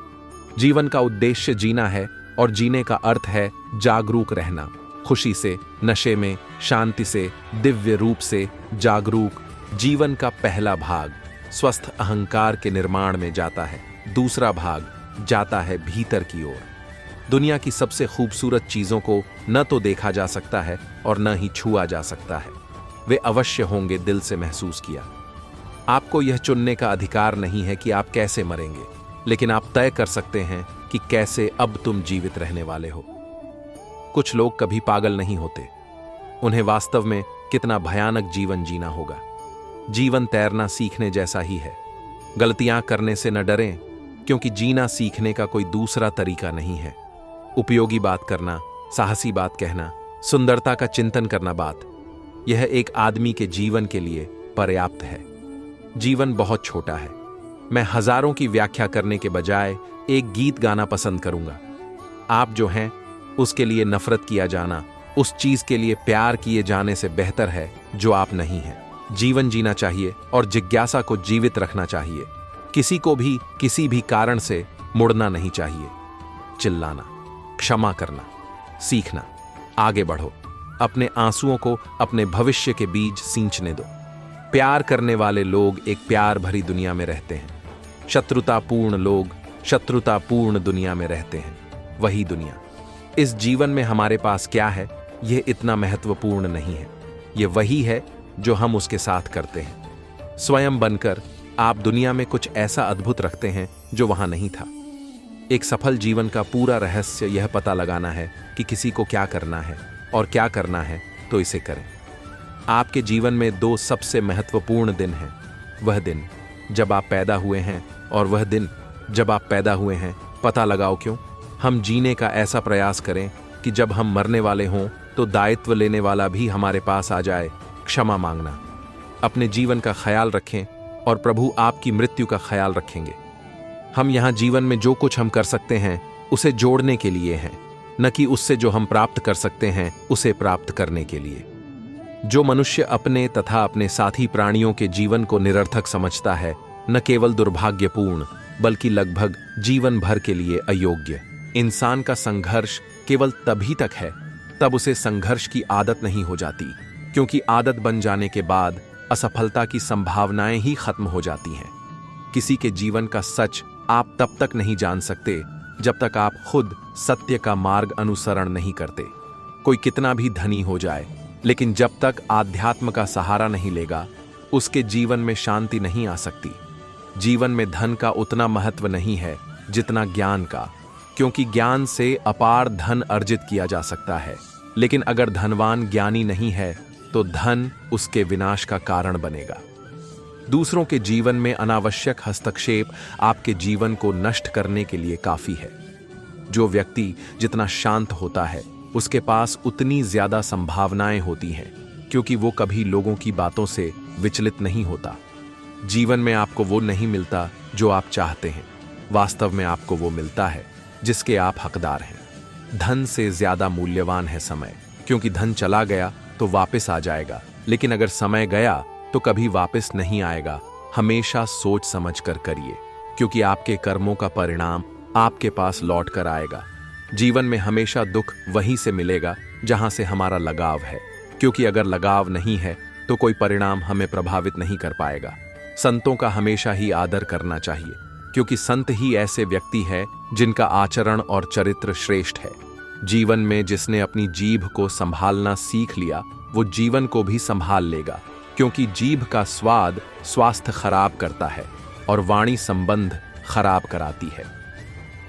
जीवन का उद्देश्य जीना है, और जीने का अर्थ है जागरूक रहना, खुशी से, नशे में, शांति से, दिव्य रूप से जागरूक। जीवन का पहला भाग स्वस्थ अहंकार के निर्माण में जाता है, दूसरा भाग जाता है भीतर की ओर। दुनिया की सबसे खूबसूरत चीजों को न तो देखा जा सकता है और न ही छुआ जा सकता है। वे अवश्य होंगे दिल से महसूस किया। आपको यह चुनने का अधिकार नहीं है कि आप कैसे मरेंगे, लेकिन आप तय कर सकते हैं कि कैसे अब तुम जीवित रहने वाले हो। कुछ लोग कभी पागल नहीं होते। उन्हें वास्तव में कितना भयानक जीवन जीना होगा। जीवन तैरना सीखने जैसा ही है। गलतियां करने से न डरें, क्योंकि जीना सीखने का कोई दूसरा तरीका नहीं है। उपयोगी बात करना, साहसी बात कहना, सुंदरता का चिंतन करना बात, यह एक आदमी के जीवन के लिए पर्याप्त है। जीवन बहुत छोटा है। मैं हजारों की व्याख्या करने के बजाय एक गीत गाना पसंद करूंगा। आप जो हैं उसके लिए नफरत किया जाना उस चीज के लिए प्यार किए जाने से बेहतर है जो आप नहीं हैं। जीवन जीना चाहिए और जिज्ञासा को जीवित रखना चाहिए। किसी को भी किसी भी कारण से मुड़ना नहीं चाहिए। चिल्लाना, क्षमा करना, सीखना, आगे बढ़ो। अपने आंसुओं को अपने भविष्य के बीज सींचने दो। प्यार करने वाले लोग एक प्यार भरी दुनिया में रहते हैं। शत्रुतापूर्ण लोग शत्रुतापूर्ण दुनिया में रहते हैं। वही दुनिया। इस जीवन में हमारे पास क्या है, यह इतना महत्वपूर्ण नहीं है। यह वही है जो हम उसके साथ करते हैं। स्वयं बनकर आप दुनिया में कुछ ऐसा अद्भुत रखते हैं जो वहां नहीं था। एक सफल जीवन का पूरा रहस्य यह पता लगाना है कि किसी को क्या करना है, और क्या करना है तो इसे करें। आपके जीवन में दो सबसे महत्वपूर्ण दिन हैं। वह दिन जब आप पैदा हुए हैं और वह दिन जब आप पैदा हुए हैं। पता लगाओ क्यों। हम जीने का ऐसा प्रयास करें कि जब हम मरने वाले हों तो दायित्व लेने वाला भी हमारे पास आ जाए। क्षमा मांगना। अपने जीवन का ख्याल रखें और प्रभु आपकी मृत्यु का ख्याल रखेंगे। हम यहाँ जीवन में जो कुछ हम कर सकते हैं उसे जोड़ने के लिए हैं, न कि उससे जो हम प्राप्त कर सकते हैं उसे प्राप्त करने के लिए। जो मनुष्य अपने तथा अपने साथी प्राणियों के जीवन को निरर्थक समझता है, न केवल दुर्भाग्यपूर्ण बल्कि लगभग जीवन भर के लिए अयोग्य। इंसान का संघर्ष केवल तभी तक है तब उसे संघर्ष की आदत नहीं हो जाती, क्योंकि आदत बन जाने के बाद असफलता की संभावनाएं ही खत्म हो जाती हैं। किसी के जीवन का सच आप तब तक नहीं जान सकते जब तक आप खुद सत्य का मार्ग अनुसरण नहीं करते। कोई कितना भी धनी हो जाए, लेकिन जब तक आध्यात्म का सहारा नहीं लेगा, उसके जीवन में शांति नहीं आ सकती। जीवन में धन का उतना महत्व नहीं है जितना ज्ञान का, क्योंकि ज्ञान से अपार धन अर्जित किया जा सकता है। लेकिन अगर धनवान ज्ञानी नहीं है तो धन उसके विनाश का कारण बनेगा। दूसरों के जीवन में अनावश्यक हस्तक्षेप आपके जीवन को नष्ट करने के लिए काफी है। जो व्यक्ति जितना शांत होता है उसके पास उतनी ज्यादा संभावनाएं होती हैं, क्योंकि वो कभी लोगों की बातों से विचलित नहीं होता। जीवन में आपको वो नहीं मिलता जो आप चाहते हैं, वास्तव में आपको वो मिलता है जिसके आप हकदार हैं। धन से ज्यादा मूल्यवान है समय, क्योंकि धन चला गया तो वापस आ जाएगा, लेकिन अगर समय गया तो कभी वापस नहीं आएगा। हमेशा सोच समझ कर करिए, क्योंकि आपके कर्मों का परिणाम आपके पास लौट कर आएगा। जीवन में हमेशा दुख वहीं से मिलेगा जहां से हमारा लगाव है, क्योंकि अगर लगाव नहीं है तो कोई परिणाम हमें प्रभावित नहीं कर पाएगा। संतों का हमेशा ही आदर करना चाहिए, क्योंकि संत ही ऐसे व्यक्ति है जिनका आचरण और चरित्र श्रेष्ठ है। जीवन में जिसने अपनी जीभ को संभालना सीख लिया वो जीवन को भी संभाल लेगा, क्योंकि जीभ का स्वाद स्वास्थ्य खराब करता है और वाणी संबंध खराब कराती है।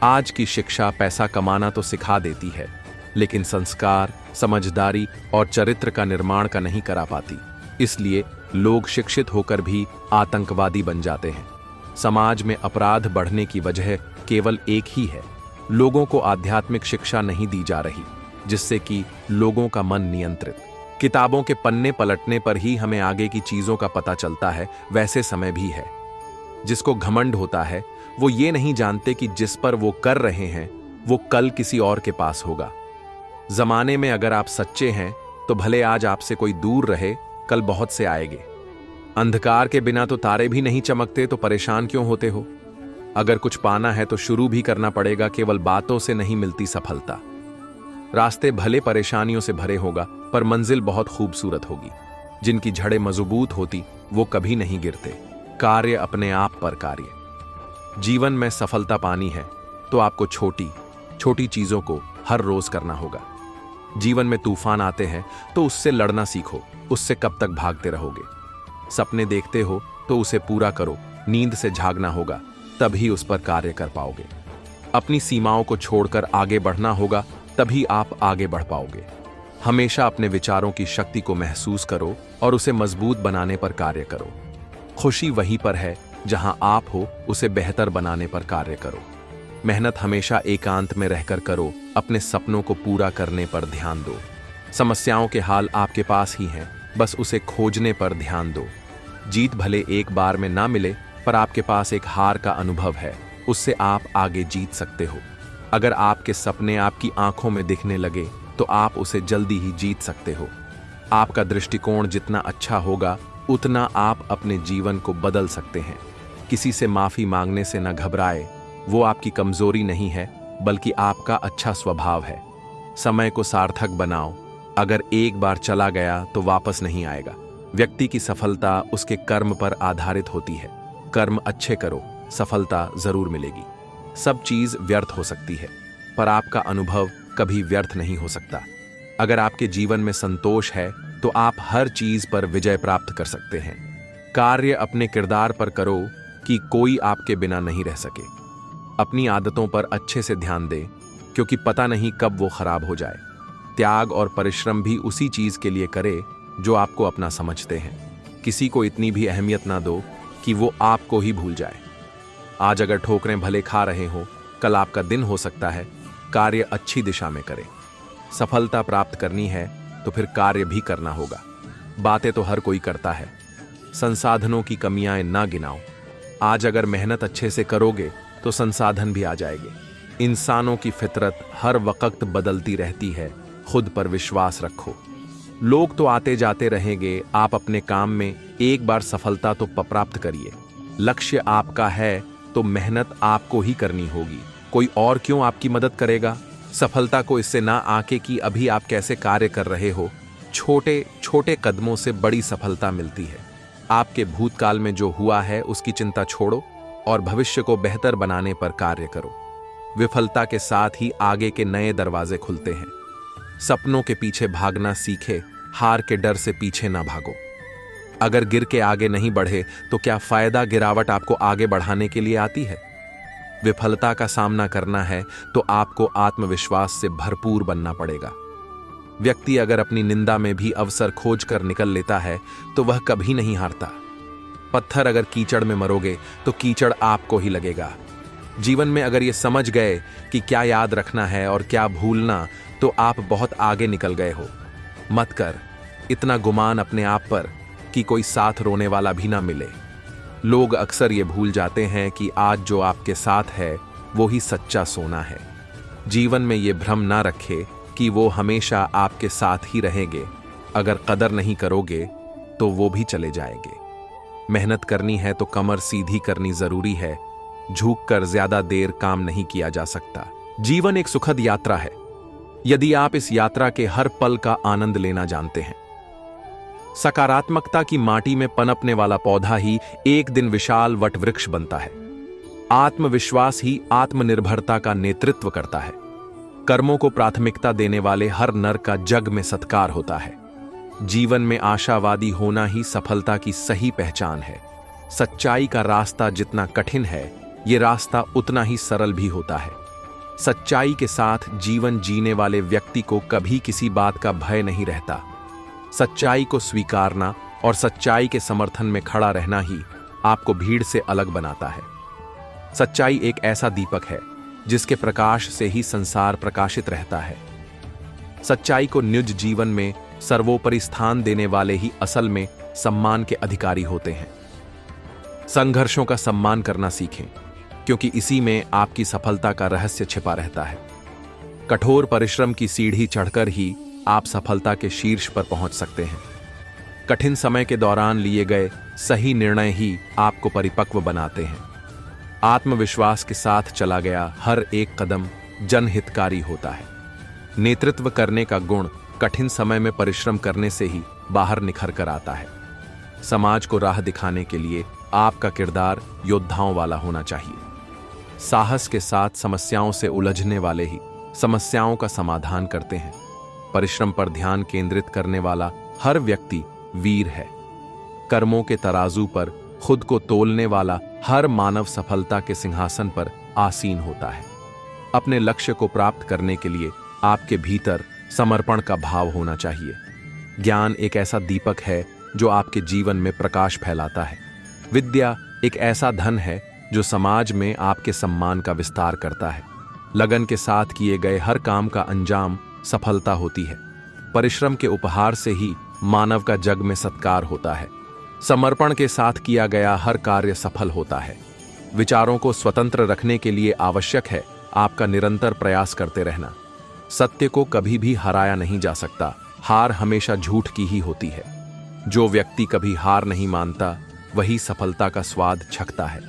आज की शिक्षा पैसा कमाना तो सिखा देती है, लेकिन संस्कार, समझदारी और चरित्र का निर्माण का नहीं करा पाती। इसलिए लोग शिक्षित होकर भी आतंकवादी बन जाते हैं। समाज में अपराध बढ़ने की वजह केवल एक ही है, लोगों को आध्यात्मिक शिक्षा नहीं दी जा रही, जिससे कि लोगों का मन नियंत्रित। किताबों के पन्ने पलटने पर ही हमें आगे की चीजों का पता चलता है, वैसे समय भी है। जिसको घमंड होता है वो ये नहीं जानते कि जिस पर वो कर रहे हैं वो कल किसी और के पास होगा। जमाने में अगर आप सच्चे हैं तो भले आज आपसे कोई दूर रहे, कल बहुत से आएंगे। अंधकार के बिना तो तारे भी नहीं चमकते, तो परेशान क्यों होते हो? अगर कुछ पाना है तो शुरू भी करना पड़ेगा, केवल बातों से नहीं मिलती सफलता। रास्ते भले परेशानियों से भरे होगा, पर मंजिल बहुत खूबसूरत होगी। जिनकी जड़ें मजबूत होती वो कभी नहीं गिरते। कार्य अपने आप पर कार्य। जीवन में सफलता पानी है तो आपको छोटी छोटी चीजों को हर रोज करना होगा। जीवन में तूफान आते हैं तो उससे लड़ना सीखो, उससे कब तक भागते रहोगे? सपने देखते हो तो उसे पूरा करो, नींद से जागना होगा, तभी उस पर कार्य कर पाओगे। अपनी सीमाओं को छोड़कर आगे बढ़ना होगा, तभी आप आगे बढ़ पाओगे। हमेशा अपने विचारों की शक्ति को महसूस करो और उसे मजबूत बनाने पर कार्य करो। खुशी वहीं पर है जहां आप हो, उसे बेहतर बनाने पर कार्य करो। मेहनत हमेशा एकांत में रहकर करो, अपने सपनों को पूरा करने पर ध्यान दो। समस्याओं के हाल आपके पास ही हैं, बस उसे खोजने पर ध्यान दो। जीत भले एक बार में ना मिले, पर आपके पास एक हार का अनुभव है, उससे आप आगे जीत सकते हो। अगर आपके सपने आपकी आंखों में दिखने लगे तो आप उसे जल्दी ही जीत सकते हो। आपका दृष्टिकोण जितना अच्छा होगा उतना आप अपने जीवन को बदल सकते हैं। किसी से माफी मांगने से न घबराए, वो आपकी कमजोरी नहीं है बल्कि आपका अच्छा स्वभाव है। समय को सार्थक बनाओ, अगर एक बार चला गया तो वापस नहीं आएगा। व्यक्ति की सफलता उसके कर्म पर आधारित होती है। कर्म अच्छे करो, सफलता जरूर मिलेगी। सब चीज व्यर्थ हो सकती है, पर आपका अनुभव कभी व्यर्थ नहीं हो सकता। अगर आपके जीवन में संतोष है तो आप हर चीज पर विजय प्राप्त कर सकते हैं। कार्य अपने किरदार पर करो कि कोई आपके बिना नहीं रह सके। अपनी आदतों पर अच्छे से ध्यान दें, क्योंकि पता नहीं कब वो खराब हो जाए। त्याग और परिश्रम भी उसी चीज के लिए करे जो आपको अपना समझते हैं। किसी को इतनी भी अहमियत ना दो कि वो आपको ही भूल जाए। आज अगर ठोकरें भले खा रहे हो, कल आपका दिन हो सकता है। कार्य अच्छी दिशा में करें। सफलता प्राप्त करनी है तो फिर कार्य भी करना होगा। बातें तो हर कोई करता है, संसाधनों की कमियां ना गिनाओ। आज अगर मेहनत अच्छे से करोगे तो संसाधन भी आ जाएंगे। इंसानों की फितरत हर वक्त बदलती रहती है, खुद पर विश्वास रखो। लोग तो आते जाते रहेंगे, आप अपने काम में एक बार सफलता तो प्राप्त करिए। लक्ष्य आपका है तो मेहनत आपको ही करनी होगी, कोई और क्यों आपकी मदद करेगा? सफलता को इससे ना आके कि अभी आप कैसे कार्य कर रहे हो। छोटे छोटे कदमों से बड़ी सफलता मिलती है। आपके भूतकाल में जो हुआ है उसकी चिंता छोड़ो और भविष्य को बेहतर बनाने पर कार्य करो। विफलता के साथ ही आगे के नए दरवाजे खुलते हैं। सपनों के पीछे भागना सीखे, हार के डर से पीछे ना भागो। अगर गिर के आगे नहीं बढ़े तो क्या फायदा? गिरावट आपको आगे बढ़ाने के लिए आती है। विफलता का सामना करना है तो आपको आत्मविश्वास से भरपूर बनना पड़ेगा। व्यक्ति अगर अपनी निंदा में भी अवसर खोज कर निकल लेता है तो वह कभी नहीं हारता। पत्थर अगर कीचड़ में मरोगे तो कीचड़ आपको ही लगेगा। जीवन में अगर ये समझ गए कि क्या याद रखना है और क्या भूलना, तो आप बहुत आगे निकल गए हो। मत कर इतना गुमान अपने आप पर कि कोई साथ रोने वाला भी ना मिले। लोग अक्सर ये भूल जाते हैं कि आज जो आपके साथ है वो ही सच्चा सोना है। जीवन में ये भ्रम ना रखे कि वो हमेशा आपके साथ ही रहेंगे। अगर कदर नहीं करोगे तो वो भी चले जाएंगे। मेहनत करनी है तो कमर सीधी करनी जरूरी है। झुककर ज्यादा देर काम नहीं किया जा सकता। जीवन एक सुखद यात्रा है, यदि आप इस यात्रा के हर पल का आनंद लेना जानते हैं। सकारात्मकता की माटी में पनपने वाला पौधा ही एक दिन विशाल वट वृक्ष बनता है। आत्मविश्वास ही आत्मनिर्भरता का नेतृत्व करता है। कर्मों को प्राथमिकता देने वाले हर नर का जग में सत्कार होता है। जीवन में आशावादी होना ही सफलता की सही पहचान है। सच्चाई का रास्ता जितना कठिन है, ये रास्ता उतना ही सरल भी होता है। सच्चाई के साथ जीवन जीने वाले व्यक्ति को कभी किसी बात का भय नहीं रहता। सच्चाई को स्वीकारना और सच्चाई के समर्थन में खड़ा रहना ही आपको भीड़ से अलग बनाता है। सच्चाई एक ऐसा दीपक है जिसके प्रकाश से ही संसार प्रकाशित रहता है। सच्चाई को निज जीवन में सर्वोपरि स्थान देने वाले ही असल में सम्मान के अधिकारी होते हैं। संघर्षों का सम्मान करना सीखें, क्योंकि इसी में आपकी सफलता का रहस्य छिपा रहता है। कठोर परिश्रम की सीढ़ी चढ़कर ही आप सफलता के शीर्ष पर पहुंच सकते हैं। कठिन समय के दौरान लिए गए सही निर्णय ही आपको परिपक्व बनाते हैं। आत्मविश्वास के साथ चला गया हर एक कदम जनहितकारी होता है। नेतृत्व करने का गुण कठिन समय में परिश्रम करने से ही बाहर निखर कर आता है। समाज को राह दिखाने के लिए आपका किरदार योद्धाओं वाला होना चाहिए। साहस के साथ समस्याओं से उलझने वाले ही समस्याओं का समाधान करते हैं। परिश्रम पर ध्यान केंद्रित करने वाला हर व्यक्ति वीर है। कर्मों के तराजू पर खुद को तोलने वाला हर मानव सफलता के सिंहासन पर आसीन होता है। अपने लक्ष्य को प्राप्त करने के लिए आपके भीतर समर्पण का भाव होना चाहिए। ज्ञान एक ऐसा दीपक है जो आपके जीवन में प्रकाश फैलाता है। विद्या एक ऐसा धन है जो समाज में आपके सम्मान का विस्तार करता है। लगन के साथ किए गए हर काम का अंजाम सफलता होती है। परिश्रम के उपहार से ही मानव का जग में सत्कार होता है। समर्पण के साथ किया गया हर कार्य सफल होता है। विचारों को स्वतंत्र रखने के लिए आवश्यक है आपका निरंतर प्रयास करते रहना। सत्य को कभी भी हराया नहीं जा सकता। हार हमेशा झूठ की ही होती है। जो व्यक्ति कभी हार नहीं मानता वही सफलता का स्वाद चखता है।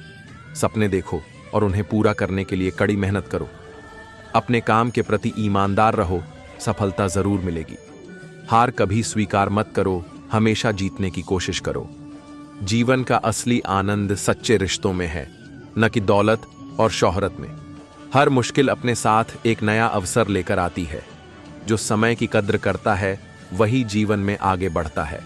सपने देखो और उन्हें पूरा करने के लिए कड़ी मेहनत करो। अपने काम के प्रति ईमानदार रहो, सफलता जरूर मिलेगी। हार कभी स्वीकार मत करो, हमेशा जीतने की कोशिश करो। जीवन का असली आनंद सच्चे रिश्तों में है, न कि दौलत और शोहरत में। हर मुश्किल अपने साथ एक नया अवसर लेकर आती है। जो समय की कद्र करता है वही जीवन में आगे बढ़ता है।